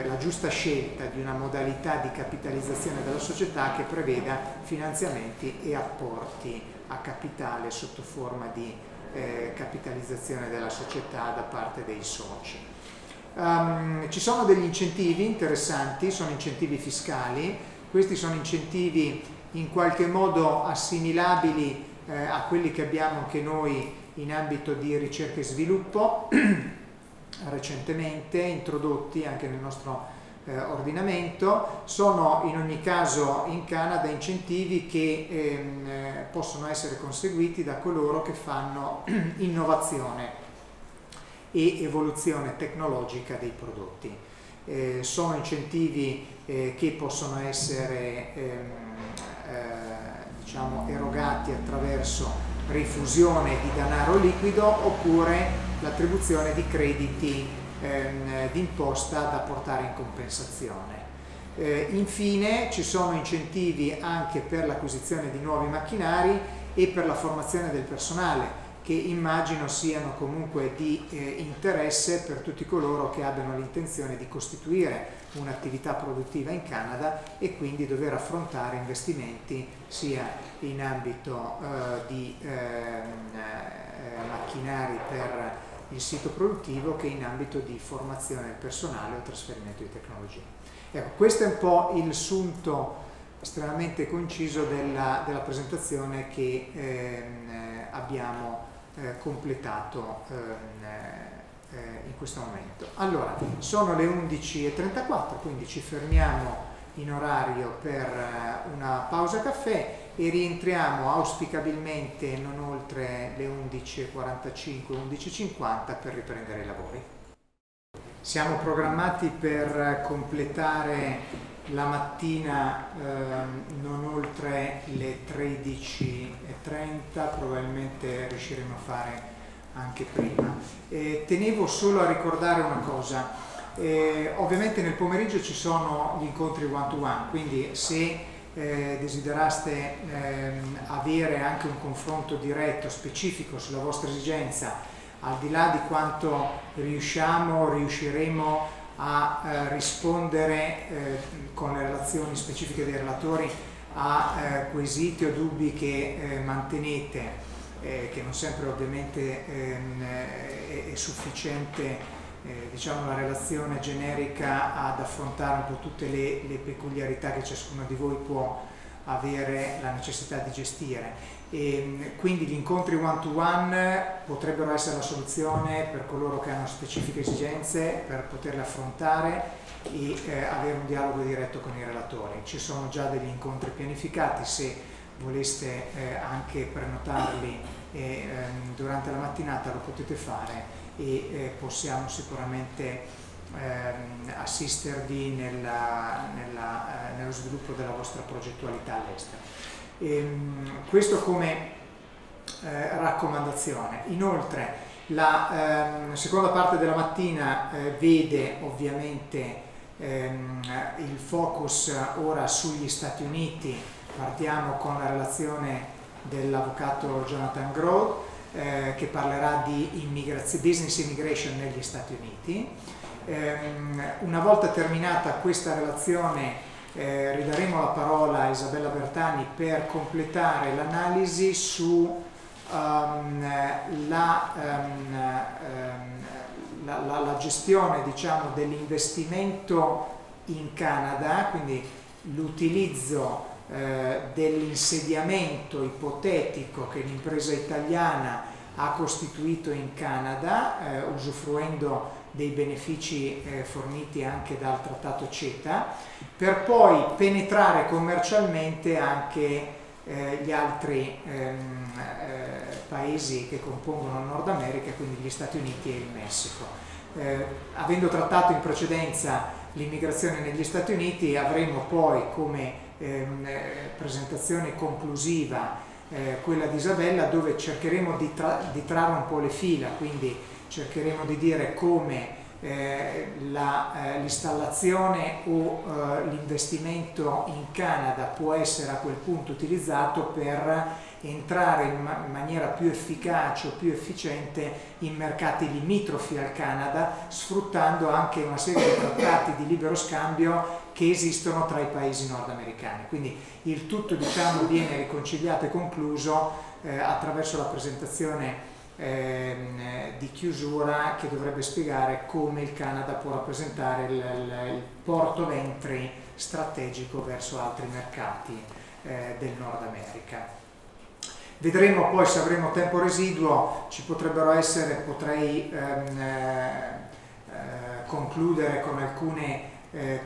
la giusta scelta di una modalità di capitalizzazione della società che preveda finanziamenti e apporti a capitale sotto forma di capitalizzazione della società da parte dei soci. Ci sono degli incentivi interessanti, sono incentivi fiscali. Questi sono incentivi in qualche modo assimilabili a quelli che abbiamo anche noi in ambito di ricerca e sviluppo, recentemente introdotti anche nel nostro ordinamento. Sono in ogni caso in Canada incentivi che possono essere conseguiti da coloro che fanno innovazione e evoluzione tecnologica dei prodotti. Sono incentivi che possono essere diciamo, erogati attraverso rifusione di denaro liquido oppure l'attribuzione di crediti d'imposta da portare in compensazione. Infine ci sono incentivi anche per l'acquisizione di nuovi macchinari e per la formazione del personale, che immagino siano comunque di interesse per tutti coloro che abbiano l'intenzione di costituire un'attività produttiva in Canada e quindi dover affrontare investimenti sia in ambito di macchinari per il sito produttivo che in ambito di formazione del personale o trasferimento di tecnologia. Ecco, questo è un po' il sunto estremamente conciso della presentazione che abbiamo completato in questo momento. Allora, sono le 11:34, quindi ci fermiamo in orario per una pausa caffè e rientriamo auspicabilmente non oltre le 11:45, 11:50 per riprendere i lavori. Siamo programmati per completare la mattina non oltre le 13:30, probabilmente riusciremo a fare anche prima. Tenevo solo a ricordare una cosa, ovviamente nel pomeriggio ci sono gli incontri one-to-one, quindi se desideraste avere anche un confronto diretto, specifico sulla vostra esigenza, al di là di quanto riusciremo a rispondere con le relazioni specifiche dei relatori a quesiti o dubbi che mantenete, che non sempre ovviamente è sufficiente diciamo la relazione generica ad affrontare un po' tutte le peculiarità che ciascuno di voi può avere la necessità di gestire. E quindi gli incontri one-to-one potrebbero essere la soluzione per coloro che hanno specifiche esigenze per poterle affrontare e avere un dialogo diretto con i relatori. Ci sono già degli incontri pianificati, se voleste anche prenotarli durante la mattinata lo potete fare e possiamo sicuramente assistervi nello sviluppo della vostra progettualità all'estero. Questo come raccomandazione. Inoltre la seconda parte della mattina vede ovviamente il focus ora sugli Stati Uniti. Partiamo con la relazione dell'avvocato Jonathan Groh che parlerà di business immigration negli Stati Uniti. Una volta terminata questa relazione ridaremo la parola a Isabella Bertani per completare l'analisi su la gestione, diciamo, dell'investimento in Canada, quindi l'utilizzo dell'insediamento ipotetico che l'impresa italiana ha costituito in Canada, usufruendo dei benefici forniti anche dal trattato CETA, per poi penetrare commercialmente anche gli altri paesi che compongono il Nord America, quindi gli Stati Uniti e il Messico. Avendo trattato in precedenza l'immigrazione negli Stati Uniti, avremo poi come presentazione conclusiva quella di Isabella, dove cercheremo di trarre un po' le fila, quindi cercheremo di dire come l'installazione o l'investimento in Canada può essere a quel punto utilizzato per entrare in maniera più efficace o più efficiente in mercati limitrofi al Canada, sfruttando anche una serie di trattati di libero scambio che esistono tra i paesi nordamericani. Quindi il tutto, diciamo, viene riconciliato e concluso attraverso la presentazione di chiusura, che dovrebbe spiegare come il Canada può rappresentare il porto d'entry strategico verso altri mercati del Nord America. Vedremo poi se avremo tempo residuo, ci potrebbero essere, potrei concludere con alcune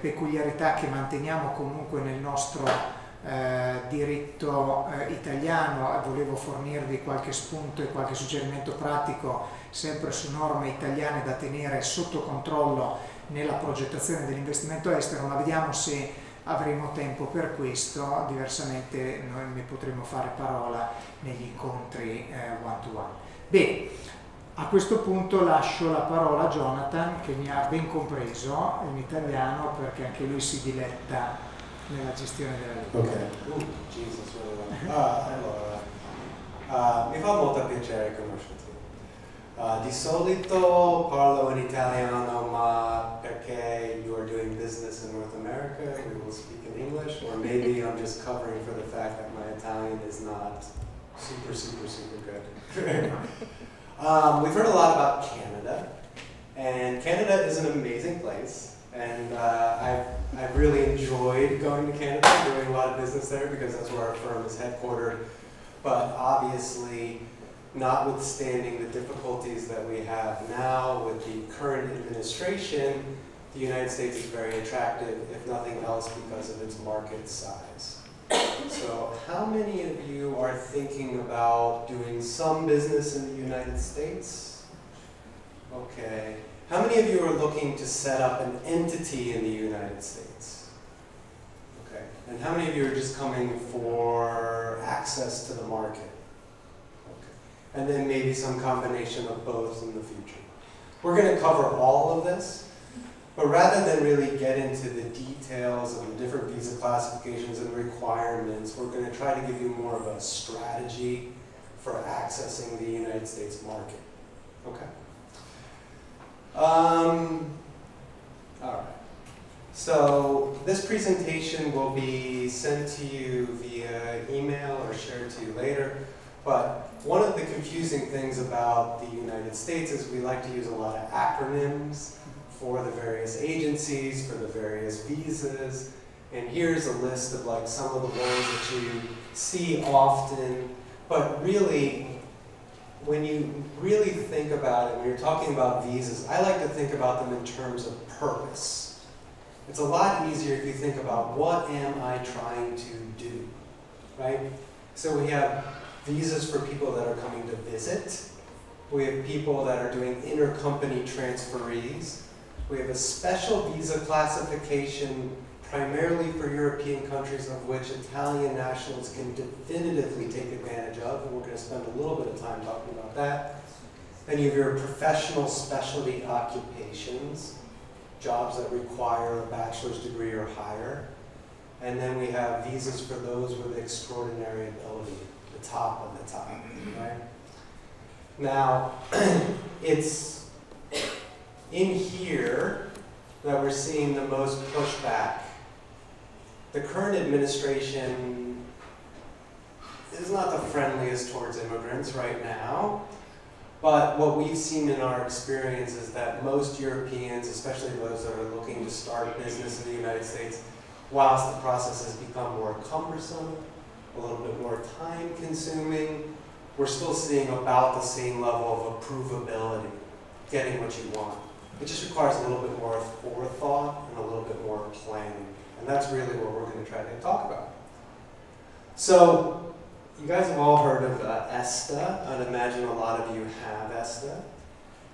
peculiarità che manteniamo comunque nel nostro diritto italiano. Volevo fornirvi qualche spunto e qualche suggerimento pratico sempre su norme italiane da tenere sotto controllo nella progettazione dell'investimento estero, ma vediamo se avremo tempo per questo, diversamente noi ne potremo fare parola negli incontri one-to-one. Bene, a questo punto lascio la parola a Jonathan, che mi ha ben compreso in italiano, perché anche lui si diletta nella gestione della lingua. Ok. Allora, mi fa molto piacere conoscerti. Di solito parlo in italiano, ma perché you are doing business in North America, we will speak in English, or maybe I'm just covering for the fact that my Italian is not super good. We've heard a lot about Canada, and Canada is an amazing place, and I've really enjoyed going to Canada, doing a lot of business there, because that's where our firm is headquartered. But obviously, notwithstanding the difficulties that we have now with the current administration, the United States is very attractive, if nothing else because of its market size. So how many of you are thinking about doing some business in the United States? Okay. How many of you are looking to set up an entity in the United States? Okay. And how many of you are just coming for access to the market? Okay. And then maybe some combination of both in the future. We're going to cover all of this, but rather than really get into the details of the different visa classifications and requirements, we're going to try to give you more of a strategy for accessing the United States market. Okay? All right. So this presentation will be sent to you via email or shared to you later. But one of the confusing things about the United States is we like to use a lot of acronyms for the various agencies, for the various visas. And here's a list of like some of the ones that you see often. But really, when you really think about it, when you're talking about visas, I like to think about them in terms of purpose. It's a lot easier if you think about what am I trying to do, right? So we have visas for people that are coming to visit. We have people that are doing intercompany transferees. We have a special visa classification primarily for European countries, of which Italian nationals can definitively take advantage of, and we're going to spend a little bit of time talking about that. Then you have your professional specialty occupations, jobs that require a bachelor's degree or higher. And then we have visas for those with extraordinary ability, the top of the top, right? Now, it's in here that we're seeing the most pushback. The current administration is not the friendliest towards immigrants right now, but what we've seen in our experience is that most Europeans, especially those that are looking to start business in the United States, whilst the process has become more cumbersome, a little bit more time-consuming, we're still seeing about the same level of approvability, getting what you want. It just requires a little bit more forethought and a little bit more planning. And that's really what we're going to try to talk about. So, you guys have all heard of ESTA. I'd imagine a lot of you have ESTA.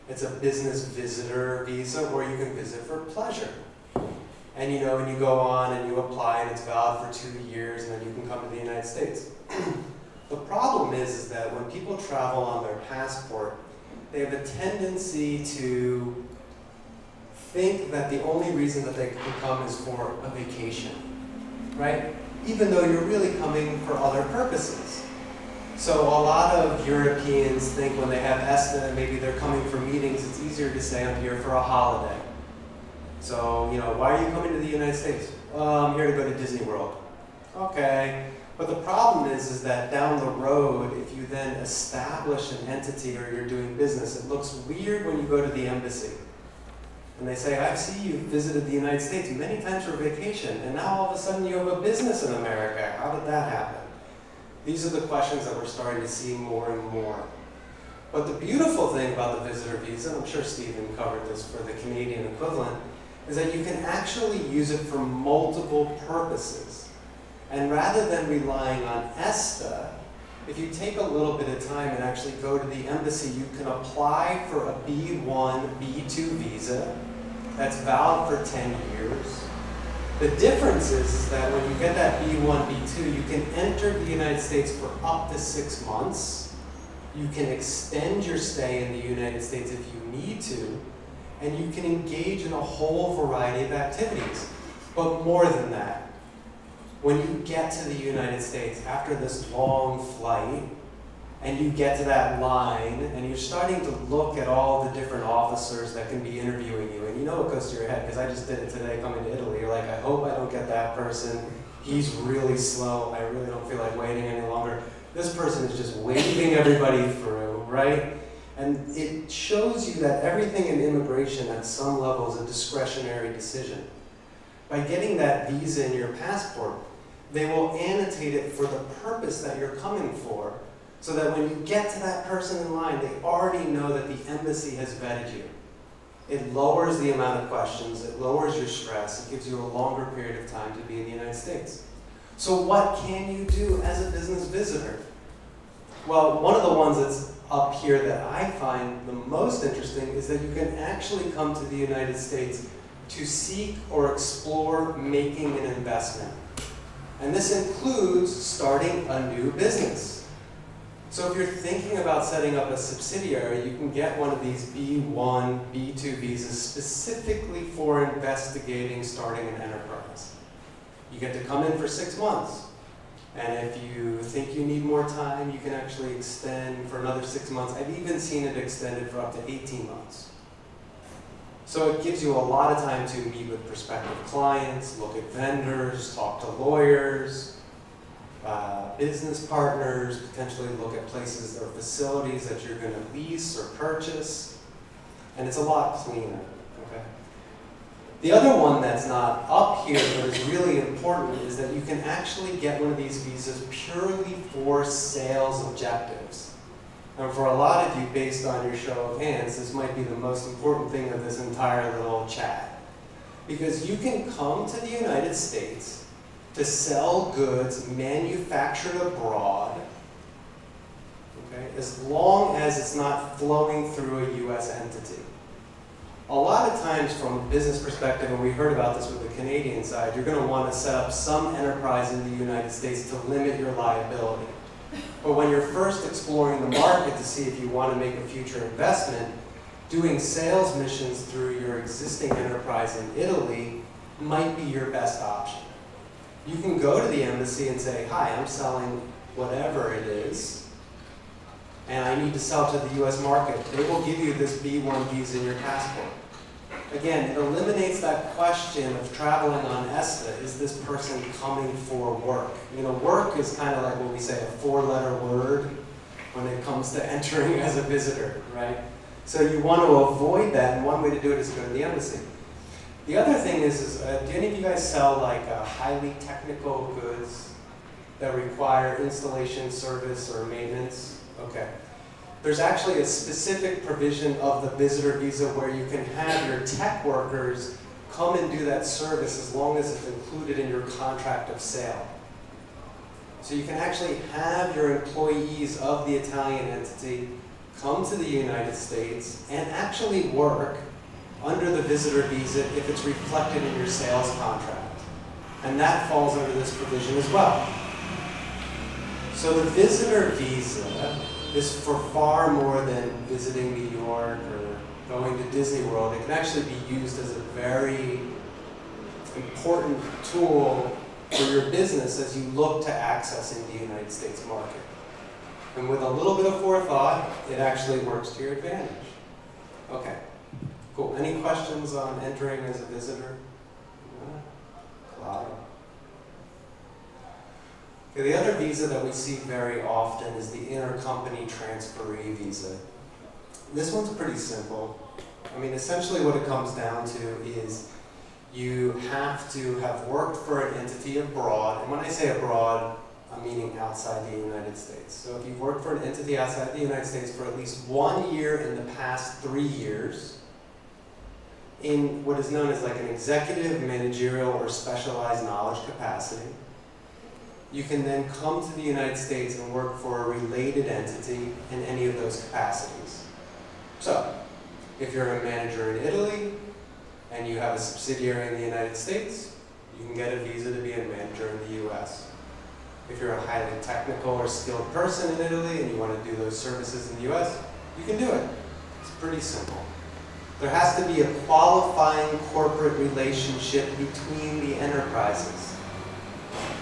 It's a business visitor visa where you can visit for pleasure. And you know, when you go on and you apply and it's valid for 2 years and then you can come to the United States. The problem is that when people travel on their passport, they have a tendency to think that the only reason that they can come is for a vacation, right? Even though you're really coming for other purposes. So a lot of Europeans think when they have ESTA and maybe they're coming for meetings, it's easier to say I'm here for a holiday. So, you know, why are you coming to the United States? I'm here to go to Disney World. Okay. But the problem is that down the road, if you then establish an entity or you're doing business, it looks weird when you go to the embassy. And they say, I see you visited the United States many times for vacation, and now all of a sudden you have a business in America. How did that happen? These are the questions that we're starting to see more and more. But the beautiful thing about the visitor visa, and I'm sure Stephen covered this for the Canadian equivalent, is that you can actually use it for multiple purposes. And rather than relying on ESTA, if you take a little bit of time and actually go to the embassy, you can apply for a B1, B2 visa that's valid for 10 years. The difference is that when you get that B1, B2, you can enter the United States for up to 6 months. You can extend your stay in the United States if you need to, and you can engage in a whole variety of activities. But more than that, when you get to the United States after this long flight, and you get to that line, and you're starting to look at all the different officers that can be interviewing you, and you know what goes to your head, because I just did it today coming to Italy. You're like, I hope I don't get that person. He's really slow. I really don't feel like waiting any longer. This person is just waving everybody through, right? And it shows you that everything in immigration at some level is a discretionary decision. By getting that visa in your passport, they will annotate it for the purpose that you're coming for, so that when you get to that person in line, they already know that the embassy has vetted you. It lowers the amount of questions, it lowers your stress, it gives you a longer period of time to be in the United States. So what can you do as a business visitor? Well, one of the ones that's up here that I find the most interesting is that you can actually come to the United States to seek or explore making an investment. And this includes starting a new business. So if you're thinking about setting up a subsidiary, you can get one of these B1, B2 visas specifically for investigating starting an enterprise. You get to come in for 6 months. And if you think you need more time, you can actually extend for another 6 months. I've even seen it extended for up to 18 months. So it gives you a lot of time to meet with prospective clients, look at vendors, talk to lawyers, business partners, potentially look at places or facilities that you're going to lease or purchase. And it's a lot cleaner. Okay? The other one that's not up here but is really important is that you can actually get one of these visas purely for sales objectives. And for a lot of you, based on your show of hands, this might be the most important thing of this entire little chat. Because you can come to the United States to sell goods manufactured abroad, okay, as long as it's not flowing through a US entity. A lot of times from a business perspective, and we heard about this with the Canadian side, you're going to want to set up some enterprise in the United States to limit your liability. But when you're first exploring the market to see if you want to make a future investment, doing sales missions through your existing enterprise in Italy might be your best option. You can go to the embassy and say, hi, I'm selling whatever it is, and I need to sell to the US market. They will give you this B1 visa in your passport. Again, it eliminates that question of traveling on ESTA. Is this person coming for work? You know, work is kind of like what we say, a 4-letter word when it comes to entering as a visitor, right? So you want to avoid that, and one way to do it is to go to the embassy. The other thing is do any of you guys sell like highly technical goods that require installation, service, or maintenance? Okay. There's actually a specific provision of the visitor visa where you can have your tech workers come and do that service as long as it's included in your contract of sale. So you can actually have your employees of the Italian entity come to the United States and actually work under the visitor visa if it's reflected in your sales contract. And that falls under this provision as well. So the visitor visa is for far more than visiting New York or going to Disney World. It can actually be used as a very important tool for your business as you look to accessing the United States market. And with a little bit of forethought, it actually works to your advantage. Okay, cool. Any questions on entering as a visitor? Claudia. Okay, the other visa that we see very often is the intercompany transferee visa. This one's pretty simple. I mean, essentially what it comes down to is you have to have worked for an entity abroad, and when I say abroad, I'm meaning outside the United States. So if you've worked for an entity outside the United States for at least 1 year in the past 3 years, in what is known as like an executive, managerial, or specialized knowledge capacity, you can then come to the United States and work for a related entity in any of those capacities. So, if you're a manager in Italy and you have a subsidiary in the United States, you can get a visa to be a manager in the US. If you're a highly technical or skilled person in Italy and you want to do those services in the US, you can do it. It's pretty simple. There has to be a qualifying corporate relationship between the enterprises.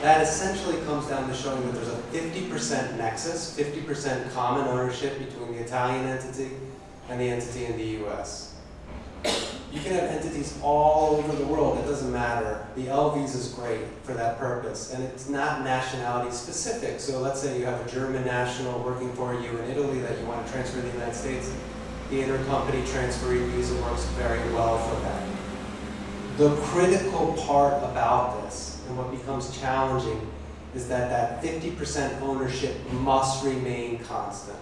That essentially comes down to showing that there's a 50% nexus, 50% common ownership between the Italian entity and the entity in the US. You can have entities all over the world, it doesn't matter. The L visa is great for that purpose, and it's not nationality specific. So let's say you have a German national working for you in Italy that you want to transfer to the United States. The intercompany transferee visa works very well for that. The critical part about this, and what becomes challenging, is that that 50% ownership must remain constant.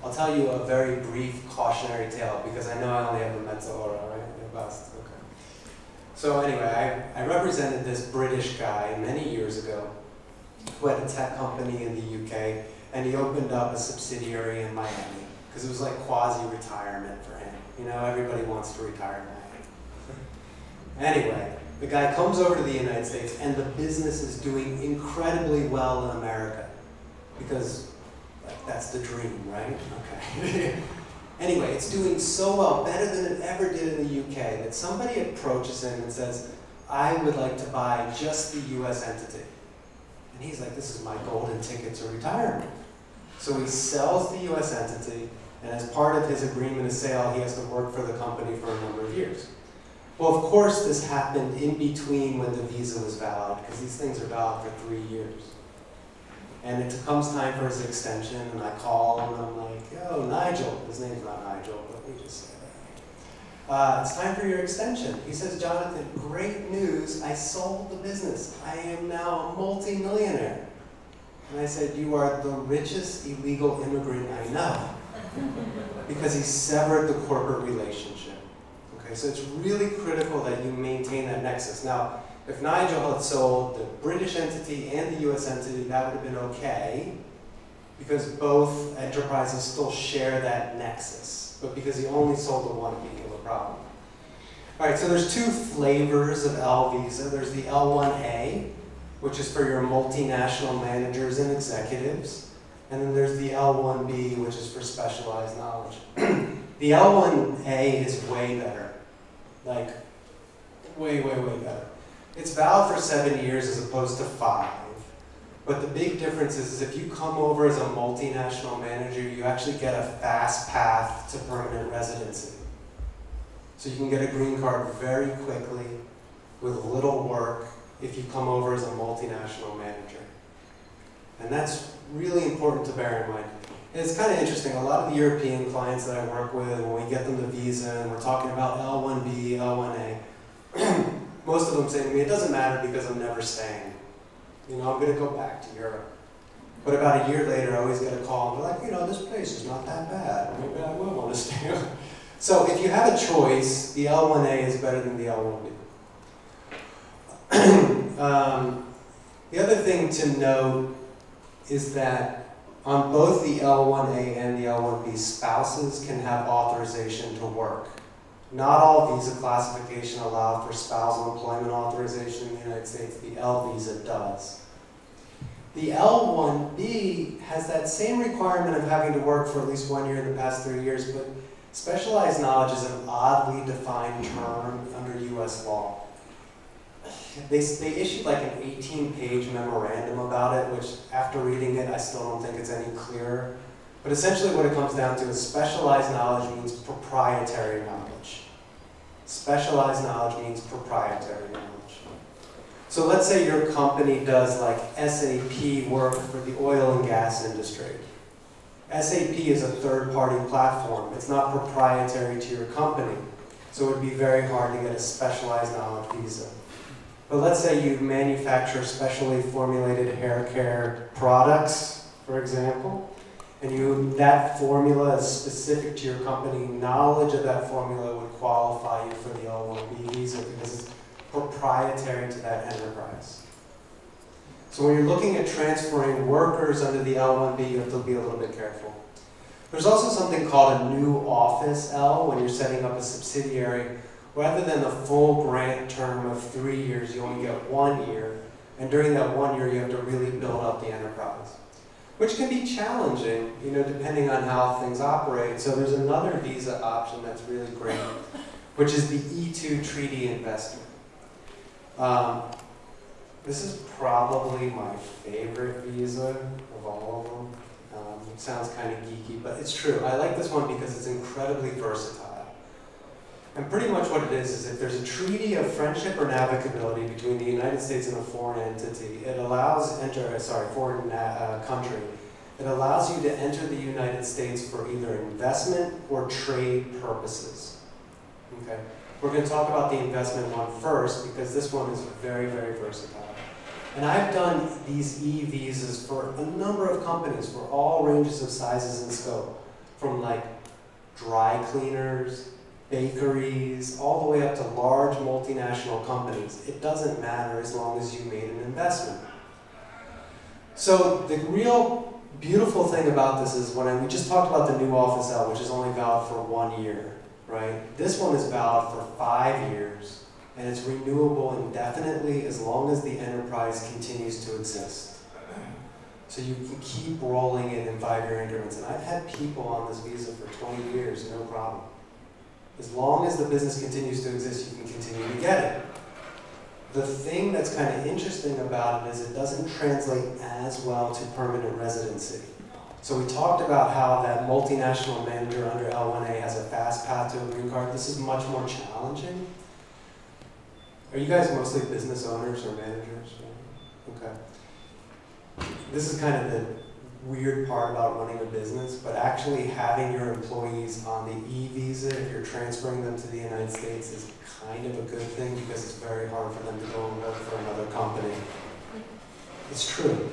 I'll tell you a very brief cautionary tale because I know I only have a mezz'ora, right? Okay. So anyway, I represented this British guy many years ago who had a tech company in the UK, and he opened up a subsidiary in Miami because it was like quasi-retirement for him. You know, everybody wants to retire in Miami. Anyway, the guy comes over to the United States, and the business is doing incredibly well in America because that's the dream, right? Okay. Anyway, it's doing so well, better than it ever did in the UK, that somebody approaches him and says, I would like to buy just the US entity. And he's like, this is my golden ticket to retirement. So he sells the US entity, and as part of his agreement of sale, he has to work for the company for a number of years. Well, of course, this happened in between when the visa was valid, because these things are valid for 3 years. And it comes time for his extension, and I call him, and I'm like, yo, Nigel. His name's not Nigel, but we just say that. It's time for your extension. He says, Jonathan, great news. I sold the business. I am now a multi-millionaire. And I said, you are the richest illegal immigrant I know. Because he severed the corporate relationship. Okay, so it's really critical that you maintain that nexus. Now, if Nigel had sold the British entity and the US entity, that would have been okay, because both enterprises still share that nexus. But because he only sold the one, it became a problem. All right, so there's two flavors of L visa. There's the L1A, which is for your multinational managers and executives. And then there's the L1B, which is for specialized knowledge. The L1A is way better. Like, way, way, way better. It's valid for 7 years as opposed to 5. But the big difference is if you come over as a multinational manager, you actually get a fast path to permanent residency. So you can get a green card very quickly with little work if you come over as a multinational manager. And that's really important to bear in mind. And it's kind of interesting. A lot of the European clients that I work with, when we get them the visa and we're talking about L1B, L1A, most of them say to me, it doesn't matter because I'm never staying. You know, I'm going to go back to Europe. But about a year later, I always get a call and they're like, you know, this place is not that bad. Maybe I will want to stay. So if you have a choice, the L1A is better than the L1B. The other thing to note is that on both the L1A and the L1B, spouses can have authorization to work. Not all visa classification allow for spousal employment authorization in the United States. The L visa does. The L1B has that same requirement of having to work for at least 1 year in the past 3 years, but specialized knowledge is an oddly defined term under US law. They issued like an 18-page memorandum about it, which after reading it, I still don't think it's any clearer. But essentially what it comes down to is specialized knowledge means proprietary knowledge. Specialized knowledge means proprietary knowledge. So let's say your company does like SAP work for the oil and gas industry. SAP is a third-party platform. It's not proprietary to your company. So it would be very hard to get a specialized knowledge visa. But let's say you manufacture specially formulated hair care products, for example, and that formula is specific to your company. Knowledge of that formula would qualify you for the L1B visa because it's proprietary to that enterprise. So when you're looking at transferring workers under the L1B, you have to be a little bit careful. There's also something called a new office L when you're setting up a subsidiary. Rather than the full grant term of 3 years, you only get 1 year. And during that 1 year, you have to really build up the enterprise, which can be challenging, you know, depending on how things operate. So there's another visa option that's really great, which is the E2 treaty investment. This is probably my favorite visa of all of them. It sounds kind of geeky, but it's true. I like this one because it's incredibly versatile. And pretty much what it is if there's a treaty of friendship or navigability between the United States and a foreign entity, it allows foreign country, it allows you to enter the United States for either investment or trade purposes. Okay, we're going to talk about the investment one first because this one is very, very versatile. And I've done these e-visas for a number of companies for all ranges of sizes and scope. from like dry cleaners, bakeries, all the way up to large multinational companies. It doesn't matter as long as you made an investment. So the real beautiful thing about this is we just talked about the new office out, which is only valid for 1 year, right? This one is valid for 5 years, and it's renewable indefinitely as long as the enterprise continues to exist. So you can keep rolling it in 5-year increments. And I've had people on this visa for 20 years, no problem. As long as the business continues to exist, you can continue to get it. The thing that's kind of interesting about it is it doesn't translate as well to permanent residency. So we talked about how that multinational manager under L1A has a fast path to a green card. This is much more challenging. Are you guys mostly business owners or managers? Okay. This is kind of the weird part about running a business, but actually having your employees on the E-visa, if you're transferring them to the United States, is kind of a good thing because it's very hard for them to go and work for another company. It's true.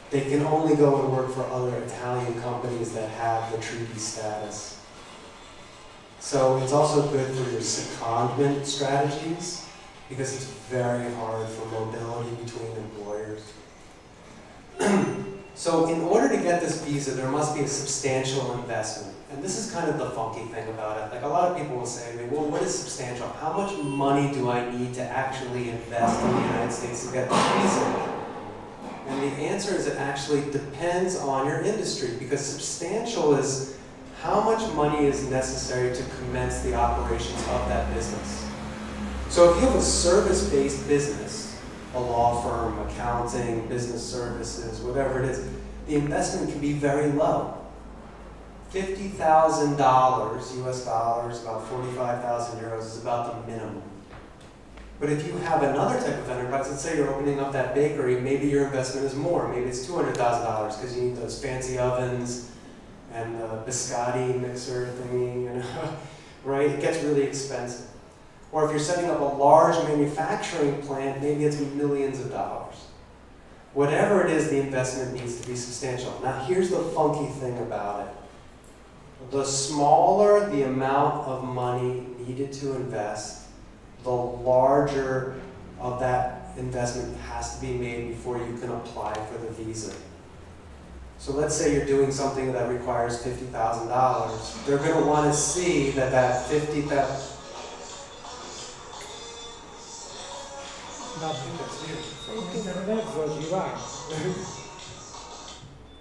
They can only go and work for other Italian companies that have the treaty status. So it's also good for your secondment strategies because it's very hard for mobility between employers. So in order to get this visa, there must be a substantial investment. And this is kind of the funky thing about it. Like a lot of people will say to me, well, what is substantial? How much money do I need to actually invest in the United States to get the visa? And the answer is it actually depends on your industry, because substantial is how much money is necessary to commence the operations of that business. So if you have a service-based business, a law firm, accounting, business services, whatever it is, the investment can be very low. $50,000 US dollars, about 45,000 euros is about the minimum. But if you have another type of enterprise, let's say you're opening up that bakery, maybe your investment is more. Maybe it's $200,000 because you need those fancy ovens and the biscotti mixer thingy, you know, right? It gets really expensive. Or if you're setting up a large manufacturing plant, maybe it's millions of dollars. Whatever it is, the investment needs to be substantial. Now here's the funky thing about it. The smaller the amount of money needed to invest, the larger of that investment has to be made before you can apply for the visa. So let's say you're doing something that requires $50,000. They're going to want to see that that $50,000.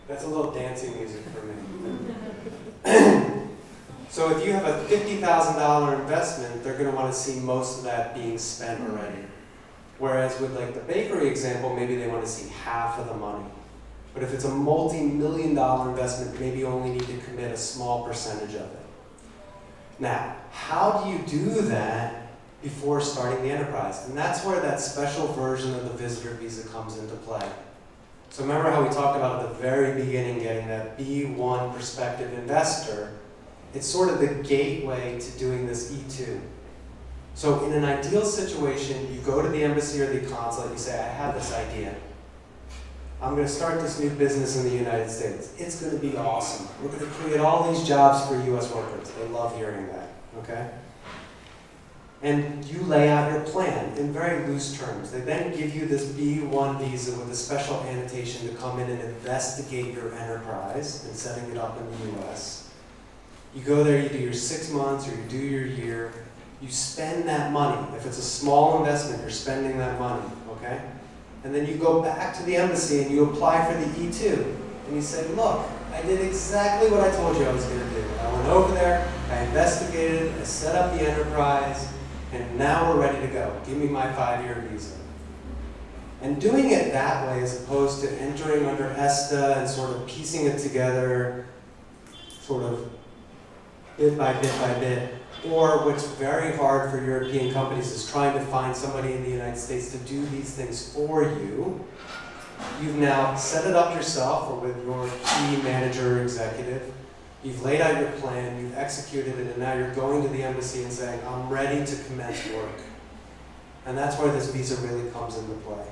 That's a little dancing music for me. So if you have a $50,000 investment, they're going to want to see most of that being spent already. Whereas with like the bakery example, maybe they want to see half of the money. But if it's a multi-million-dollar investment, maybe you only need to commit a small percentage of it. Now, how do you do that before starting the enterprise? And that's where that special version of the visitor visa comes into play. So remember how we talked about at the very beginning getting that B1 prospective investor? It's sort of the gateway to doing this E2. So in an ideal situation, you go to the embassy or the consulate, you say, I have this idea. I'm going to start this new business in the United States. It's going to be awesome. We're going to create all these jobs for US workers. They love hearing that, okay? And you lay out your plan in very loose terms. They then give you this B1 visa with a special annotation to come in and investigate your enterprise and setting it up in the US. You go there, you do your 6 months or you do your year. You spend that money. If it's a small investment, you're spending that money, okay? And then you go back to the embassy and you apply for the E2. And you say, look, I did exactly what I told you I was going to do. I went over there, I investigated, I set up the enterprise, and now we're ready to go. Give me my 5-year visa. And doing it that way as opposed to entering under ESTA and sort of piecing it together, sort of bit by bit by bit, or what's very hard for European companies is trying to find somebody in the United States to do these things for you. You've now set it up yourself or with your key manager or executive. You've laid out your plan, you've executed it, and now you're going to the embassy and saying, I'm ready to commence work. And that's where this visa really comes into play.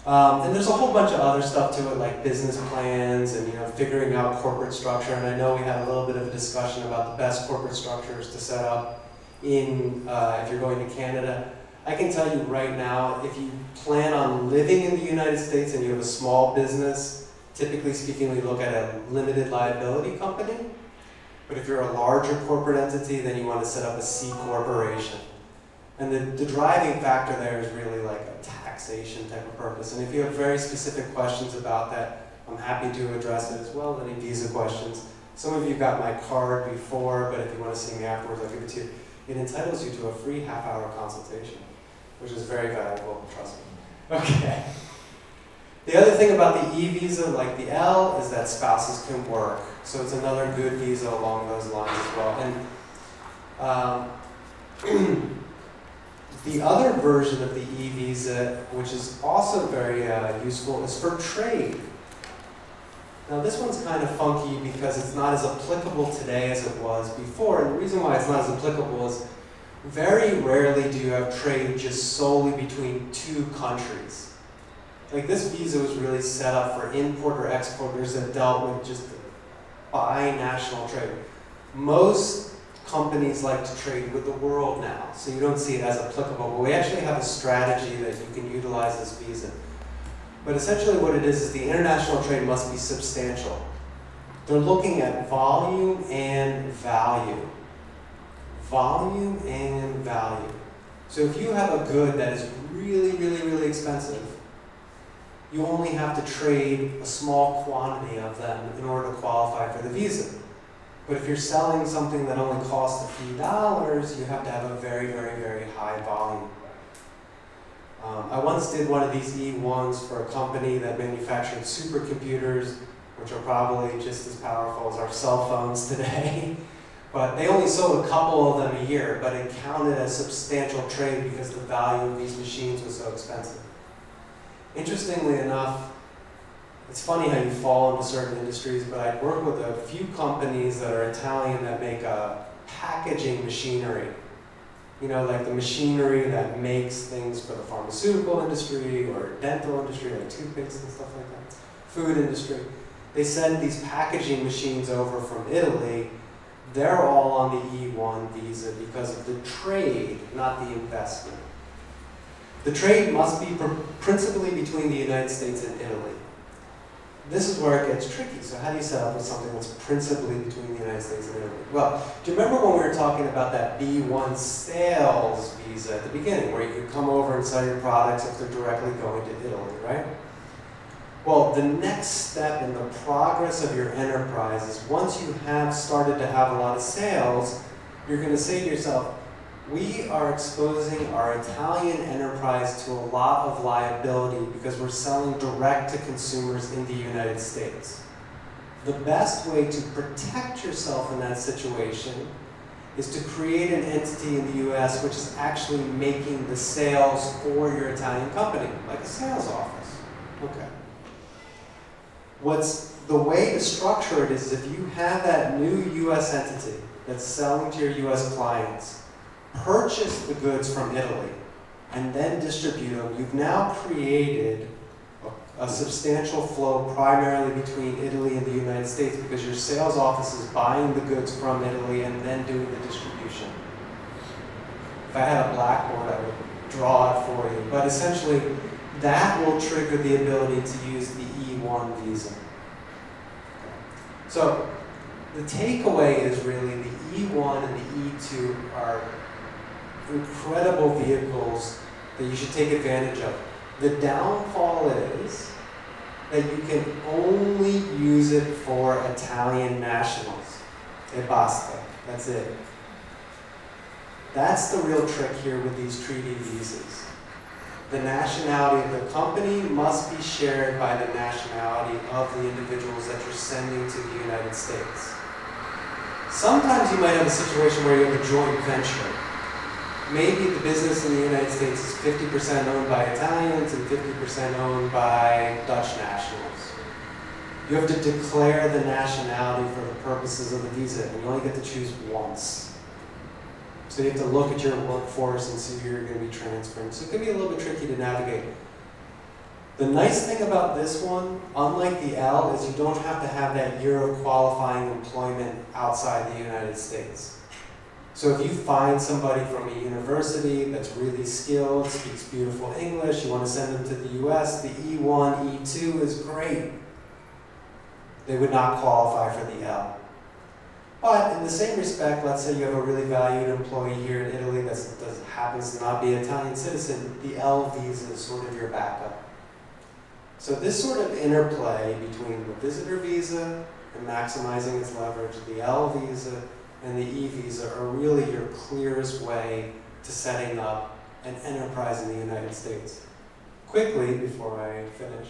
And there's a whole bunch of other stuff to it, like business plans and figuring out corporate structure. And I know we had a little bit of a discussion about the best corporate structures to set up in if you're going to Canada. I can tell you right now, if you plan on living in the United States and you have a small business, typically speaking, we look at a limited liability company. But if you're a larger corporate entity, then you want to set up a C corporation. And the driving factor there is really like a taxation type of purpose. And if you have very specific questions about that, I'm happy to address it as well, any visa questions. Some of you got my card before, but if you want to see me afterwards, I'll give it to you. It entitles you to a free half-hour consultation, which is very valuable, trust me. Okay. The other thing about the E-visa, like the L, is that spouses can work. So it's another good visa along those lines as well. And the other version of the E-visa, which is also very useful, is for trade. Now this one's kind of funky because it's not as applicable today as it was before. And the reason why it's not as applicable is very rarely do you have trade just solely between two countries. Like this visa was really set up for import or exporters that dealt with just bi-national trade. Most companies like to trade with the world now, so you don't see it as applicable, but we actually have a strategy that you can utilize this visa. But essentially what it is the international trade must be substantial. They're looking at volume and value. Volume and value. So if you have a good that is really, really, really expensive, you only have to trade a small quantity of them in order to qualify for the visa. But if you're selling something that only costs a few dollars, you have to have a very, very, very high volume. I once did one of these E1s for a company that manufactured supercomputers, which are probably just as powerful as our cell phones today. But they only sold a couple of them a year, but it counted as substantial trade because the value of these machines was so expensive. Interestingly enough, it's funny how you fall into certain industries, but I work with a few companies that are Italian that make packaging machinery. Like the machinery that makes things for the pharmaceutical industry or dental industry, like toothpaste and stuff like that. Food industry. They send these packaging machines over from Italy. They're all on the E1 visa because of the trade, not the investment. The trade must be principally between the United States and Italy. This is where it gets tricky. So how do you set up with something that's principally between the United States and Italy? Well, do you remember when we were talking about that B1 sales visa at the beginning, where you could come over and sell your products if they're directly going to Italy, right? Well, the next step in the progress of your enterprise is once you have started to have a lot of sales, you're going to say to yourself, we are exposing our Italian enterprise to a lot of liability because we're selling direct to consumers in the United States. The best way to protect yourself in that situation is to create an entity in the US which is actually making the sales for your Italian company, like a sales office. Okay. The way to structure it is if you have that new US entity that's selling to your US clients, purchase the goods from Italy, and then distribute them, you've now created a substantial flow primarily between Italy and the United States because your sales office is buying the goods from Italy and then doing the distribution. If I had a blackboard, I would draw it for you. But essentially, that will trigger the ability to use the E1 visa. So the takeaway is really the E1 and the E2 are incredible vehicles that you should take advantage of. The downfall is that you can only use it for Italian nationals. E basta. That's it. That's the real trick here with these treaty visas. The nationality of the company must be shared by the nationality of the individuals that you're sending to the United States. Sometimes you might have a situation where you have a joint venture. Maybe the business in the United States is 50% owned by Italians and 50% owned by Dutch nationals. You have to declare the nationality for the purposes of the visa, and you only get to choose once. So you have to look at your workforce and see who you're going to be transferring. So it can be a little bit tricky to navigate. The nice thing about this one, unlike the L, is you don't have to have that year of qualifying employment outside the United States. So if you find somebody from a university that's really skilled, speaks beautiful English, you want to send them to the US, the E1, E2 is great. They would not qualify for the L. But in the same respect, let's say you have a really valued employee here in Italy that happens to not be an Italian citizen, the L visa is sort of your backup. So this sort of interplay between the visitor visa and maximizing its leverage, the L visa and the E visa are really your clearest way to setting up an enterprise in the United States. Quickly, before I finish,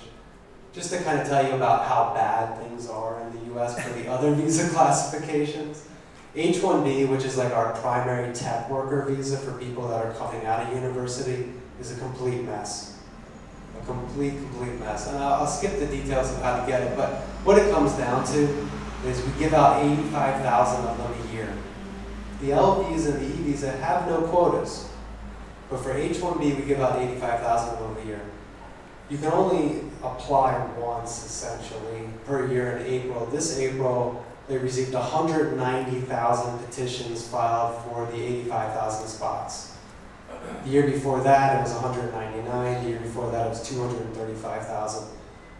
just to kind of tell you about how bad things are in the US for the other visa classifications. H-1B, which is like our primary tech worker visa for people that are coming out of university, is a complete mess. A complete mess. And I'll skip the details of how to get it, but what it comes down to is we give out 85,000 of them a year. The L visa and the E visa have no quotas, but for H-1B we give out 85,000 of them a year. You can only apply once, essentially, per year in April. This April, they received 190,000 petitions filed for the 85,000 spots. The year before that, it was 199. The year before that, it was 235,000.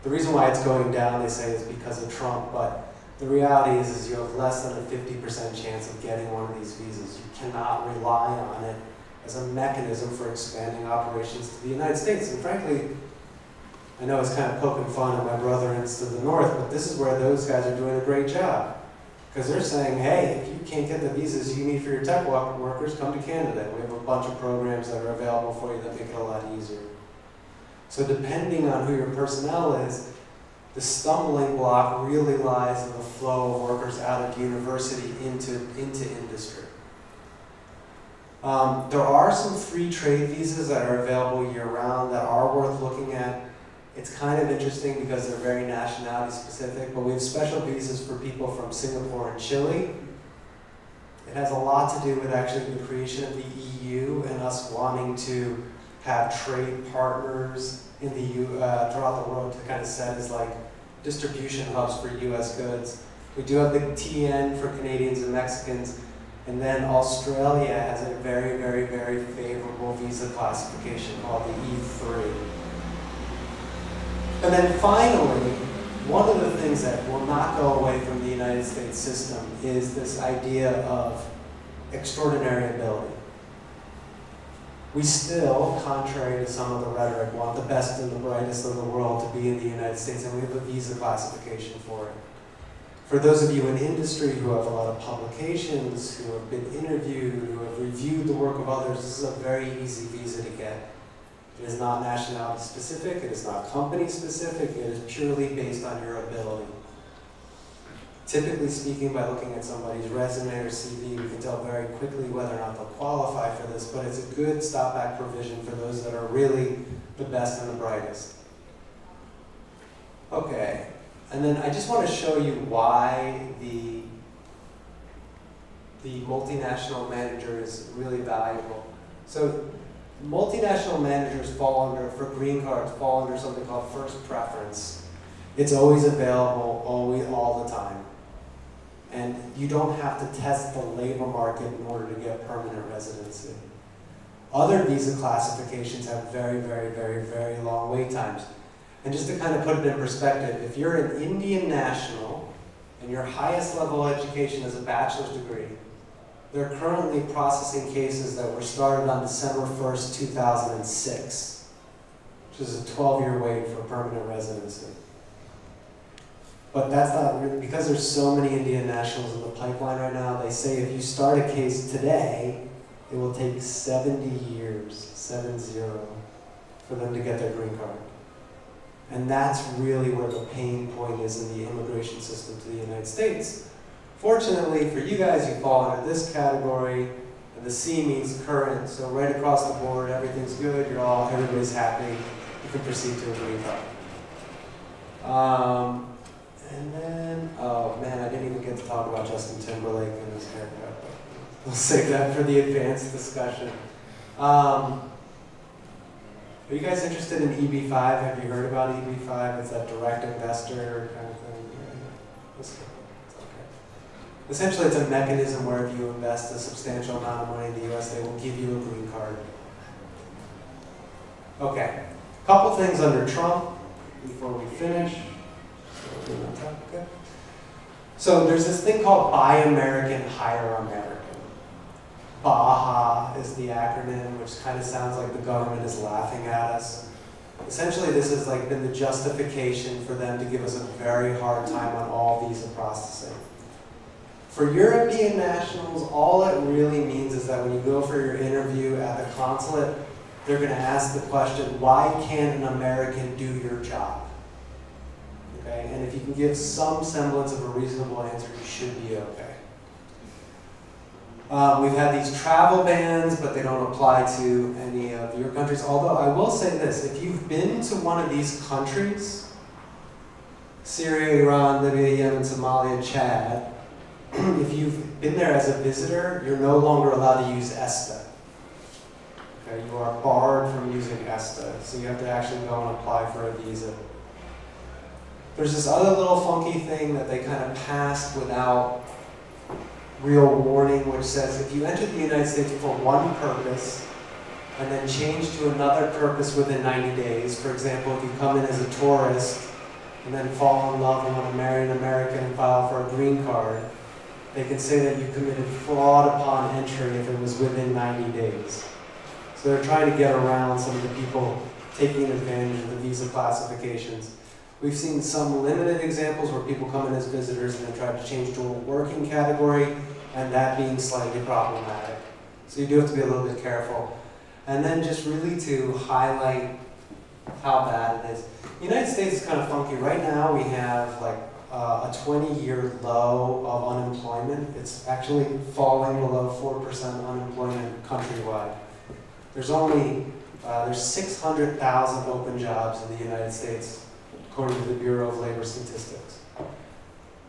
The reason why it's going down, they say, is because of Trump, but the reality is you have less than a 50% chance of getting one of these visas. You cannot rely on it as a mechanism for expanding operations to the United States. And frankly, I know it's kind of poking fun at my brethrens to the north, but this is where those guys are doing a great job. Because they're saying, hey, if you can't get the visas you need for your tech workers, come to Canada. We have a bunch of programs that are available for you that make it a lot easier. So depending on who your personnel is, the stumbling block really lies in the flow of workers out of university into industry. There are some free trade visas that are available year-round that are worth looking at. It's kind of interesting because they're very nationality specific, but we have special visas for people from Singapore and Chile. It has a lot to do with actually the creation of the EU and us wanting to have trade partners in the throughout the world to kind of set as like distribution hubs for US goods. We do have the TN for Canadians and Mexicans, and then Australia has a very, very, very favorable visa classification called the E3. And then finally, one of the things that will not go away from the United States system is this idea of extraordinary ability. We still, contrary to some of the rhetoric, want the best and the brightest of the world to be in the United States, and we have a visa classification for it. For those of you in industry who have a lot of publications, who have been interviewed, who have reviewed the work of others, this is a very easy visa to get. It is not nationality specific, it is not company specific, it is purely based on your ability. Typically speaking, by looking at somebody's resume or CV, we can tell very quickly whether or not they'll qualify for this, but it's a good stopback provision for those that are really the best and the brightest. Okay, and then I just want to show you why the multinational manager is really valuable. So multinational managers fall under, for green cards, fall under something called first preference. It's always available, always, all the time. And you don't have to test the labor market in order to get permanent residency. Other visa classifications have very, very, very, very long wait times. And just to kind of put it in perspective, if you're an Indian national and your highest level of education is a bachelor's degree, they're currently processing cases that were started on December 1st, 2006, which is a 12-year wait for permanent residency. But that's not really, because there's so many Indian nationals in the pipeline right now, they say if you start a case today, it will take 70 years, 70, for them to get their green card. And that's really where the pain point is in the immigration system to the United States. Fortunately for you guys, you fall under this category, and the C means current, so right across the board, everything's good, everybody's happy, you can proceed to a green card. And then, oh man, I didn't even get to talk about Justin Timberlake and his haircut, but we'll save that for the advanced discussion. Are you guys interested in EB-5? Have you heard about EB-5? It's that direct investor kind of thing. Yeah. It's okay. Essentially, it's a mechanism where if you invest a substantial amount of money in the US, they will give you a green card. Okay. Couple things under Trump before we finish. Okay. So there's this thing called Buy American, Hire American. BAHA is the acronym, which kind of sounds like the government is laughing at us. Essentially, this has like been the justification for them to give us a very hard time on all visa processing. For European nationals, all it really means is that when you go for your interview at the consulate, they're going to ask the question, why can't an American do your job? Okay? And if you can give some semblance of a reasonable answer, you should be okay. We've had these travel bans, but they don't apply to any of your countries. Although I will say this, if you've been to one of these countries, Syria, Iran, Libya, Yemen, Somalia, Chad, if you've been there as a visitor, you're no longer allowed to use ESTA. Okay, you are barred from using ESTA, so you have to actually go and apply for a visa. There's this other little funky thing that they kind of passed without real warning, which says if you enter the United States for one purpose and then change to another purpose within 90 days, for example, if you come in as a tourist and then fall in love and want to marry an American and file for a green card, they can say that you committed fraud upon entry if it was within 90 days. So they're trying to get around some of the people taking advantage of the visa classifications. We've seen some limited examples where people come in as visitors and then try to change to a working category, and that being slightly problematic. So you do have to be a little bit careful. And then just really to highlight how bad it is. The United States is kind of funky. Right now we have like a 20-year low of unemployment. It's actually falling below 4% unemployment countrywide. There's only, there's 600,000 open jobs in the United States, according to the Bureau of Labor Statistics.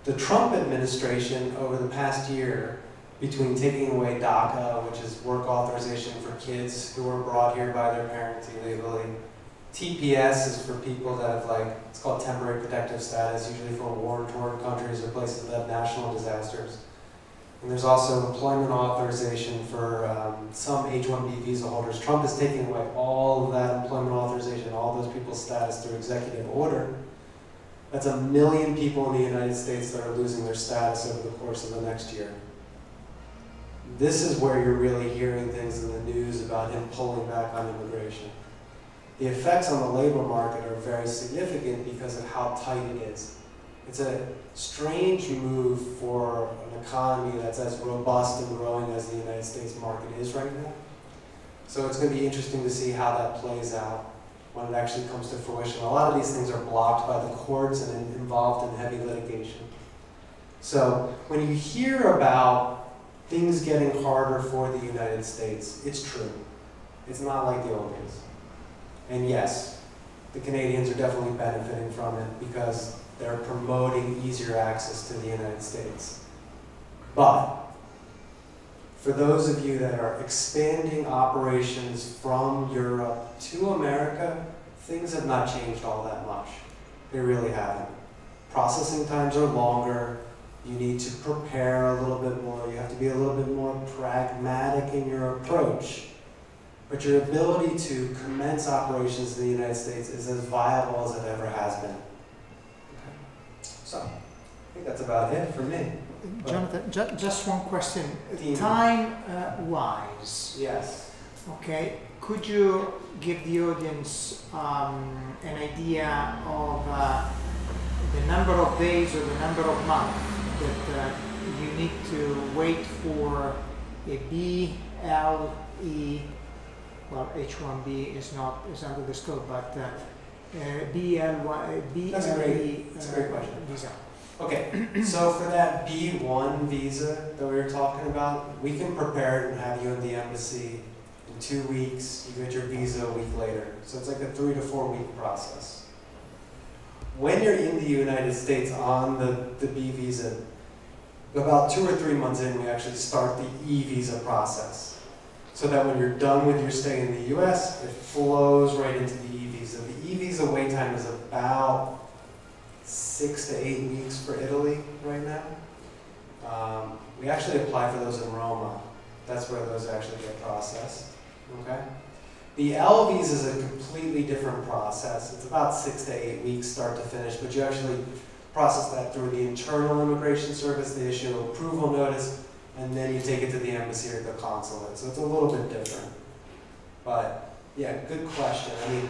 The Trump administration, over the past year, between taking away DACA, which is work authorization for kids who were brought here by their parents illegally, TPS is for people that have like, it's called temporary protective status, usually for war-torn countries or places that have national disasters. And there's also employment authorization for some H-1B visa holders. Trump is taking away all of that employment authorization, all those people's status through executive order. That's 1 million people in the United States that are losing their status over the course of the next year. This is where you're really hearing things in the news about him pulling back on immigration. The effects on the labor market are very significant because of how tight it is. It's a strange move for an economy that's as robust and growing as the United States market is right now. So it's going to be interesting to see how that plays out when it actually comes to fruition. A lot of these things are blocked by the courts and involved in heavy litigation. So when you hear about things getting harder for the United States, it's true. It's not like the old days. And yes, the Canadians are definitely benefiting from it because they're promoting easier access to the United States. But for those of you that are expanding operations from Europe to America, things have not changed all that much. They really haven't. Processing times are longer. You need to prepare a little bit more. You have to be a little bit more pragmatic in your approach. But your ability to commence operations in the United States is as viable as it ever has been. Okay. So, I think that's about it for me. Jonathan, just one question. Team. Time-wise, Yes. okay, could you give the audience an idea of the number of days or the number of months that you need to wait for a BLE, well, H-1B is under the scope, but BLE That's a great question. visa? Okay, so for that B1 visa that we were talking about, we can prepare it and have you in the embassy in 2 weeks. You get your visa a week later. So it's like a 3 to 4 week process. When you're in the United States on the B visa, about 2 or 3 months in, we actually start the E visa process. so that when you're done with your stay in the US, it flows right into the e-visa. The e-visa wait time is about 6 to 8 weeks for Italy right now. We actually apply for those in Roma. That's where those actually get processed. Okay? The L visa is a completely different process. It's about 6 to 8 weeks start to finish, but you actually process that through the internal immigration service. They issue an approval notice, and then you take it to the embassy or the consulate. So it's a little bit different. But yeah, good question. I mean,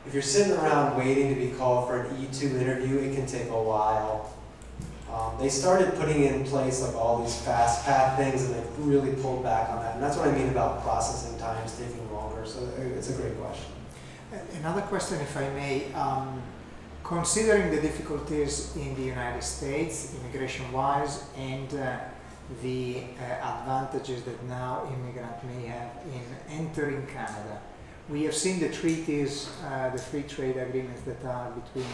if you're sitting around waiting to be called for an E2 interview, it can take a while. They started putting in place like all these fast path things, and they've really pulled back on that. And that's what I mean about processing times taking longer. So it's a great question. Another question, if I may. Considering the difficulties in the United States, immigration-wise, and the advantages that now immigrants may have in entering Canada, we have seen the treaties, the free trade agreements that are between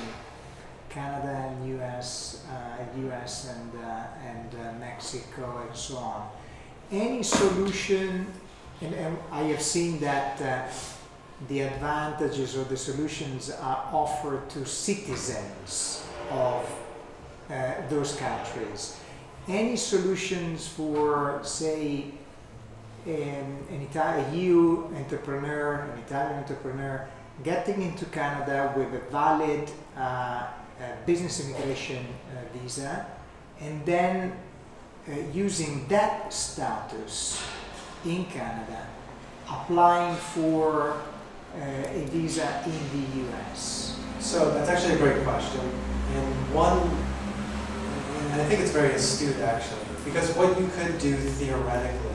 Canada and US and Mexico and so on. Any solution, and I have seen that the advantages or the solutions are offered to citizens of those countries. Any solutions for, say, a EU entrepreneur, an Italian entrepreneur, getting into Canada with a valid business immigration visa, and then using that status in Canada, applying for a visa in the US? So that's actually a great question, and I think it's very astute actually, because what you could do theoretically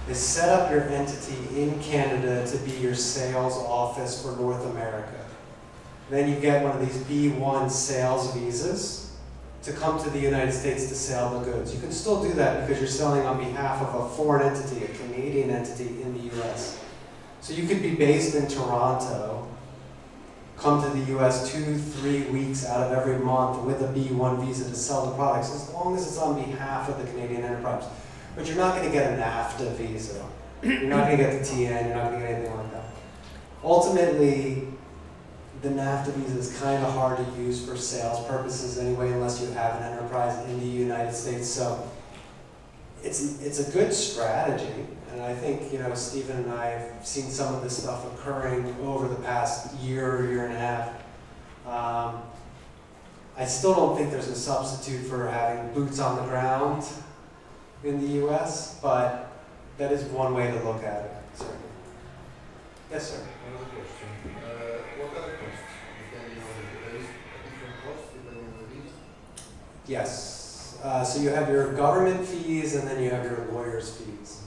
is set up your entity in Canada to be your sales office for North America. Then you get one of these B1 sales visas to come to the United States to sell the goods. You can still do that because you're selling on behalf of a foreign entity, a Canadian entity in the US. So you could be based in Toronto, come to the US 2-3 weeks out of every month with a B1 visa to sell the products, as long as it's on behalf of the Canadian enterprise. But you're not going to get a NAFTA visa. You're not going to get the TN, you're not going to get anything like that. Ultimately, the NAFTA visa is kind of hard to use for sales purposes anyway, unless you have an enterprise in the United States. So it's a good strategy, and I think, you know, Stephen and I have seen some of this stuff occurring over the past year and a half. I still don't think there's a substitute for having boots on the ground in the U.S., but that is one way to look at it. Certainly. Yes, sir. Another question. What are the costs? Depending on there is a different cost depending on the visa? Yes. So you have your government fees, and then you have your lawyer's fees.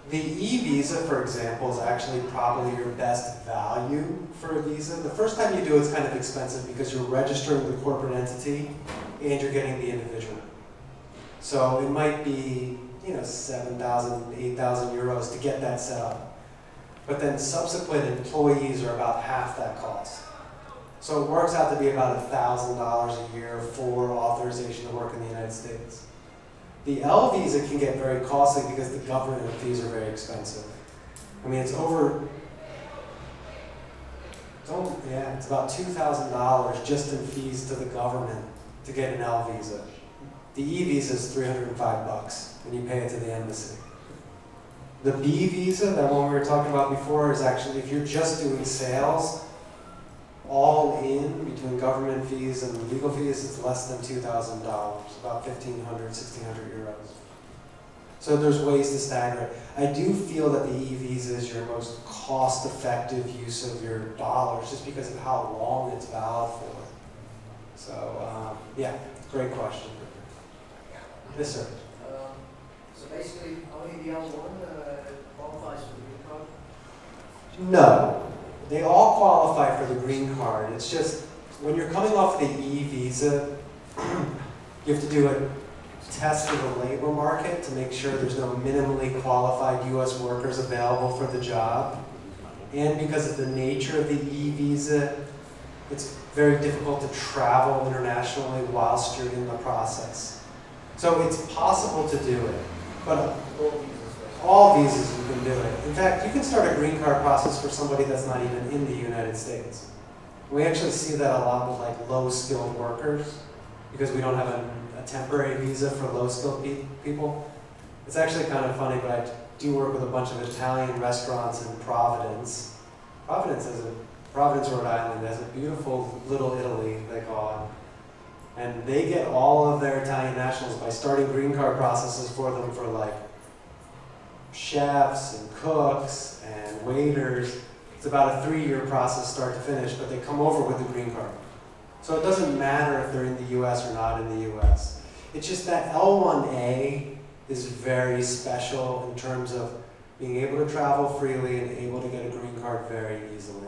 The e-visa, for example, is actually probably your best value for a visa. The first time you do it's kind of expensive because you're registering the corporate entity and you're getting the individual. So it might be, you know, 7,000, 8,000 euros to get that set up. But then subsequent employees are about half that cost. So it works out to be about $1,000 a year for authorization to work in the United States. The L visa can get very costly because the government fees are very expensive. I mean, it's about $2,000 just in fees to the government to get an L visa. The E visa is $305, and you pay it to the embassy. The B visa, that one we were talking about before, is actually, if you're just doing sales, all in between government fees and legal fees, it's less than $2,000, about 1,500, 1,600 euros. So there's ways to stagger it. I do feel that the e-visa is your most cost-effective use of your dollars, just because of how long it's valid for. So yeah, great question. Yes, sir. So basically, only the L1 qualifies for the green card? No. They all qualify for the green card. It's just, when you're coming off the e-visa, you have to do a test for the labor market to make sure there's no minimally qualified U.S. workers available for the job. And because of the nature of the e-visa, it's very difficult to travel internationally whilst you're in the process. So it's possible to do it, but all visas you can do it. In fact, you can start a green card process for somebody that's not even in the United States. We actually see that a lot with like low-skilled workers because we don't have a temporary visa for low-skilled people. It's actually kind of funny, but I do work with a bunch of Italian restaurants in Providence. Providence, Rhode Island, has a beautiful little Italy, they call it. And they get all of their Italian nationals by starting green card processes for them for like chefs and cooks and waiters. It's about a 3-year process start to finish, but they come over with a green card. So it doesn't matter if they're in the US or not in the US. It's just that L1A is very special in terms of being able to travel freely and able to get a green card very easily.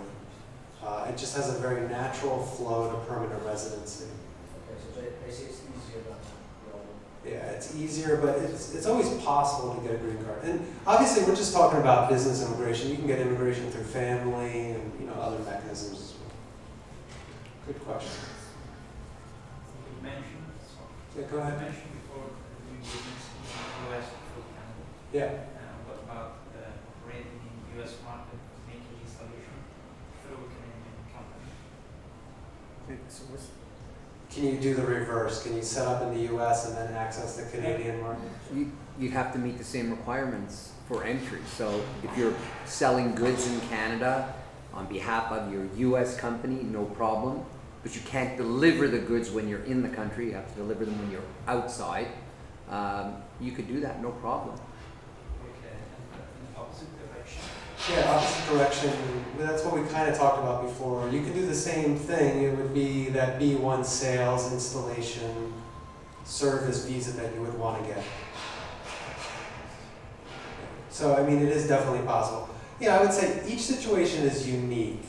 It just has a very natural flow to permanent residency. Okay, so they say it's easier than the other one. Yeah, it's easier, but it's always possible to get a green card. And obviously, we're just talking about business immigration. You can get immigration through family and other mechanisms as well. Good question. You mentioned, Yeah, go ahead. you mentioned before doing business in the US through Canada. Yeah. What about operating in the US market, making installation through a Canadian company? Can you do the reverse? Can you set up in the US and then access the Canadian market? You'd have to meet the same requirements for entry. So if you're selling goods in Canada on behalf of your US company, no problem. But you can't deliver the goods when you're in the country. You have to deliver them when you're outside. You could do that, no problem. Okay, and in the opposite direction? Yeah, opposite direction. That's what we kind of talked about before. You could do the same thing. It would be that B1 sales, installation, service visa that you would want to get. So, I mean, it is definitely possible. Yeah, I would say each situation is unique.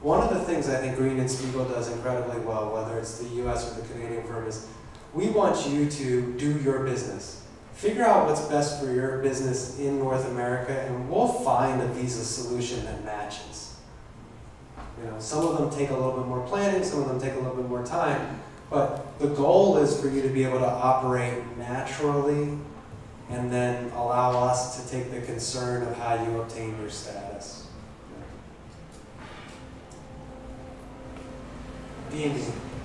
One of the things I think Green & Spiegel does incredibly well, whether it's the US or the Canadian firm, is we want you to do your business. Figure out what's best for your business in North America, and we'll find a visa solution that matches. Some of them take a little bit more planning, some of them take a little bit more time, but the goal is for you to be able to operate naturally and then allow us to take the concern of how you obtain your status. Yes.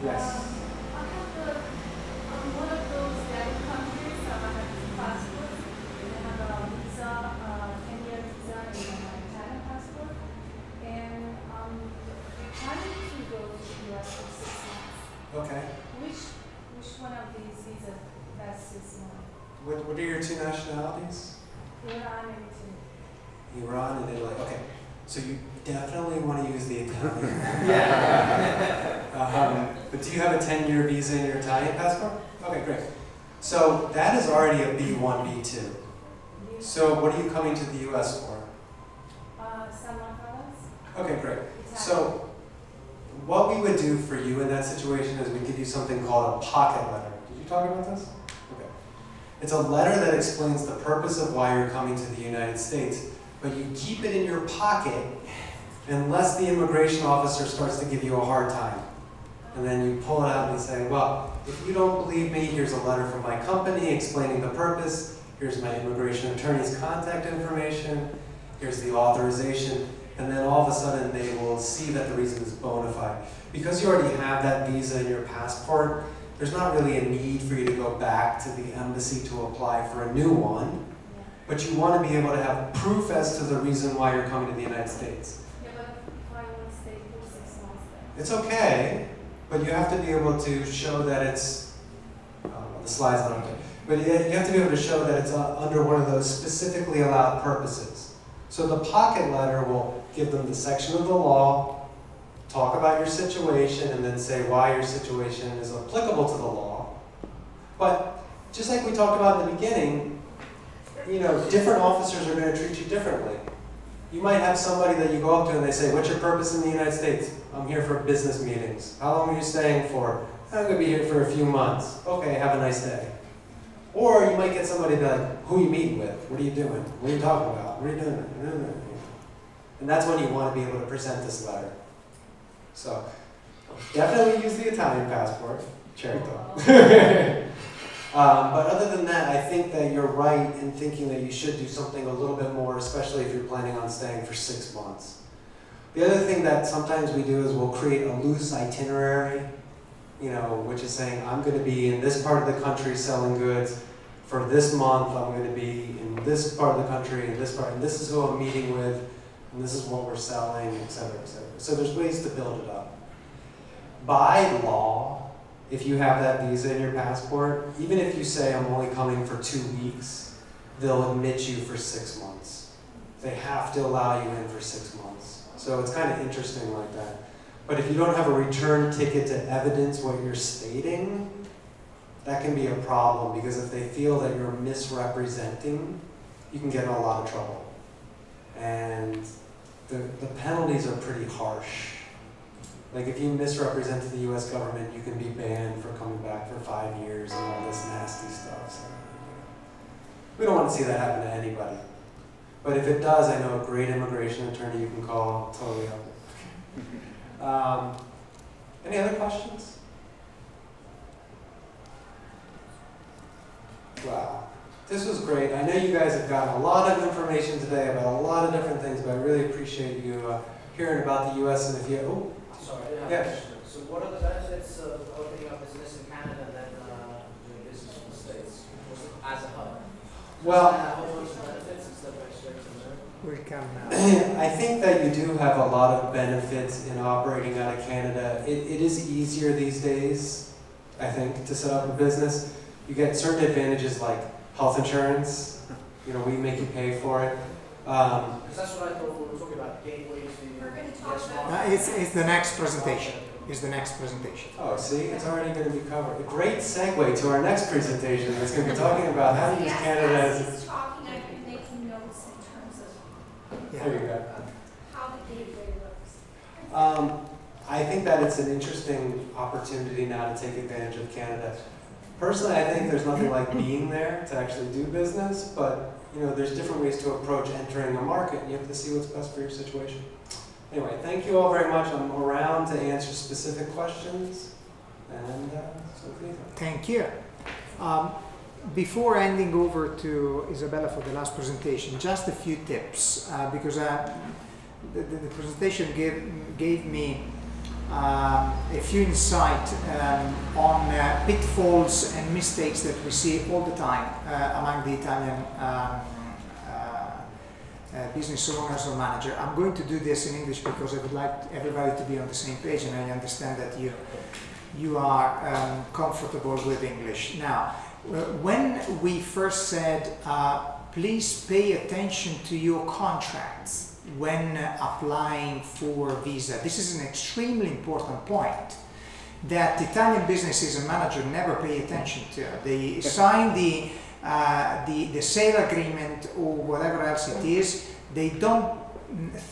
I have one of those countries that I have two passports. I have a visa, 10-year visa, and a China passport. And I'm planning to go to the US for 6 months. Okay. Which one of these visas best is mine? What are your two nationalities? Iran and Italy. Iran and Italy. Okay. So you definitely want to use the Italian. But do you have a 10-year visa in your Italian passport? Okay, great. So that is already a B1, B2. So what are you coming to the US for? San Marcos. Okay, great. So what we would do for you in that situation is we give you something called a pocket letter. Did you talk about this? Okay. It's a letter that explains the purpose of why you're coming to the United States, but you keep it in your pocket unless the immigration officer starts to give you a hard time. And then you pull it out and you say, well, if you don't believe me, here's a letter from my company explaining the purpose. Here's my immigration attorney's contact information. Here's the authorization. And then all of a sudden they will see that the reason is bona fide. Because you already have that visa in your passport, there's not really a need for you to go back to the embassy to apply for a new one. But you want to be able to have proof as to the reason why you're coming to the United States. Yeah, but if I want to stay for 6 months then? It's okay, but you have to be able to show that it's, the slide's not okay, but you have to be able to show that it's under one of those specifically allowed purposes. So the pocket letter will give them the section of the law, talk about your situation, and then say why your situation is applicable to the law. But just like we talked about in the beginning, different officers are going to treat you differently. You might have somebody that you go up to and they say, what's your purpose in the United States? I'm here for business meetings. How long are you staying for? I'm going to be here for a few months. Okay, have a nice day. Or you might get somebody like, who are you meeting with? What are you doing? What are you talking about? What are you doing? And that's when you want to be able to present this letter. So definitely use the Italian passport. Certo. But other than that, I think that you're right in thinking that you should do something a little bit more, especially if you're planning on staying for 6 months. The other thing that sometimes we do is we'll create a loose itinerary, you know, which is saying, I'm going to be in this part of the country selling goods. For this month, I'm going to be in this part of the country, and this part, and this is who I'm meeting with, and this is what we're selling, et cetera, et cetera. So there's ways to build it up. By law, if you have that visa in your passport, even if you say I'm only coming for 2 weeks, they'll admit you for 6 months. They have to allow you in for 6 months. So it's kind of interesting like that. But if you don't have a return ticket to evidence what you're stating, that can be a problem, because if they feel that you're misrepresenting, you can get in a lot of trouble. And the penalties are pretty harsh. Like if you misrepresent to the US government, you can be banned for coming back for 5 years and all this nasty stuff. So, we don't want to see that happen to anybody. But if it does, I know a great immigration attorney you can call, totally help it. Any other questions? Wow, this was great. I know you guys have gotten a lot of information today about a lot of different things, but I really appreciate you hearing about the U.S. and if you, oh, Sorry, I didn't have a question. So what are the benefits of opening up business in Canada and then doing business in the States as a hub? Well, a whole bunch of benefits instead of straight to We come now. I think that you do have a lot of benefits in operating out of Canada. It is easier these days, I think, to set up a business. You get certain advantages like health insurance. You know, we make you pay for it. Because that's what I thought we were talking about, gateways to We're going to talk about It's the next presentation. It's the next presentation. Oh, see, it's already going to be covered. A great segue to our next presentation. It's going to be talking about how to use Canada as he's talking, I've been making notes in terms of There you go. how the gateway works. I think that it's an interesting opportunity now to take advantage of Canada. Personally, I think there's nothing like being there to actually do business, but you know, there's different ways to approach entering a market, and you have to see what's best for your situation. Anyway, thank you all very much. I'm around to answer specific questions, and so please. Thank you. Before handing over to Isabella for the last presentation, just a few tips, because the presentation gave me a few insight on pitfalls and mistakes that we see all the time among the Italian business owners or manager. I'm going to do this in English because I would like everybody to be on the same page, and I understand that you are comfortable with English. Now, when we first said, please pay attention to your contracts when applying for visa, this is an extremely important point that Italian businesses and managers never pay attention to. They sign the sale agreement or whatever else it is. They don't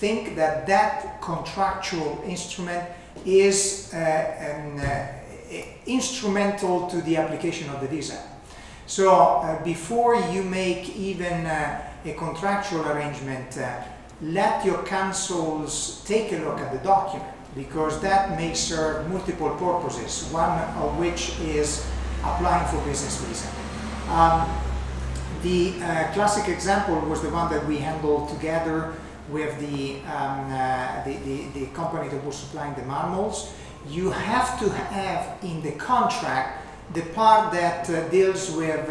think that that contractual instrument is instrumental to the application of the visa. So before you make even a contractual arrangement, let your counsels take a look at the document, because that may serve multiple purposes, one of which is applying for business visa. The classic example was the one that we handled together with the company that was supplying the manuals. You have to have in the contract the part that deals with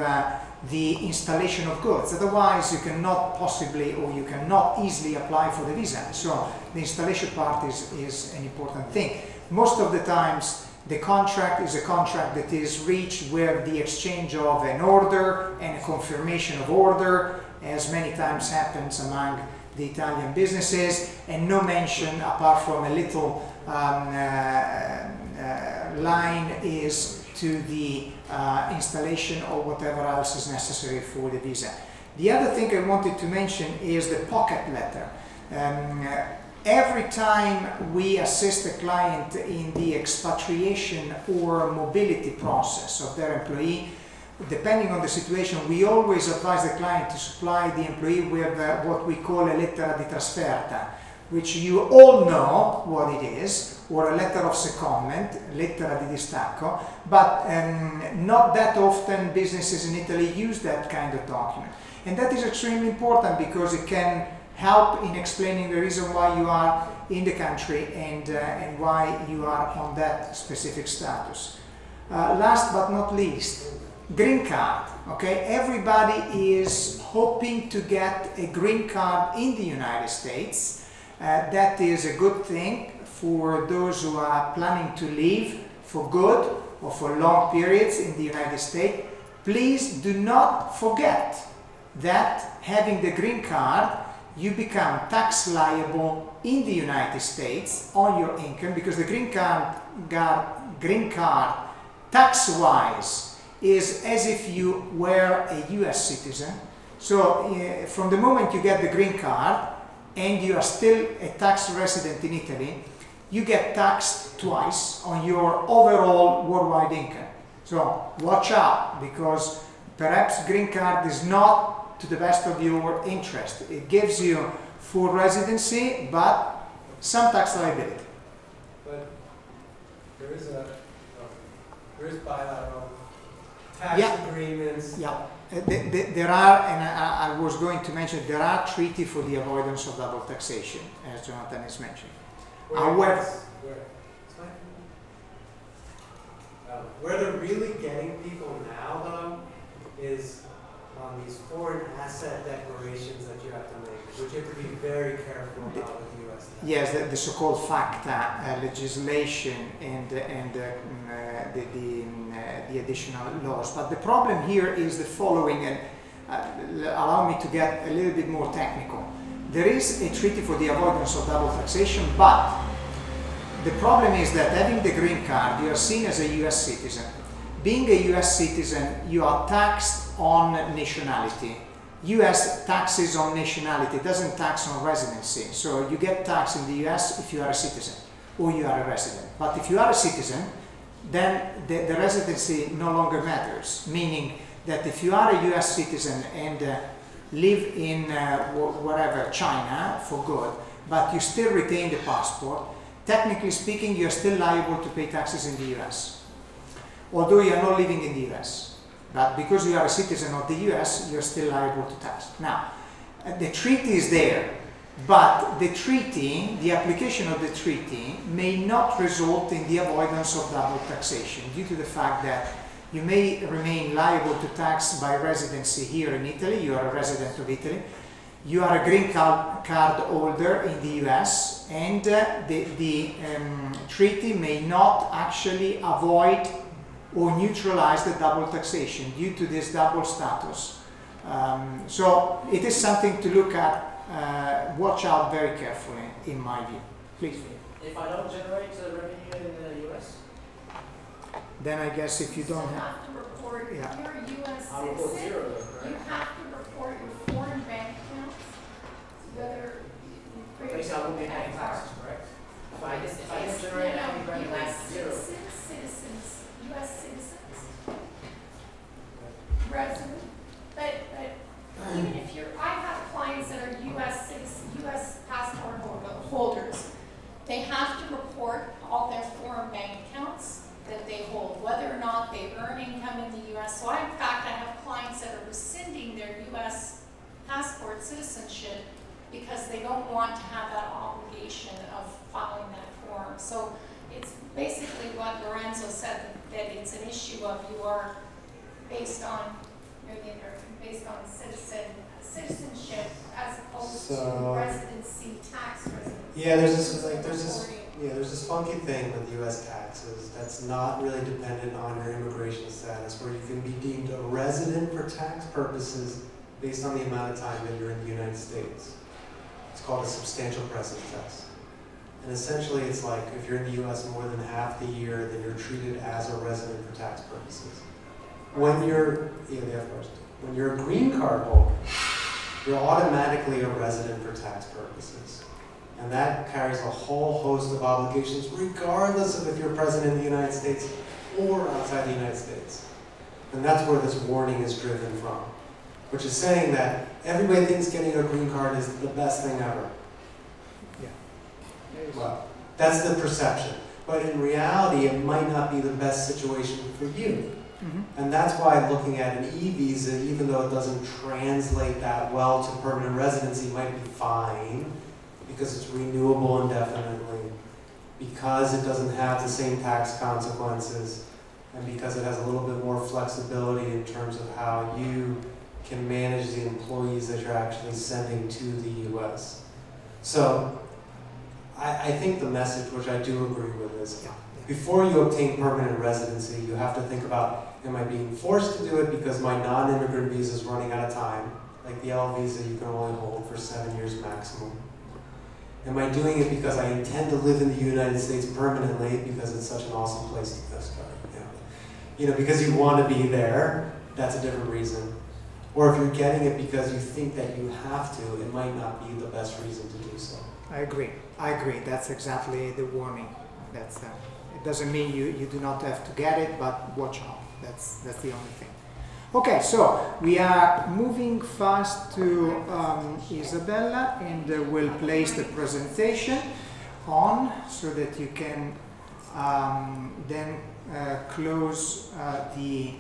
the installation of goods. Otherwise, you cannot possibly, or you cannot easily apply for the visa. So the installation part is an important thing. Most of the times, the contract is a contract that is reached with the exchange of an order and a confirmation of order, as many times happens among the Italian businesses, and no mention, apart from a little line, is to the installation or whatever else is necessary for the visa. The other thing I wanted to mention is the pocket letter. Every time we assist a client in the expatriation or mobility process of their employee, depending on the situation, we always advise the client to supply the employee with what we call a lettera di trasferta, which you all know what it is, or a letter of secondment, lettera di distacco, but not that often businesses in Italy use that kind of document. And that is extremely important because it can help in explaining the reason why you are in the country and why you are on that specific status. Last but not least, green card. Okay, everybody is hoping to get a green card in the United States. That is a good thing for those who are planning to live for good or for long periods in the United States. Please do not forget that having the green card, you become tax liable in the United States on your income, because the green card tax-wise is as if you were a US citizen. So from the moment you get the green card and you are still a tax resident in Italy, you get taxed twice on your overall worldwide income. So watch out, because perhaps green card is not to the best of your interest. It gives you full residency, but some tax liability. But there is bilateral tax agreements. Yeah. There are, and I was going to mention, there are treaties for the avoidance of double taxation, as Jonathan is mentioning. Where they're really getting people now, though, is on these foreign asset declarations that you have to make, which you have to be very careful about with the U.S. tax. Yes, the so-called FACTA legislation and the additional laws. But the problem here is the following, and allow me to get a little bit more technical. There is a treaty for the avoidance of double taxation, but the problem is that having the green card, you are seen as a US citizen. Being a US citizen, you are taxed on nationality. US taxes on nationality, doesn't tax on residency. So you get taxed in the US if you are a citizen or you are a resident. But if you are a citizen, then the residency no longer matters. Meaning that if you are a US citizen and live in wherever, China, for good, but you still retain the passport, technically speaking, you're still liable to pay taxes in the US, although you're not living in the US. But because you are a citizen of the US, you're still liable to tax. Now, the treaty is there, but the treaty, the application of the treaty, may not result in the avoidance of double taxation due to the fact that you may remain liable to tax by residency here in Italy. You are a resident of Italy. You are a green card holder in the US, and the treaty may not actually avoid or neutralize the double taxation due to this double status. So it is something to look at, watch out very carefully, in my view. Please. If I don't generate revenue in the US? Then I guess if you don't have... to report, Yeah. if you're a US I'll report citizen, zero then, you right? have to report your foreign bank accounts, whether you create Basically, I won't be paying taxes, correct? If I don't generate any revenue, US zero. citizens, US citizens, resident, but even if you're, I have clients that are US citizens, US passport holders, they have to report all their foreign bank accounts that they hold, whether or not they earn income in the US. So in fact, I have clients that are rescinding their US passport citizenship because they don't want to have that obligation of filing that form. So it's basically what Lorenzo said, that it's an issue of you are based on, you're the American, based on citizenship as opposed to residency, tax residency. Yeah, there's this funky thing with U.S. taxes that's not really dependent on your immigration status, where you can be deemed a resident for tax purposes based on the amount of time that you're in the United States. It's called a substantial presence test. And essentially it's like if you're in the US more than half the year, then you're treated as a resident for tax purposes. When you're, when you're a green card holder, you're automatically a resident for tax purposes. And that carries a whole host of obligations regardless of if you're present in the United States or outside the United States. And that's where this warning is driven from, which is saying that everybody thinks getting a green card is the best thing ever. Yeah. Well, that's the perception. But in reality, it might not be the best situation for you. And that's why looking at an e-visa, even though it doesn't translate that well to permanent residency, might be fine because it's renewable indefinitely, because it doesn't have the same tax consequences, and because it has a little bit more flexibility in terms of how you can manage the employees that you're actually sending to the U.S. So I think the message, which I do agree with, is before you obtain permanent residency, you have to think about, am I being forced to do it because my non-immigrant visa is running out of time? Like the L visa you can only hold for 7 years maximum. Am I doing it because I intend to live in the United States permanently because it's such an awesome place to go start? You know, because you want to be there, that's a different reason. Or if you're getting it because you think that you have to, it might not be the best reason to do so. I agree. That's exactly the warning. That's it doesn't mean you do not have to get it, but watch out. That's the only thing. Okay, so we are moving fast to Isabella, and we'll place the presentation on so that you can then close the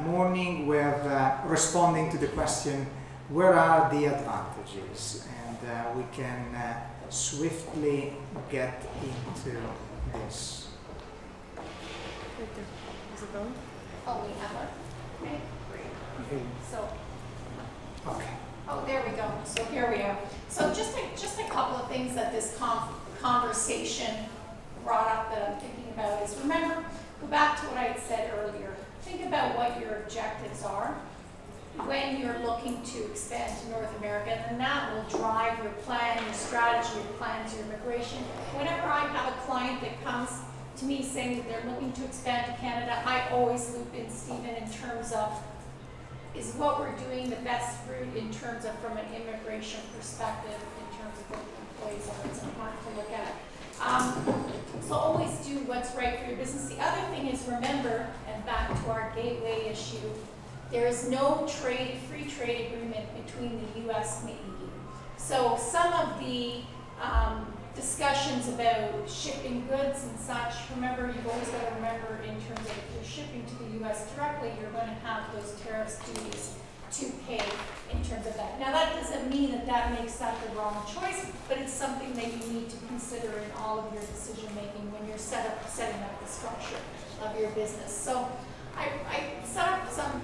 morning with responding to the question, where are the advantages? And we can swiftly get into this. Right there. Is it going? Oh, we have one? Okay, great. So, Okay. oh, there we go. So here we are. So just a couple of things that this conversation brought up that I'm thinking about is, remember, go back to what I had said earlier. Think about what your objectives are when you're looking to expand to North America, and then that will drive your plan, your strategy, your plans, your immigration. Whenever I have a client that comes to me saying that they're looking to expand to Canada, I always loop in Stephen in terms of, is what we're doing the best route in terms of from an immigration perspective, in terms of what the employees are. It's important to look at. So always do what's right for your business. The other thing is, remember, and back to our gateway issue, there is no free trade agreement between the U.S. and the EU. So some of the discussions about shipping goods and such, remember, you've always got to remember in terms of if you're shipping to the U.S. directly, you're going to have those tariffs, duties to pay in terms of that. Now that doesn't mean that that makes that the wrong choice, but it's something that you need to consider in all of your decision making when you're setting up the structure of your business. So I set up some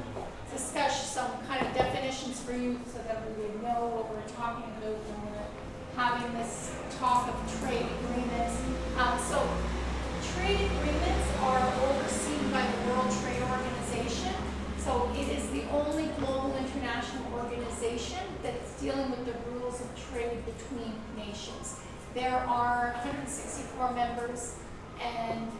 kind of definitions for you so that we would know what we're talking about when we're having this talk of trade agreements. So trade agreements are overseen by the World Trade Organization. So it is the only global international organization that's dealing with the rules of trade between nations. There are 164 members, and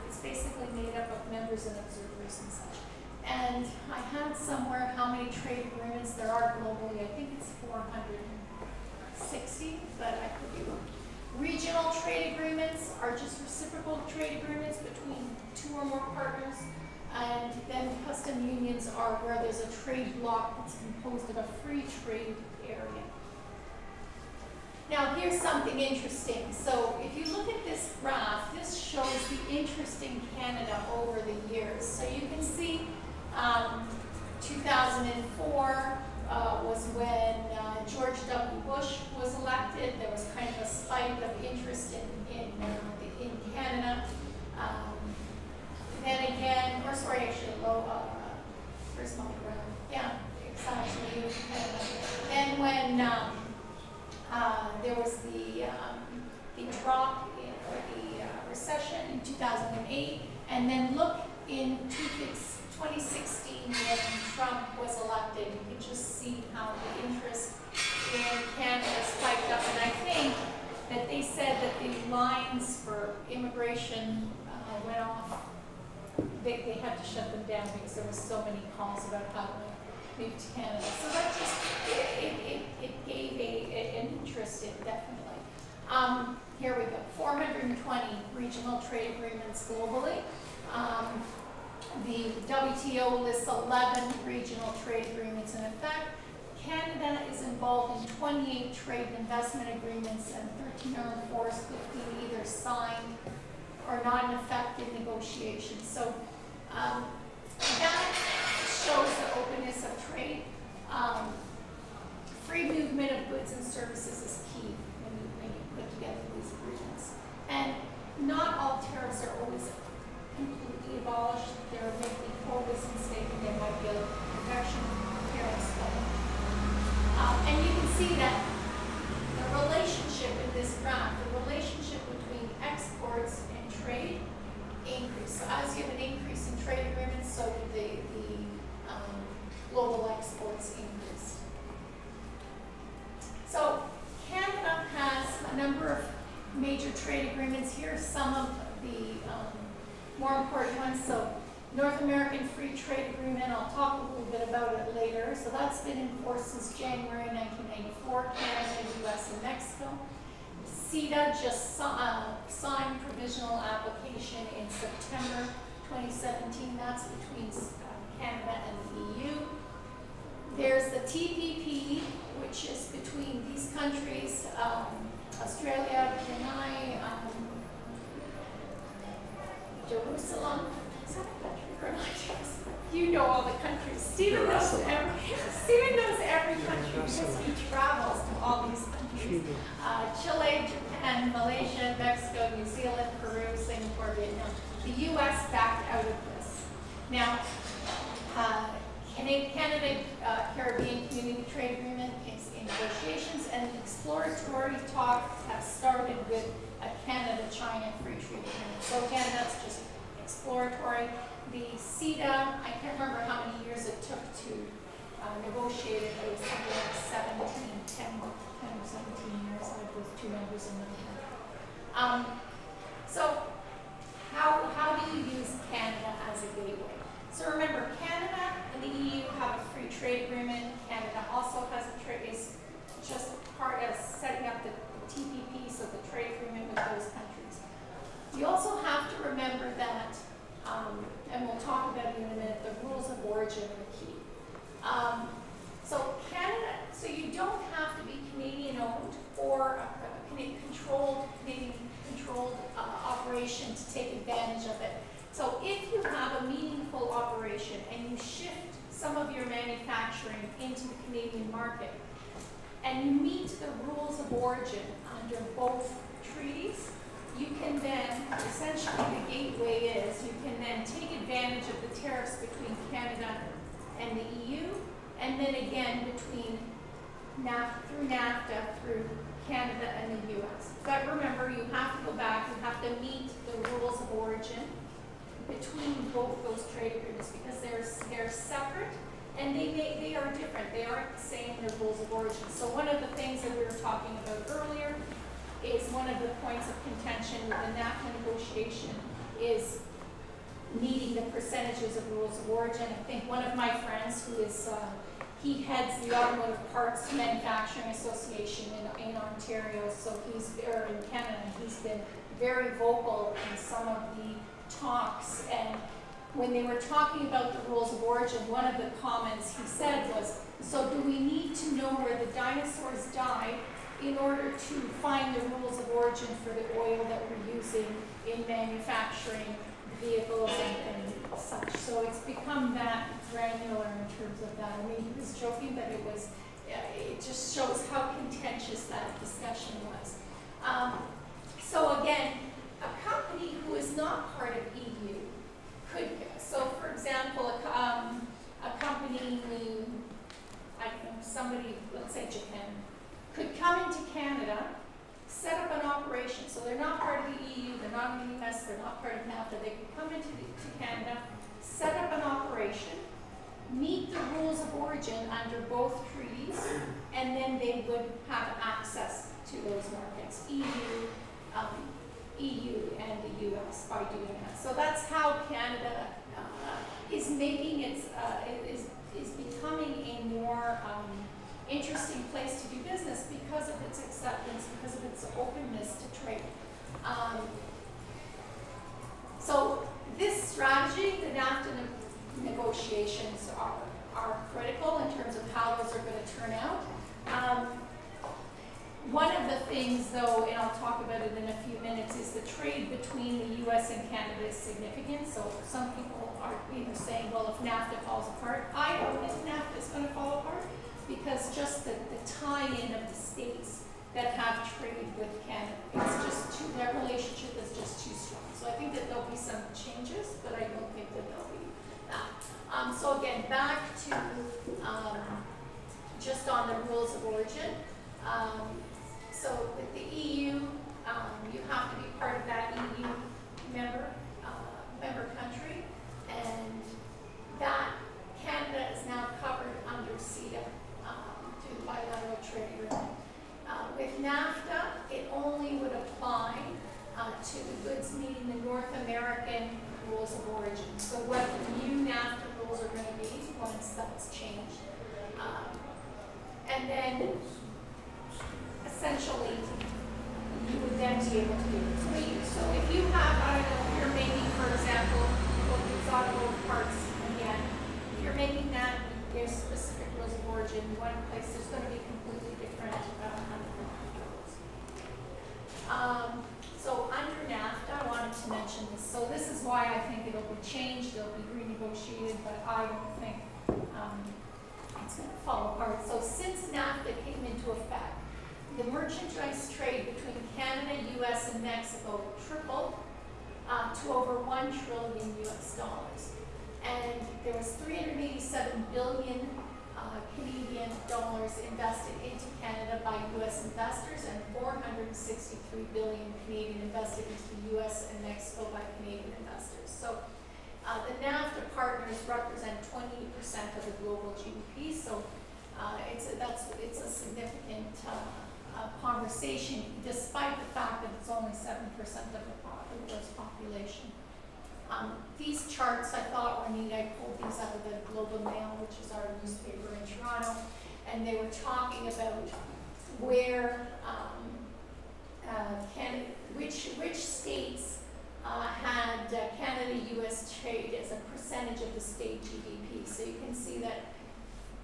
it's basically made up of members and observers and such. And I had somewhere how many trade agreements there are globally. I think it's 460, but I could be wrong. Regional trade agreements are just reciprocal trade agreements between two or more partners. And then custom unions are where there's a trade bloc that's composed of a free trade area. Now here's something interesting. So if you look at this graph, this shows the interest in Canada over the years. So you can see 2004 was when George W. Bush was elected. There was kind of a spike of interest in Canada. Then again, or sorry, actually, where's my graph? Yeah, exactly. Then when there was the drop or the recession in 2008, and then look in 2016 when Trump was elected, you could just see how the interest in Canada spiked up. And I think that they said that the lines for immigration went off. They had to shut them down because there were so many calls about how to move to Canada. So that just, it gave an interest in, definitely. Here we go, 420 regional trade agreements globally. The WTO lists 11 regional trade agreements, and in fact, Canada is involved in 28 trade and investment agreements, and 13 are enforced, 15 either signed or not in effect in negotiations. So that shows the openness of trade. Free movement of goods and services is key when you put together these agreements. And not all tariffs are always completely abolished. There may be quotas in state, and there might be a protection tariffs. And you can see that the relationship in this graph, the relationship between exports and trade increase. So as you have an increase in trade agreements, so the global exports increase. So Canada has a number of major trade agreements here, some of the more important ones. So North American Free Trade Agreement, I'll talk a little bit about it later. So that's been in force since January 1994, Canada, US, and Mexico. CETA just signed provisional application in September 2017. That's between Canada and the EU. There's the TPP, which is between these countries, Australia, Brunei, Jerusalem. Is that a country? Brunei, Jerusalem. You know all the countries. Stephen knows every country because he travels to all these countries. Chile, Japan, Malaysia, Mexico, New Zealand, Peru, Singapore, Vietnam. The U.S. backed out of this. Now, Canada Caribbean Community Trade Agreement is in negotiations, and exploratory talks have started with a Canada-China Free Trade Agreement. So again, that's just exploratory. The CETA, I can't remember how many years it took to negotiate it. It was something like 10 or 17 years. I have those two numbers in my head. So how do you use Canada as a gateway? So remember, Canada and the EU have a free trade agreement. Canada also has a trade, is just part of setting up the TPP, so the trade agreement with those countries. You also have to remember that, and we'll talk about it in a minute, the rules of origin are key. So Canada, so you don't have to be Canadian owned or a Canadian controlled operation to take advantage of it. So if you have a meaningful operation and you shift some of your manufacturing into the Canadian market, and you meet the rules of origin under both treaties, you can then, essentially the gateway is, you can then take advantage of the tariffs between Canada and the EU, and then again between through NAFTA, through Canada and the US. But remember, you have to go back, you have to meet the rules of origin between both those trade agreements, because they're separate and they are different. They aren't the same in their rules of origin. So one of the things that we were talking about earlier is one of the points of contention with the NAFTA negotiation is meeting the percentages of rules of origin. I think one of my friends who is, he heads the Automotive Parts Manufacturing Association in Ontario, so or in Canada, he's been very vocal in some of the talks, and when they were talking about the rules of origin, one of the comments he said was, so do we need to know where the dinosaurs died in order to find the rules of origin for the oil that we're using in manufacturing vehicles and such? So it's become that granular in terms of that. I mean, he was joking, but it just shows how contentious that discussion was. So again, a company who is not part of EU could, so for example, a company who, I don't know, somebody, let's say Japan, could come into Canada, set up an operation. So they're not part of the EU, they're not in the US, they're not part of NAFTA. They could come into Canada, set up an operation, meet the rules of origin under both treaties, and then they would have access to those markets, EU and the US, by doing that. So that's how Canada is making its, is becoming a more interesting place to do business because of its acceptance, because of its openness to trade. So this strategy, the NAFTA negotiations are critical in terms of how those are going to turn turnout. One of the things, though, and I'll talk about it in a few minutes, is the trade between the U.S. and Canada is significant. So some people are either saying, well, if NAFTA falls apart, I don't think NAFTA is going to fall apart, because just the tie-in of the states that have trade with Canada, it's just too, their relationship is just too strong. So I think that there'll be some changes, but I don't think that there'll be that. So again, back to just on the rules of origin. So with the EU, you have to be part of that EU member country, and that Canada is now covered under CETA through the bilateral trade agreement. With NAFTA, it only would apply to the goods meeting the North American rules of origin. So what the new NAFTA rules are going to be once that's changed. And then essentially you would then be able to do it. So if you have, I don't know, if you're making, for example, these automotive parts again, if you're making that, there's specific rules of origin. One place there's going to be completely different rules. So under NAFTA, I wanted to mention this. So this is why I think it'll be changed, it'll be renegotiated, but I don't think it's going to fall apart. So since NAFTA came into effect, the merchandise trade between Canada, US, and Mexico tripled to over $1 trillion US. And there was 387 billion Canadian dollars invested into Canada by US investors, and 463 billion Canadian invested into the US and Mexico by Canadian investors. So the NAFTA partners represent 28% of the global GDP. So it's a significant conversation, despite the fact that it's only 7% of the world's population. These charts I thought were neat. I pulled these out of the Global Mail, which is our newspaper in Toronto, and they were talking about where which states had Canada-US trade as a percentage of the state GDP. So you can see that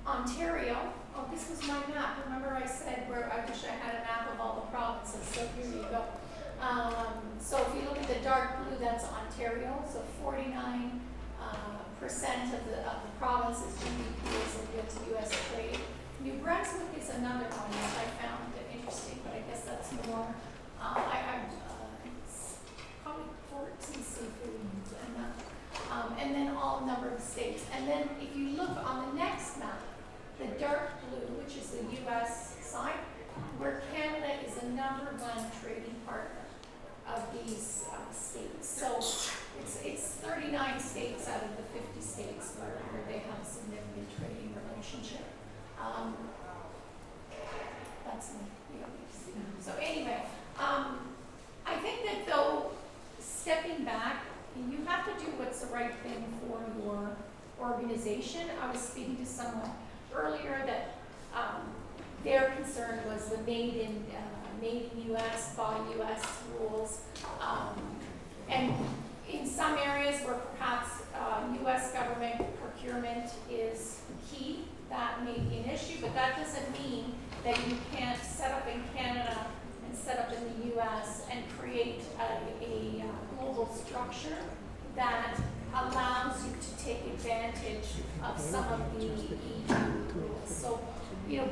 Ontario, oh, this was my map. Remember I said where I wish I had a map of all the provinces, so here you go. So if you look at the dark blue, that's Ontario. So 49% of the province's GDP is linked to U.S. trade. New Brunswick is another one that I found interesting, but I guess that's more, it's probably ports and seafood and then all number of states. And then if you look on the next map, the dark blue, which is the U.S. side, where Canada is the #1 trading partner of these states. So it's 39 states out of the 50 states where they have a significant trading relationship. That's me. So anyway, I think that though, stepping back, you have to do what's the right thing for your organization. I was speaking to someone earlier that their concern was the made in US, by US rules. And in some areas where perhaps US government procurement is key, that may be an issue, but that doesn't mean that you can't set up in Canada and set up in the US and create a global structure that allows you to take advantage of some of the EU rules. So,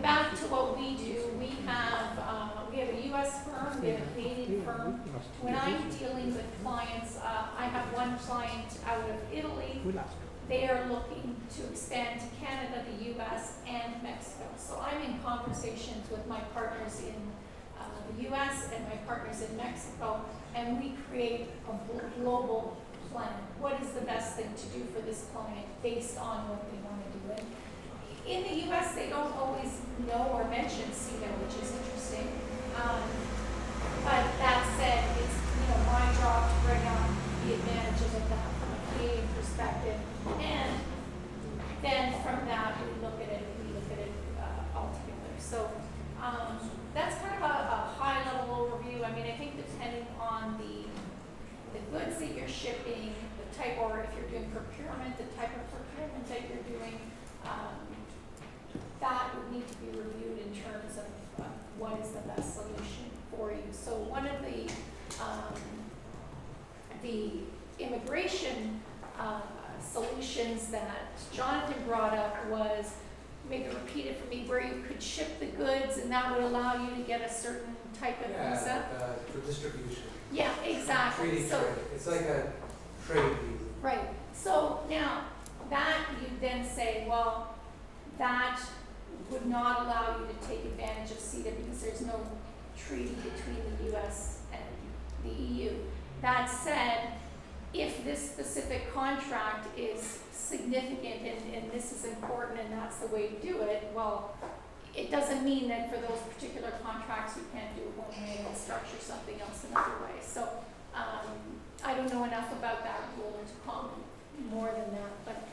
back to what we do, we have a U.S. firm, we have a Canadian firm. When I'm dealing with clients, I have one client out of Italy. They are looking to expand to Canada, the U.S., and Mexico. So I'm in conversations with my partners in the U.S. and my partners in Mexico, and we create a global plan. What is the best thing to do for this client based on what they want to do? In the U.S., they don't always know or mention CETA, which is interesting. But that said, it's my job to bring up the advantages of that from a Canadian perspective, and then from that we look at it all together. So that's kind of a high-level overview. I mean, I think depending on the goods that you're shipping, the type, or if you're doing procurement, the type of procurement that you're doing. That would need to be what is the best solution for you. So one of the immigration solutions that Jonathan brought up was, maybe repeat it for me, where you could ship the goods and that would allow you to get a certain type of visa. For distribution. Yeah, exactly. Treaty So, trade. It's like a trade visa. right. So now that you then say, well, that would not allow you to take advantage of CETA because there's no treaty between the US and the EU. That said, if this specific contract is significant and this is important and that's the way to do it, well, it doesn't mean that for those particular contracts you can't do it one way and structure something else another way. So I don't know enough about that rule to comment more than that, but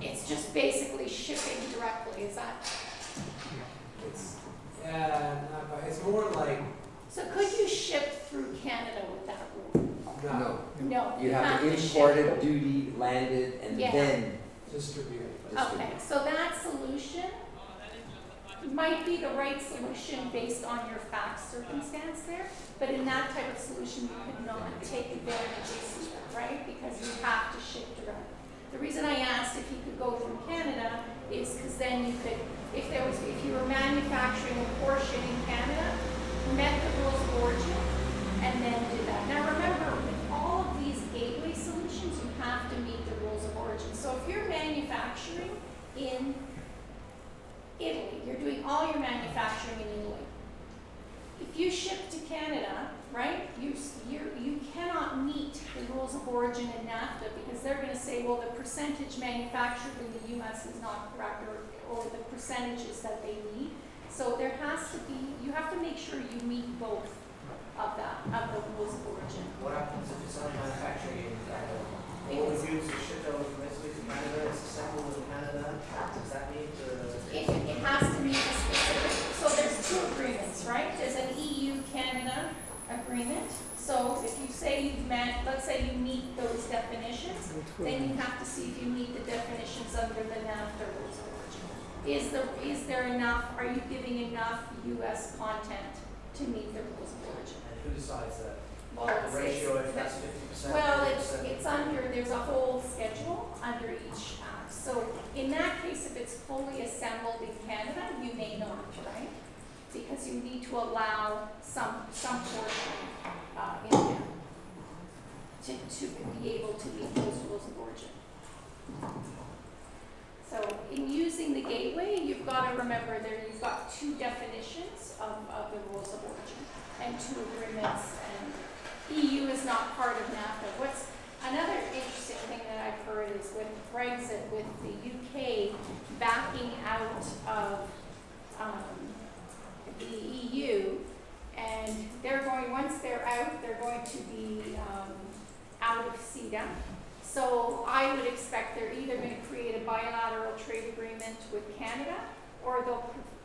it's just basically shipping directly. Is that? It's more like. So could you ship through Canada with that rule? No. No. You have to import it, duty, land it, and then distribute it. Okay, so that solution might be the right solution based on your fact circumstance there, but in that type of solution you could not take advantage of CETA, right? Because you have to ship direct. The reason I asked if you could go through Canada is because then you could, if you were manufacturing a portion in Canada, met the rules of origin, and then did that. Now remember, with all of these gateway solutions, you have to meet the rules of origin. So if you're manufacturing in Italy, you're doing all your manufacturing in Italy. If you ship to Canada, right, you cannot meet the rules of origin in NAFTA because they're going to say, well, the percentage manufactured in the U.S. is not correct, or the percentages that they need. So there has to be, you have to make sure you meet both of the rules of origin. What happens if it's not manufacturing in Canada? All the goods are shipped over from Italy to Canada, it's assembled in Canada. Does that mean It has to meet a specific, so there's two agreements, right? There's an EU-Canada agreement. So if you say you've met, let's say you meet those definitions, then you have to see if you meet the definitions under the NAFTA rules of origin. Is there enough, are you giving enough US content to meet the rules of origin? And who decides that? Well, the ratio, if that's 50%? Well, it's under, there's a whole schedule under each act. So in that case, if it's fully assembled in Canada, you may not, right? Because you need to allow some portion in there to be able to meet those rules of origin. So in using the gateway, you've got to remember you've got two definitions of the rules of origin and two agreements, and EU is not part of NAFTA. What's another interesting thing that I've heard is with Brexit, with the UK backing out of the EU, and they're going, once they're out, they're going to be out of CETA. So I would expect they're either going to create a bilateral trade agreement with Canada, or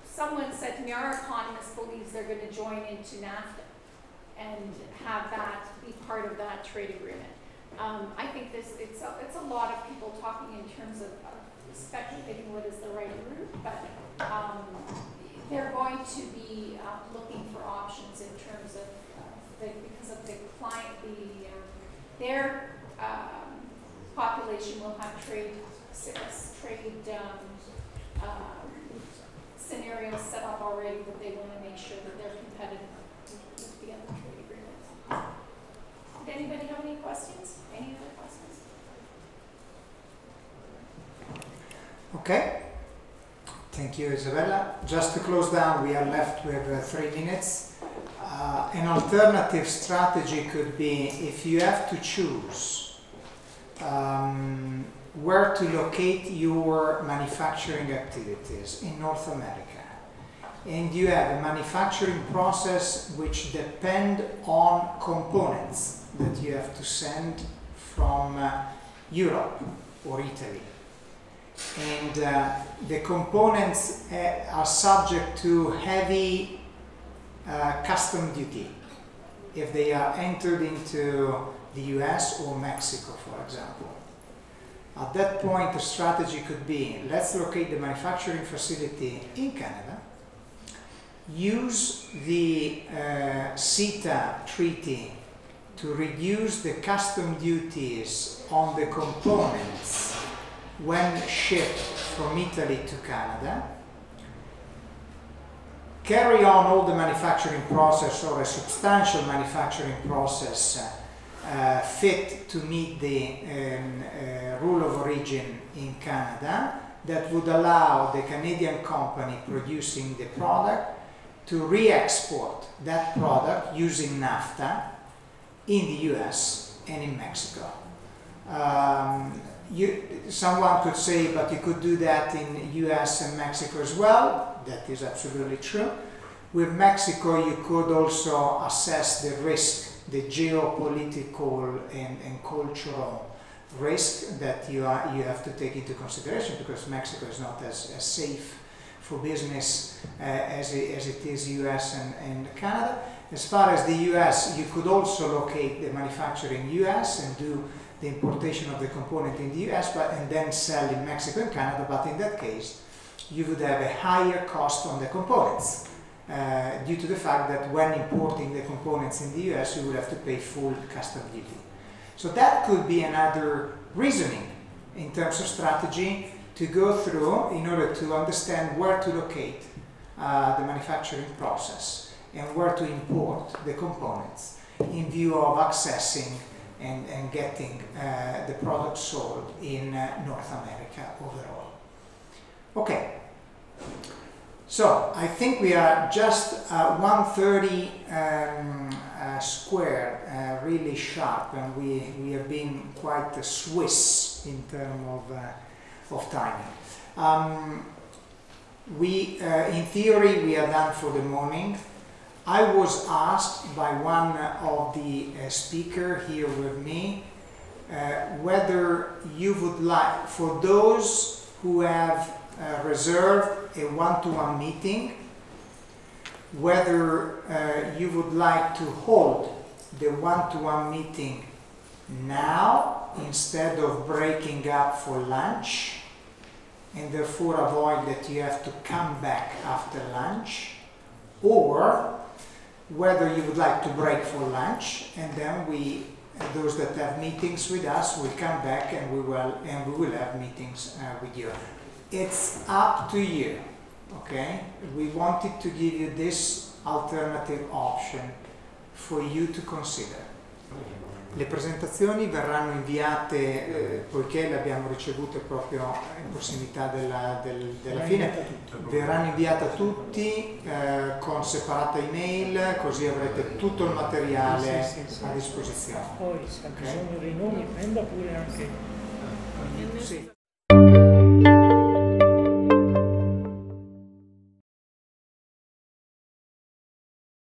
someone said to me, our economist believes they're going to join into NAFTA and have that be part of that trade agreement. I think it's a lot of people talking in terms of speculating what is the right route, but they're going to be looking for options in terms of because of the client, their population will have trade scenarios set up already that they want to make sure that they're competitive with the other trade agreements. Did anybody have any questions? Any other questions? Okay. Thank you, Isabella. Just to close down, we are left with 3 minutes. An alternative strategy could be, if you have to choose where to locate your manufacturing activities in North America, and you have a manufacturing process which depend on components that you have to send from Europe or Italy, and the components are subject to heavy custom duty if they are entered into the US or Mexico, for example. At that point, the strategy could be, let's locate the manufacturing facility in Canada, use the CETA treaty to reduce the custom duties on the components when shipped from Italy to Canada, carry on all the manufacturing process or a substantial manufacturing process fit to meet the rule of origin in Canada, that would allow the Canadian company producing the product to re-export that product using NAFTA in the US and in Mexico. Someone could say, but you could do that in US and Mexico as well. That is absolutely true. With Mexico, you could also assess the risk, the geopolitical and cultural risk that you have to take into consideration, because Mexico is not as safe for business as it is US and Canada. As far as the US, you could also locate the manufacturing in US and do the importation of the component in the US and then sell in Mexico and Canada, but in that case you would have a higher cost on the components due to the fact that when importing the components in the US you would have to pay full custom duty. So that could be another reasoning in terms of strategy to go through in order to understand where to locate the manufacturing process and where to import the components in view of accessing and getting the product sold in North America overall. Okay, so I think we are just 130 square, really sharp, and we have been quite Swiss in terms of timing. In theory, we are done for the morning. I was asked by one of the speakers here with me whether you would like, for those who have reserved a one-to-one meeting, whether you would like to hold the one-to-one meeting now instead of breaking up for lunch, and therefore avoid that you have to come back after lunch, or whether you would like to break for lunch and then those that have meetings with us will come back and we will have meetings with you. It's up to you, okay? We wanted to give you this alternative option for you to consider. Le presentazioni verranno inviate, poiché le abbiamo ricevute proprio in prossimità della fine, verranno inviate a tutti con separata email, così avrete tutto il materiale a disposizione. Poi se ha bisogno dei nomi prenda pure anche. Sì.